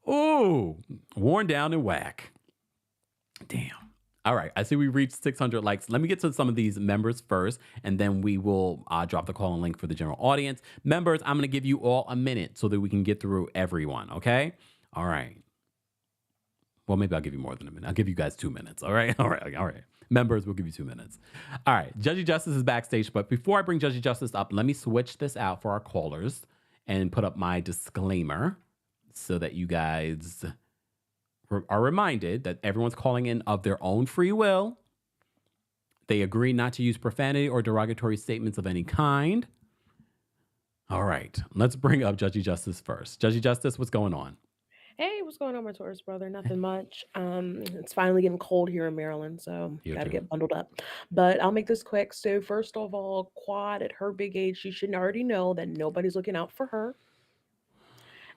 S1: Oh, worn down and whack. Damn. All right. I see we reached 600 likes. Let me get to some of these members first, and then we will drop the call and link for the general audience. Members, I'm going to give you all a minute so that we can get through everyone. Okay. All right. Well, maybe I'll give you more than a minute. I'll give you guys 2 minutes. All right. All right. All right. Members, we'll give you 2 minutes. All right. Judgy Justice is backstage. But before I bring Judgy Justice up, let me switch this out for our callers and put up my disclaimer so that you guys are reminded that everyone's calling in of their own free will. They agree not to use profanity or derogatory statements of any kind. All right. Let's bring up Judgy Justice first. Judgy Justice, what's going on?
S10: Hey, what's going on, my Taurus brother? Nothing much. It's finally getting cold here in Maryland, so gotta get bundled up. But I'll make this quick. So first of all, Quad at her big age, she should already know that nobody's looking out for her,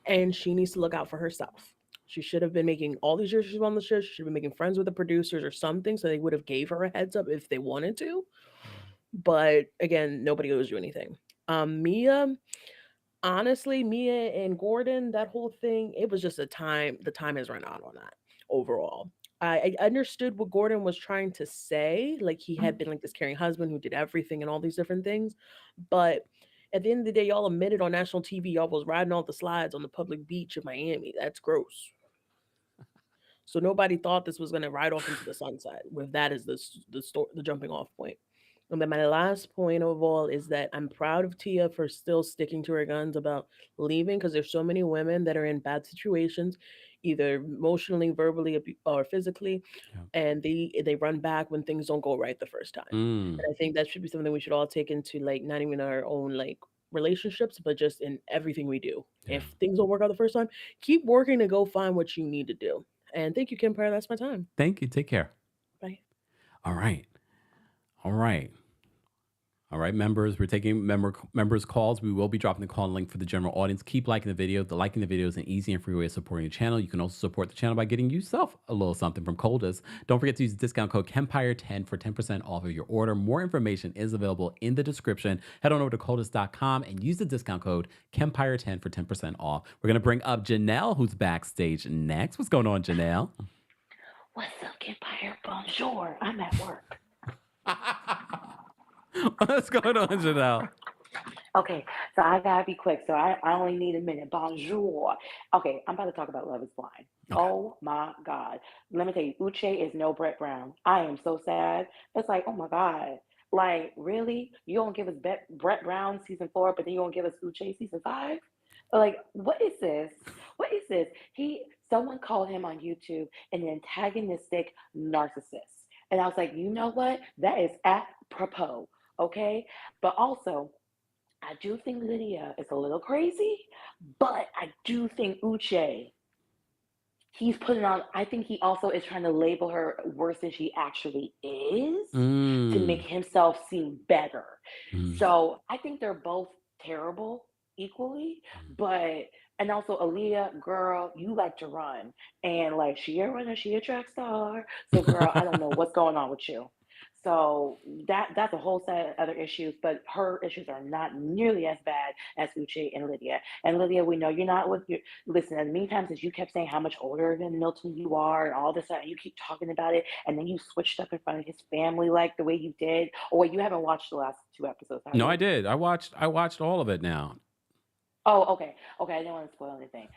S10: and she needs to look out for herself. She should have been making all these years she's on the show. She should have been making friends with the producers or something, so they would have gave her a heads up if they wanted to. But again, nobody owes you anything. Mia. Honestly, Mia and Gordon, that whole thing, it was just the time has run out on that overall. I understood what Gordon was trying to say. Like, he had been like this caring husband who did everything and all these different things. But at the end of the day, y'all admitted on national TV, y'all was riding all the slides on the public beach of Miami. That's gross. So nobody thought this was going to ride off into the sunset with that as the jumping off point. And then my last point of all is that I'm proud of Tia for still sticking to her guns about leaving, because there's so many women that are in bad situations, either emotionally, verbally, or physically, and they run back when things don't go right the first time. And I think that should be something we should all take into, like, not even our own like relationships, but just in everything we do. If things don't work out the first time, keep working to go find what you need to do. And thank you, KEMPIRE. That's my time.
S1: Thank you. Take care.
S10: Bye.
S1: All right. All right. All right, members, we're taking members' calls. We will be dropping the call link for the general audience. Keep liking the video. Liking the video is an easy and free way of supporting the channel. You can also support the channel by getting yourself a little something from Coldest. Don't forget to use the discount code KEMPIRE10 for 10% off of your order. More information is available in the description. Head on over to coldest.com and use the discount code KEMPIRE10 for 10% off. We're going to bring up Janelle, who's backstage next. What's going on, Janelle?
S11: What's up, KEMPIRE? Bonjour. I'm at work.
S1: What's going on, Janelle?
S11: Okay, so I gotta be quick. So I only need a minute. Bonjour. Okay, I'm about to talk about Love is Blind. Okay. Oh my God. Let me tell you, Uche is no Brett Brown. I am so sad. It's like, oh my God. Like, really? You don't give us Brett Brown season 4, but then you don't give us Uche season 5? Like, what is this? What is this? Someone called him on YouTube an antagonistic narcissist. And I was like, you know what? That is apropos. Okay, but also, I do think Lydia is a little crazy, but I do think Uche he's putting on, I think he also is trying to label her worse than she actually is to make
S1: Mm.
S11: himself seem better.
S1: Mm.
S11: So I think they're both terrible equally, but and also Aaliyah, girl, you like to run. And like she a runner, she a track star. So girl, I don't know what's going on with you. So that's a whole set of other issues, but her issues are not nearly as bad as Uche and Lydia. And Lydia, we know you're not with your listen, as many times as you kept saying how much older than Milton you are and all this stuff, and you keep talking about it, and then you switched up in front of his family like the way you did. Or wait, you haven't watched the last 2 episodes, have
S1: No,
S11: you?
S1: I did. I watched all of it now.
S11: Oh, okay. Okay, I didn't want to spoil anything.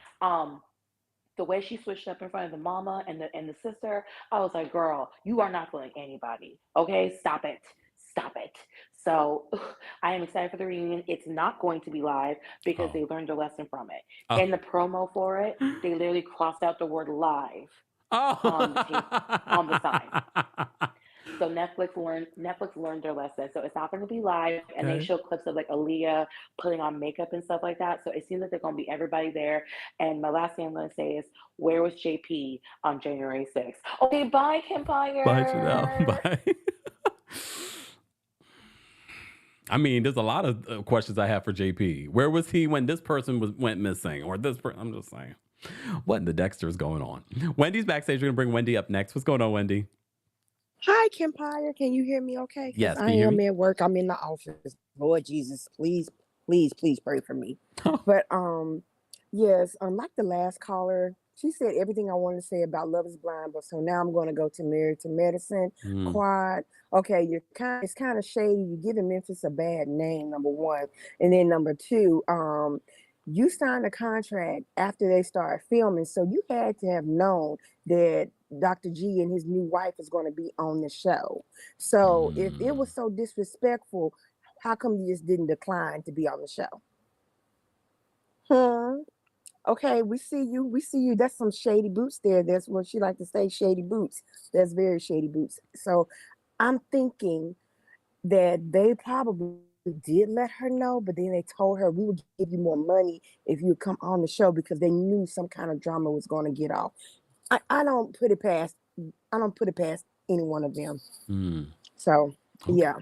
S11: The way she switched up in front of the mama and the sister, I was like, girl, you are not fooling anybody. Okay, stop it. Stop it. So I am excited for the reunion. It's not going to be live because
S1: Oh.
S11: they learned a lesson from it.
S1: Oh.
S11: In the promo for it, they literally crossed out the word live
S1: Oh.
S11: on the tape, on the sign. So Netflix learned their lesson. So it's not going to be live, and they
S1: Okay.
S11: show clips of like Aaliyah putting on makeup and stuff like that. So it seems like they're going to be everybody there. And my last thing I'm going to say is, where was JP on January 6th? Okay, bye, KEMPIRE.
S1: Bye, Janelle. Bye. I mean, there's a lot of questions I have for JP. Where was he when this person went missing, or this person? I'm just saying, what in the Dexter is going on? Wendy's backstage. We're gonna bring Wendy up next. What's going on, Wendy?
S12: Hi, KEMPIRE. Can you hear me okay? Because
S1: Yes.
S12: I
S1: Can you hear
S12: am
S1: me?
S12: at work. I'm in the office. Lord Jesus, please, please, please pray for me. But yes, like the last caller, she said everything I wanted to say about Love is Blind, but so now I'm going to go to Married to Medicine,
S1: Mm.
S12: Quad. Okay, it's kind of shady. You're giving Memphis a bad name, number one. And then number two, you signed a contract after they started filming, so you had to have known that Dr. G and his new wife is going to be on the show. So if it was so disrespectful, how come you just didn't decline to be on the show? Huh? Okay, we see you. We see you. That's some shady boots there. That's what she like to say, shady boots. That's very shady boots. So I'm thinking that they probably did let her know, but then they told her we would give you more money if you would come on the show because they knew some kind of drama was going to get off. I don't put it past any one of them.
S1: Mm.
S12: So
S1: Okay.
S12: yeah.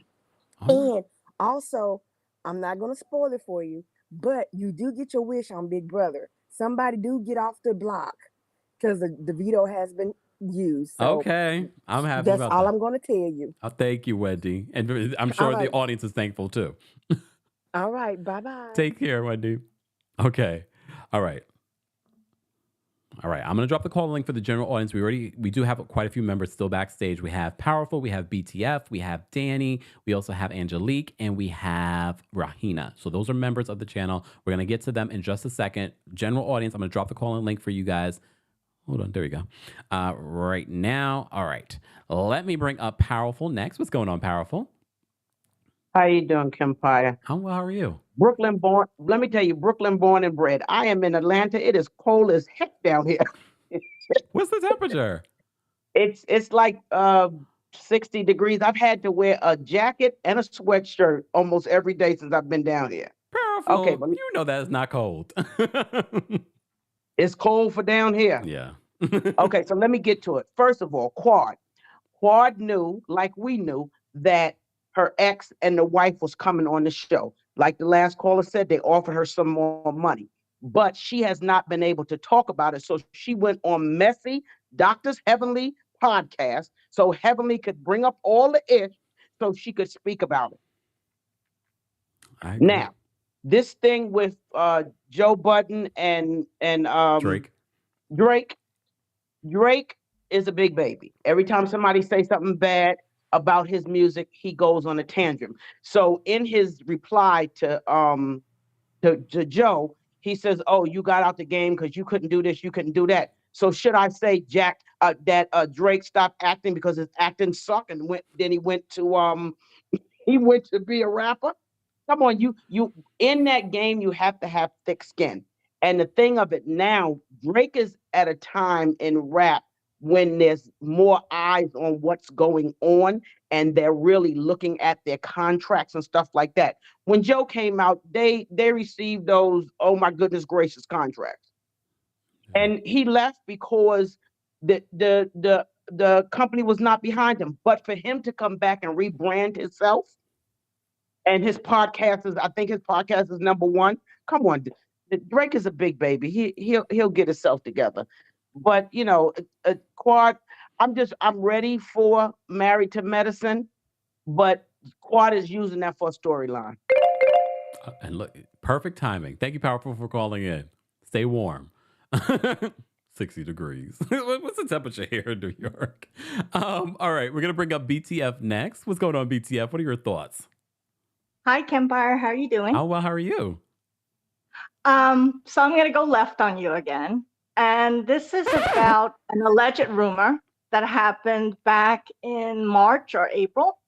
S1: All right.
S12: And also, I'm not gonna spoil it for you, but you do get your wish on Big Brother. Somebody do get off the block because the veto has been used. So
S1: Okay. I'm happy
S12: that's
S1: about
S12: all
S1: that.
S12: I'm gonna tell you.
S1: Thank you, Wendy, and I'm
S12: All
S1: sure the
S12: right.
S1: audience is thankful too.
S12: All right. Bye-bye.
S1: Take care, Wendy. Okay. All right. All right, I'm going to drop the call link for the general audience. We do have quite a few members still backstage. We have Powerful, we have BTF, we have Danny, we also have Angelique, and we have Rahina. So those are members of the channel. We're going to get to them in just a second. General audience, I'm going to drop the call in link for you guys. Hold on, there we go. Right now, all right. Let me bring up Powerful next. What's going on, Powerful?
S13: How you doing, KEMPIRE?
S1: I'm well, how are you?
S13: Brooklyn born. Let me tell you, Brooklyn born and bred. I am in Atlanta. It is cold as heck down here.
S1: What's the temperature?
S13: It's like 60 degrees. I've had to wear a jacket and a sweatshirt almost every day since I've been down here.
S1: Powerful.
S13: Okay, but
S1: You know that it's not cold.
S13: it's cold for down here.
S1: Yeah.
S13: Okay, so let me get to it. First of all, Quad. Quad knew, like we knew, that her ex and the wife was coming on the show. Like the last caller said, they offered her some more money, but she has not been able to talk about it. So she went on Messy Doctor's Heavenly podcast so Heavenly could bring up all the ish so she could speak about it. Now, this thing with Joe Budden and Drake is a big baby. Every time somebody says something bad about his music, he goes on a tantrum. So in his reply to Joe, he says, "Oh, you got out the game because you couldn't do this, you couldn't do that." So should I say, Jack, that Drake stopped acting because his acting sucked, and he went to be a rapper? Come on, you in that game, you have to have thick skin. And the thing of it now, Drake is at a time in rap when there's more eyes on what's going on and they're really looking at their contracts and stuff like that. When Joe came out, they received those, oh my goodness gracious, contracts. And he left because the company was not behind him. But for him to come back and rebrand himself, and his podcast is, I think his podcast is #1. Come on, Drake is a big baby. He'll get himself together. But you know, Quad, I'm ready for Married to Medicine, but Quad is using that for a storyline.
S1: And look, perfect timing. Thank you, Powerful, for calling in. Stay warm. 60 degrees. What's the temperature here in New York? All right, we're gonna bring up BTF next. What's going on, BTF? What are your thoughts?
S14: Hi, KEMPIRE. How are you doing?
S1: Oh, well, how are you?
S14: So I'm going to go left on you again. And this is about an alleged rumor that happened back in March or April.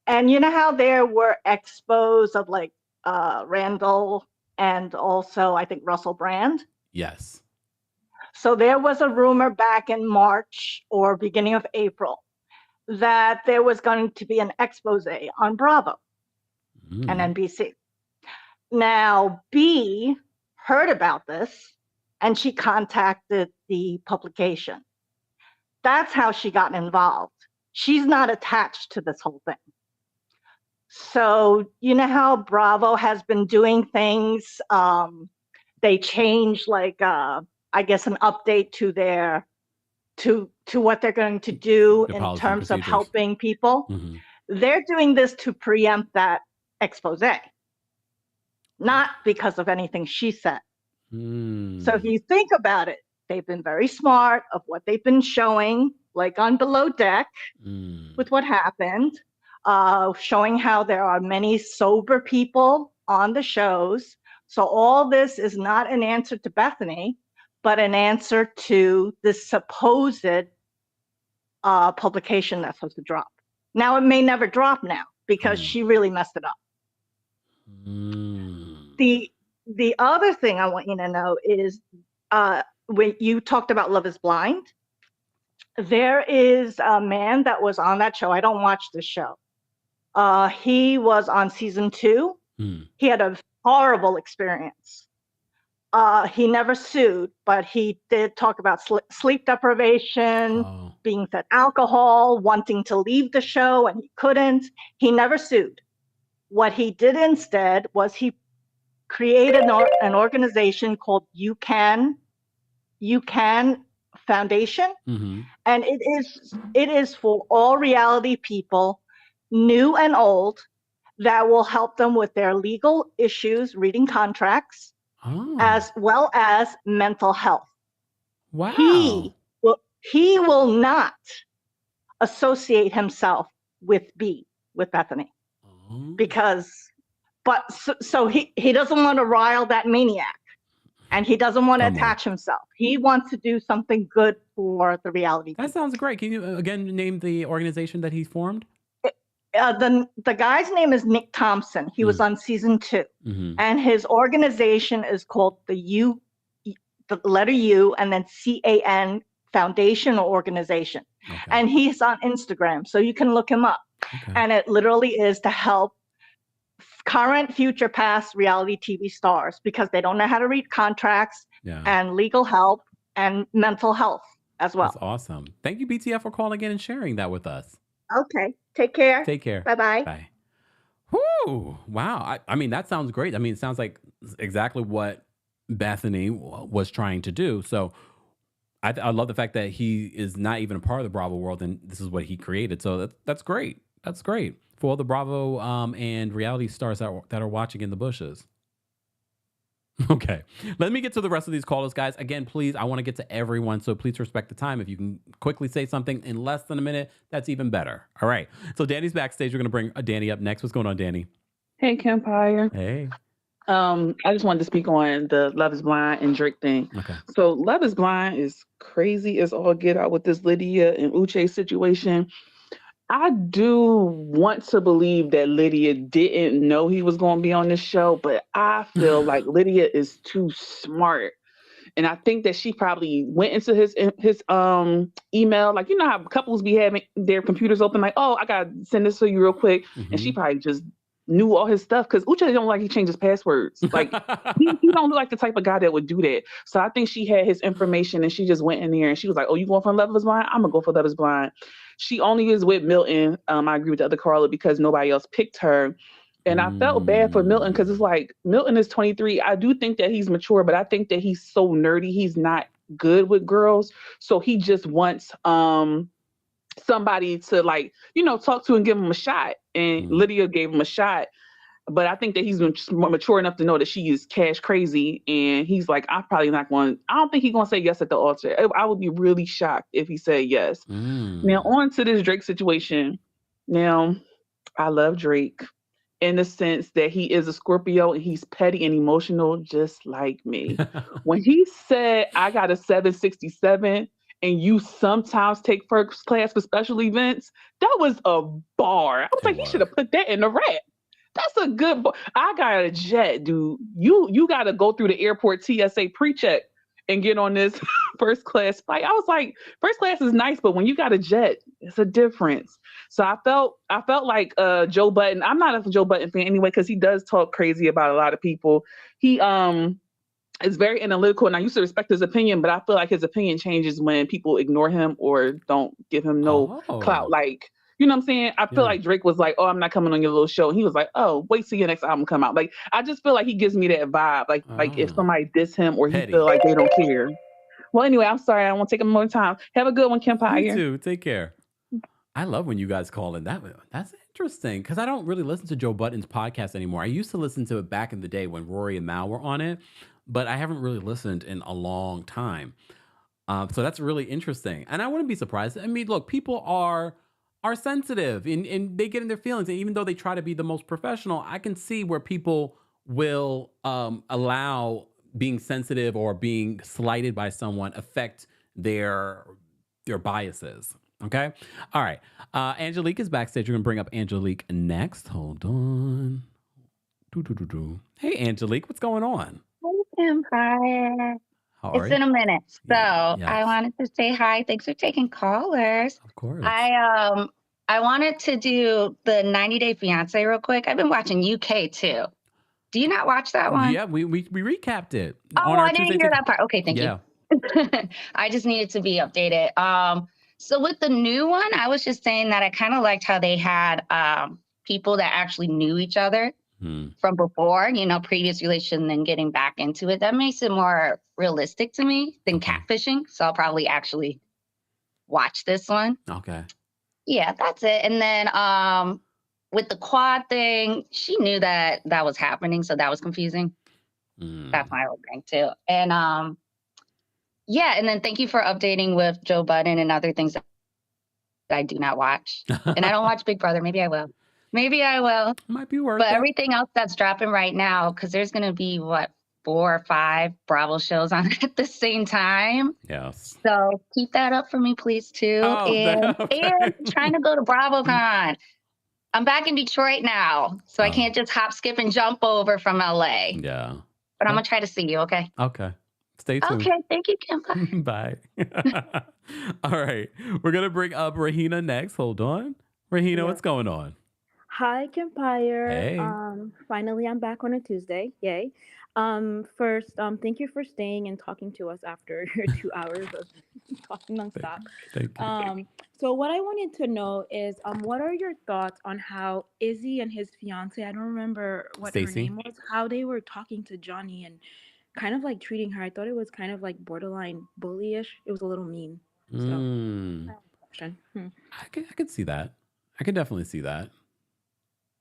S14: And you know how there were expos of like Randall and also I think Russell Brand?
S1: Yes.
S14: So there was a rumor back in March or beginning of April that there was going to be an expose on Bravo and NBC. Now, B heard about this and she contacted the publication. That's how she got involved. She's not attached to this whole thing. So, you know how Bravo has been doing things? They changed like, I guess, an update to their, to what they're going to do in terms of helping people. They're doing this to preempt that expose, not because of anything she said. So if you think about it, they've been very smart of what they've been showing, like on Below Deck with what happened, showing how there are many sober people on the shows. So all this is not an answer to Bethany, but an answer to this supposed publication that's supposed to drop. Now, it may never drop now because she really messed it up. The other thing I want you to know is when you talked about Love is Blind, there is a man that was on that show. I don't watch this show. He was on season 2. He had a horrible experience. He never sued, but he did talk about sleep deprivation, being fed alcohol, wanting to leave the show, and he couldn't. He never sued. What he did instead was he created an organization called You Can Foundation, and it is for all reality people, new and old, that will help them with their legal issues, reading contracts, as well as mental health.
S1: Wow.
S14: He will not associate himself with Bethany, because, so he doesn't want to rile that maniac, and he doesn't want to attach himself. He wants to do something good for the reality.
S1: That sounds great. Can you again name the organization that he formed?
S14: The guy's name is Nick Thompson. He was on season 2, and his organization is called the letter U, and then CAN Foundation or organization. And he's on Instagram, so you can look him up. And it literally is to help current, future, past reality TV stars because they don't know how to read contracts, and legal help and mental health as well.
S1: That's awesome. Thank you, BTF, for calling in and sharing that with us.
S14: Okay. Take care.
S1: Take care.
S14: Bye-bye.
S1: Bye. Whoo! Wow. I mean, that sounds great. I mean, it sounds like exactly what Bethany was trying to do. So I love the fact that he is not even a part of the Bravo world, and this is what he created. So that's great. That's great for all the Bravo and reality stars that are watching in the bushes. Okay, let me get to the rest of these callers, guys. Again, please, I want to get to everyone, so please respect the time. If you can quickly say something in less than a minute, that's even better. All right, so Danny's backstage. We're going to bring Danny up next. What's going on, Danny?
S15: Hey, KEMPIRE.
S1: Hey.
S15: I just wanted to speak on the Love is Blind and Drake thing.
S1: Okay.
S15: So Love is Blind is crazy as all get out with this Lydia and Uche situation. I do want to believe that Lydia didn't know he was going to be on this show, but I feel like Lydia is too smart. And I think that she probably went into his email, like, you know how couples be having their computers open, like, oh, I got to send this to you real quick. And she probably just knew all his stuff, because Uche don't like he changes passwords. Like he don't look like the type of guy that would do that. So I think she had his information and she just went in there and she was like, oh, you going for Love is Blind? I'm gonna go for Love is Blind. She only is with Milton. I agree with the other Carla because nobody else picked her. And I felt bad for Milton because it's like Milton is 23. I do think that he's mature, but I think that he's so nerdy. He's not good with girls. So he just wants somebody to like, talk to and give him a shot. And Lydia gave him a shot. But I think that he's mature enough to know that she is cash crazy. And he's like, I don't think he's going to say yes at the altar. I would be really shocked if he said yes. Now, on to this Drake situation. Now, I love Drake in the sense that he is a Scorpio and he's petty and emotional just like me. When he said, I got a 767 and you sometimes take first class for special events, that was a bar. I was like, he should have put that in the rap. That's a good bar. I got a jet, dude. You got to go through the airport TSA pre-check and get on this first class flight. I was like, first class is nice, but when you got a jet, it's a difference. So I felt like Joe Budden. I'm not a Joe Budden fan anyway, because he does talk crazy about a lot of people. He is very analytical, and I used to respect his opinion, but I feel like his opinion changes when people ignore him or don't give him no clout. Like, you know what I'm saying? I feel like Drake was like, oh, I'm not coming on your little show. And he was like, oh, wait till your next album come out. Like, I just feel like he gives me that vibe. Like if somebody diss him or he feel like they don't care. Well, anyway, I'm sorry. I don't want to take up more time. Have a good one, KEMPIRE.
S1: You too. Take care. I love when you guys call in. That's interesting because I don't really listen to Joe Budden's podcast anymore. I used to listen to it back in the day when Rory and Mal were on it, but I haven't really listened in a long time. So that's really interesting. And I wouldn't be surprised. I mean, look, people are sensitive and they get in their feelings. And even though they try to be the most professional, I can see where people will allow being sensitive or being slighted by someone affect their biases. Okay. All right. Angelique is backstage. We're going to bring up Angelique next. Hold on. Hey, Angelique, what's going on?
S16: Hey, Empire. It's been a minute. So I wanted to say hi. Thanks for taking callers.
S1: Of course.
S16: I wanted to do the 90-Day Fiancé real quick. I've been watching UK too. Do you not watch that one?
S1: Yeah, we recapped it.
S16: Oh, I didn't hear that part. Okay, thank you. I just needed to be updated. So with the new one, I was just saying that I kind of liked how they had people that actually knew each other from before, previous relation, then getting back into it. That makes it more realistic to me than catfishing. So I'll probably actually watch this one.
S1: Okay.
S16: Yeah, that's it. And then with the quad thing, she knew that was happening, so that was confusing. That's my whole thing too. And yeah, and then thank you for updating with Joe Budden and other things that I do not watch. And I don't watch Big Brother. Maybe I will.
S1: Might be worth
S16: it. But
S1: it.
S16: everything else that's dropping right now, because there's going to be, 4 or 5 Bravo shows on at the same time.
S1: Yes.
S16: So keep that up for me, please, too. And trying to go to BravoCon. I'm back in Detroit now, so I can't just hop, skip, and jump over from LA.
S1: Yeah.
S16: But I'm going to try to see you, okay?
S1: Okay. Stay tuned.
S16: Okay, thank you, Kim.
S1: Bye. All right. We're going to bring up Rahina next. Hold on. Rahina, what's going on?
S17: Hi, KEMPIRE.
S1: Hey.
S17: Finally, I'm back on a Tuesday. Yay. First, thank you for staying and talking to us after your 2 hours of talking nonstop.
S1: Thank you.
S17: So what I wanted to know is, what are your thoughts on how Izzy and his fiance, I don't remember what her name was, how they were talking to Johnny and kind of like treating her. I thought it was kind of like borderline bullyish. It was a little mean. So,
S1: I could see that. I could definitely see that.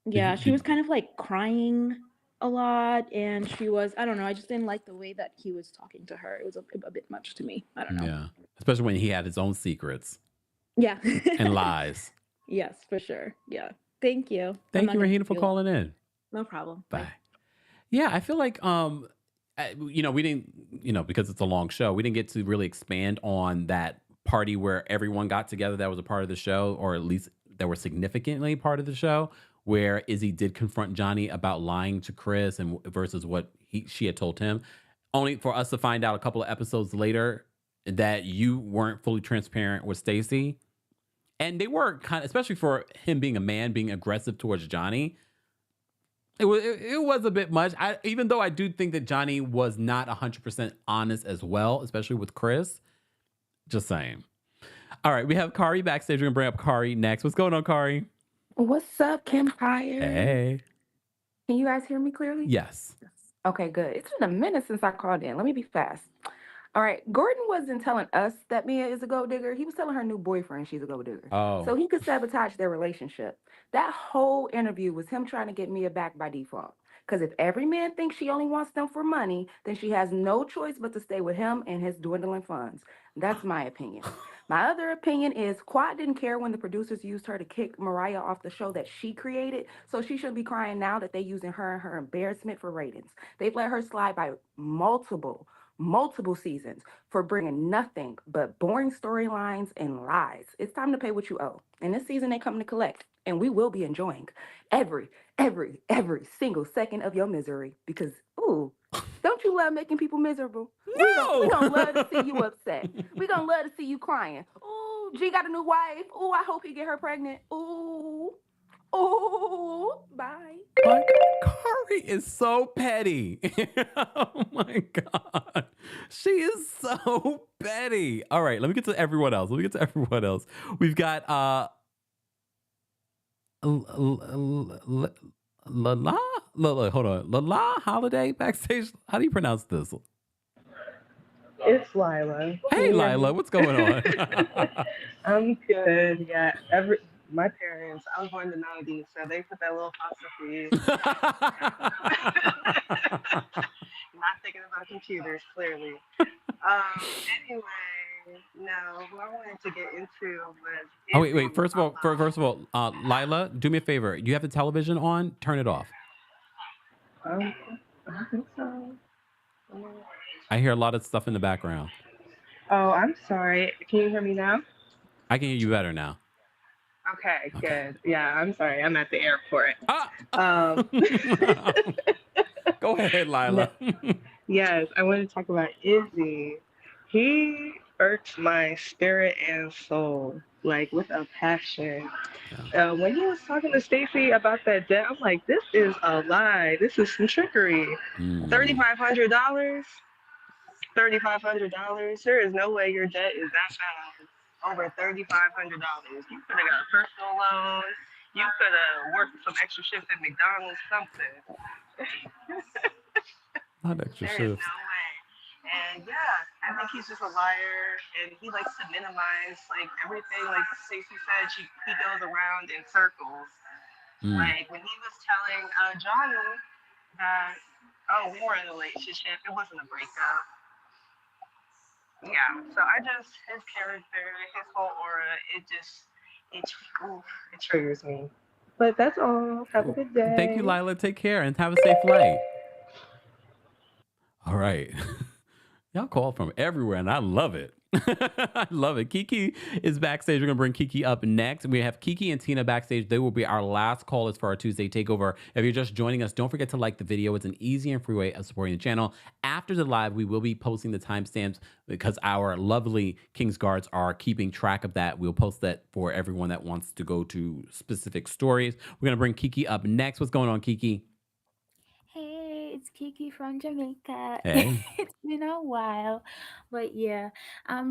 S17: Yeah, she was kind of like crying a lot, and she was, I don't know, I just didn't like the way that he was talking to her. It was a bit much to me. I don't know.
S1: Yeah, especially when he had his own secrets.
S17: Yeah.
S1: And lies.
S17: Yes, for sure. Yeah. Thank you.
S1: Thank you, Rahina, for calling in.
S17: No problem.
S1: Bye. Yeah, I feel like, we didn't, because it's a long show, we didn't get to really expand on that party where everyone got together that was a part of the show, or at least that were significantly part of the show, where Izzy did confront Johnny about lying to Chris and versus what she had told him, only for us to find out a couple of episodes later that you weren't fully transparent with Stacey. And they were kind of, especially for him being a man, being aggressive towards Johnny. It was a bit much. Even though I do think that Johnny was not 100% honest as well, especially with Chris. Just saying. All right, we have Kari backstage. We're gonna bring up Kari next. What's going on, Kari?
S18: What's up, KEMPIRE?
S1: Hey.
S18: Can you guys hear me clearly?
S1: Yes.
S18: Okay, good. It's been a minute since I called in. Let me be fast. All right, Gordon wasn't telling us that Mia is a gold digger. He was telling her new boyfriend she's a gold digger.
S1: Oh.
S18: So he could sabotage their relationship. That whole interview was him trying to get Mia back by default. Because if every man thinks she only wants them for money, then she has no choice but to stay with him and his dwindling funds. That's my opinion. My other opinion is Quad didn't care when the producers used her to kick Mariah off the show that she created, so she should be crying now that they're using her and her embarrassment for ratings. They've let her slide by multiple seasons for bringing nothing but boring storylines and lies. It's time to pay what you owe. And this season they come to collect, and we will be enjoying every single second of your misery because, ooh, don't you love making people miserable?
S1: No!
S18: We gonna love to see you upset. We gonna love to see you crying. Ooh, G got a new wife. Ooh, I hope he get her pregnant. Ooh. Ooh, bye.
S1: But Kari is so petty. Oh my God. She is so petty. All right, let me get to everyone else. We've got Lala? Hold on. Lala Holiday backstage. How do you pronounce this?
S19: It's Lila.
S1: Hey, Lila. What's going on?
S19: I'm good. Yeah. My parents, I was born in the 90s, so they put that little apostrophe. Not thinking about computers, clearly. Anyway, no, what I wanted to get into was...
S1: Oh, wait. First of all, Lila, do me a favor. You have the television on? Turn it off.
S19: I think so.
S1: I hear a lot of stuff in the background.
S19: Oh, I'm sorry. Can you hear me now?
S1: I can hear you better now.
S19: Okay, good. Yeah, I'm sorry. I'm at the airport.
S1: Go ahead, Lila.
S19: Yes, I want to talk about Izzy. He irks my spirit and soul, like with a passion. When he was talking to Stacey about that debt, I'm like, this is a lie. This is some trickery. $3,500? $3,500? There is no way your debt is that bad. Over $3,500. You could have got a personal loan. You could have worked some extra shifts at McDonald's, something.
S1: Not extra
S19: There is
S1: shifts.
S19: no way. And yeah, I think he's just a liar, and he likes to minimize like everything. Like Stacey said, he goes around in circles. Like when he was telling Johnny that, oh, we were in a relationship, it wasn't a breakup. Yeah, so his character, his whole aura, it triggers me. But that's all. Have a good day.
S1: Thank you, Lila. Take care and have a safe flight. All right. Y'all call from everywhere, and I love it. I love it. Kiki is backstage. We're going to bring Kiki up next. We have Kiki and Tina backstage. They will be our last callers for our Tuesday takeover. If you're just joining us, don't forget to like the video. It's an easy and free way of supporting the channel. After the live, we will be posting the timestamps because our lovely King's Guards are keeping track of that. We'll post that for everyone that wants to go to specific stories. We're going to bring Kiki up next. What's going on, Kiki?
S20: Hey, it's Kiki from Jamaica.
S1: Hey.
S20: It's been a while, but yeah.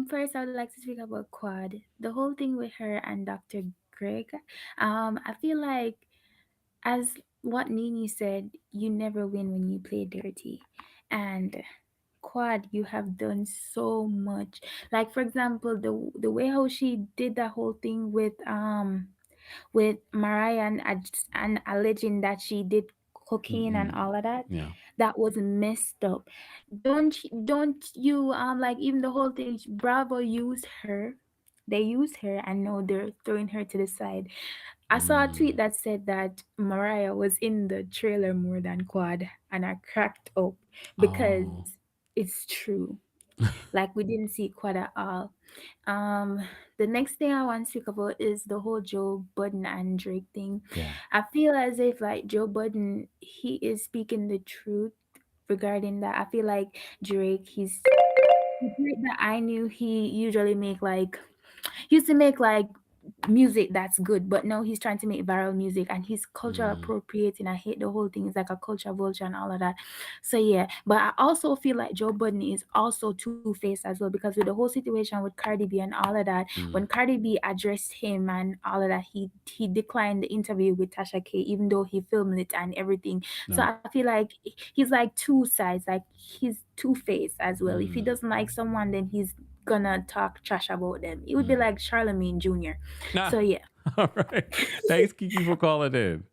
S20: First I would like to speak about Quad. The whole thing with her and Dr. Greg. I feel like, as what Nini said, you never win when you play dirty, and Quad, you have done so much. Like for example, the way how she did that whole thing with Mariah and alleging that she did cocaine and all of that.
S1: Yeah.
S20: That was messed up. Don't you like even the whole thing? Bravo used her. They used her, and now they're throwing her to the side. I saw a tweet that said that Mariah was in the trailer more than Quad, and I cracked up because it's true. Like we didn't see Quad at all. The next thing I want to speak about is the whole Joe Budden and Drake thing.
S1: Yeah.
S20: I feel as if like Joe Budden, he is speaking the truth regarding that. I feel like Drake, the Drake that I knew, he used to make like music that's good, but now he's trying to make viral music and he's culture appropriating. I hate the whole thing. It's like a culture vulture and all of that. So yeah, but I also feel like Joe Budden is also two-faced as well, because with the whole situation with Cardi B and all of that, when Cardi B addressed him and all of that, he declined the interview with Tasha K, even though he filmed it and everything. So I feel like he's like two sides, like he's two-faced as well. If he doesn't like someone, then he's gonna talk trash about them. It would be like Charlemagne Jr. So yeah.
S1: All right. Thanks, Kiki, for calling in.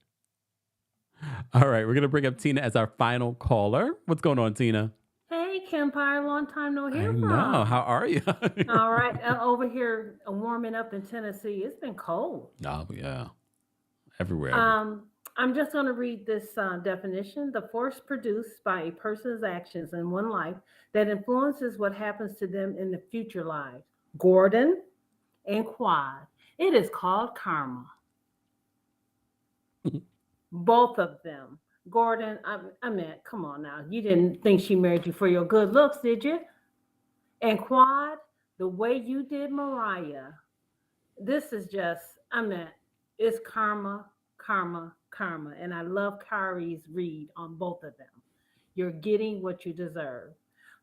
S1: All right, we're gonna bring up Tina as our final caller. What's going on, Tina?
S21: Hey, KEMPIRE, long time no hear from.
S1: No, how are you?
S21: All right, over here warming up in Tennessee. It's been cold.
S1: Oh yeah, everywhere.
S21: I'm just going to read this definition. The force produced by a person's actions in one life that influences what happens to them in the future lives. Gordon and Quad. It is called karma. Both of them. Gordon, I mean, come on now. You didn't think she married you for your good looks, did you? And Quad, the way you did Mariah, this is just, I mean, it's karma, karma, karma. And I love Kyrie's read on both of them. You're getting what you deserve.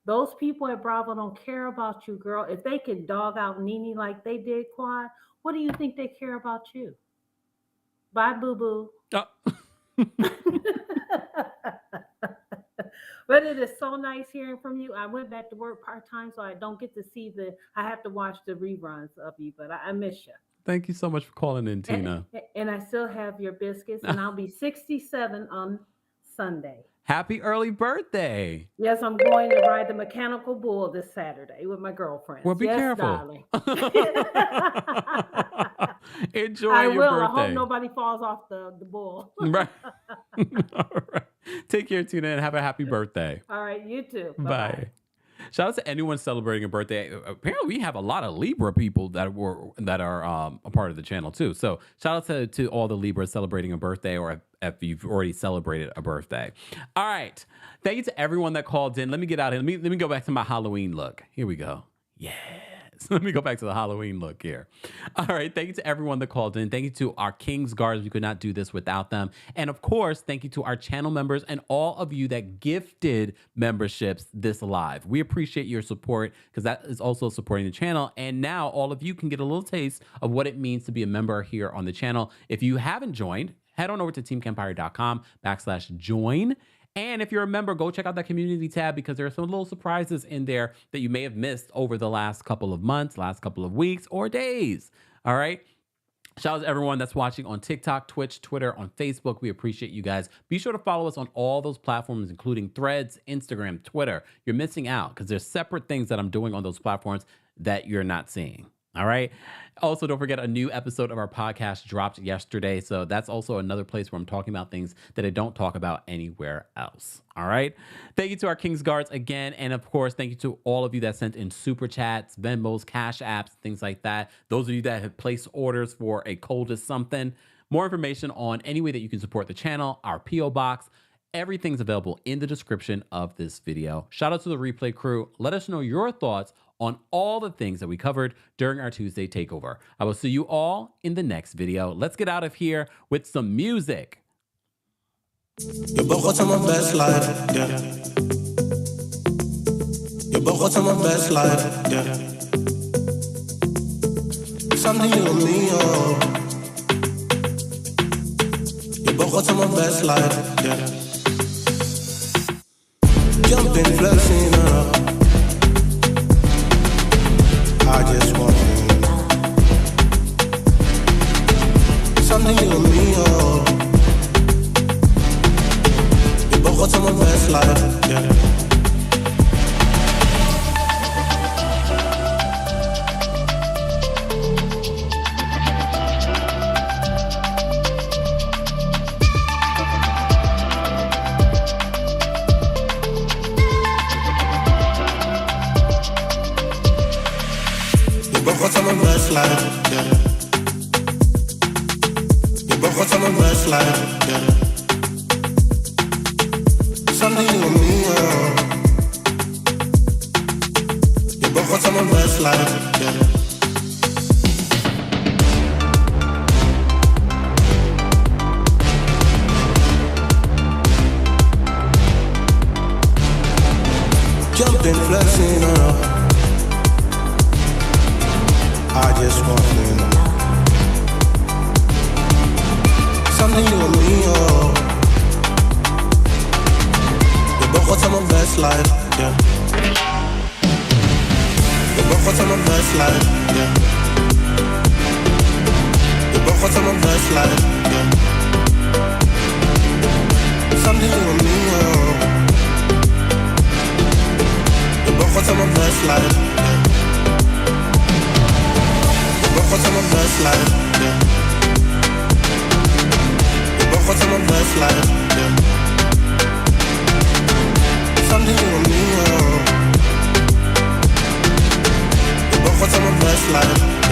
S21: Those people at Bravo don't care about you, girl. If they can dog out Nene like they did, Quad, what do you think they care about you? Bye, boo-boo.
S1: Oh.
S21: But it is so nice hearing from you. I went back to work part-time, so I don't get to see I have to watch the reruns of you, but I miss you.
S1: Thank you so much for calling in, Tina.
S21: And I still have your biscuits, and I'll be 67 on Sunday.
S1: Happy early birthday.
S21: Yes, I'm going to ride the mechanical bull this Saturday with my girlfriend.
S1: Well, be careful.
S21: Darling.
S1: Enjoy
S21: I
S1: your
S21: will.
S1: birthday.
S21: I hope nobody falls off the bull.
S1: Right. All right. Take care, Tina, and have a happy birthday.
S21: All right, you too.
S1: Bye. Shout out to anyone celebrating a birthday. Apparently, we have a lot of Libra people that are a part of the channel too. So shout out to all the Libras celebrating a birthday, or if you've already celebrated a birthday. All right. Thank you to everyone that called in. Let me get out here. Let me go back to my Halloween look. Here we go. Yeah. Let me go back to the Halloween look here. All right. Thank you to everyone that called in. Thank you to our King's Guards. We could not do this without them. And of course, thank you to our channel members and all of you that gifted memberships this live. We appreciate your support, because that is also supporting the channel. And now all of you can get a little taste of what it means to be a member here on the channel. If you haven't joined, head on over to teamkempire.com/join. And if you're a member, go check out that community tab, because there are some little surprises in there that you may have missed over the last couple of months, last couple of weeks, or days. All right. Shout out to everyone that's watching on TikTok, Twitch, Twitter, on Facebook. We appreciate you guys. Be sure to follow us on all those platforms, including Threads, Instagram, Twitter. You're missing out, because there's separate things that I'm doing on those platforms that you're not seeing. All right. Also, don't forget, a new episode of our podcast dropped yesterday. So that's also another place where I'm talking about things that I don't talk about anywhere else. All right. Thank you to our King's Guards again. And of course, thank you to all of you that sent in super chats, Venmos, Cash Apps, things like that. Those of you that have placed orders for a coldest something. More information on any way that you can support the channel, our P.O. Box. Everything's available in the description of this video. Shout out to the replay crew. Let us know your thoughts on all the things that we covered during our Tuesday takeover. I will see you all in the next video. Let's get out of here with some music.
S2: You both got my best life, yeah. You both got my best life, yeah. Something you and me, oh. You both got my best life, yeah. Jumping, flexing, I just want something you and me, oh. You both got my best life, yeah. You both got my best life, yeah. You both got my best life, yeah. Something you and me, oh. You both got my best life, yeah. I just want to know something you and me, oh. We both want my best life, yeah. We both want my best life, yeah. We both want my best life, yeah. Something you and me, oh. We both want my best life, yeah. We both want my best life, yeah. We both want my best life, yeah. Something you and me, oh. We both want my best life.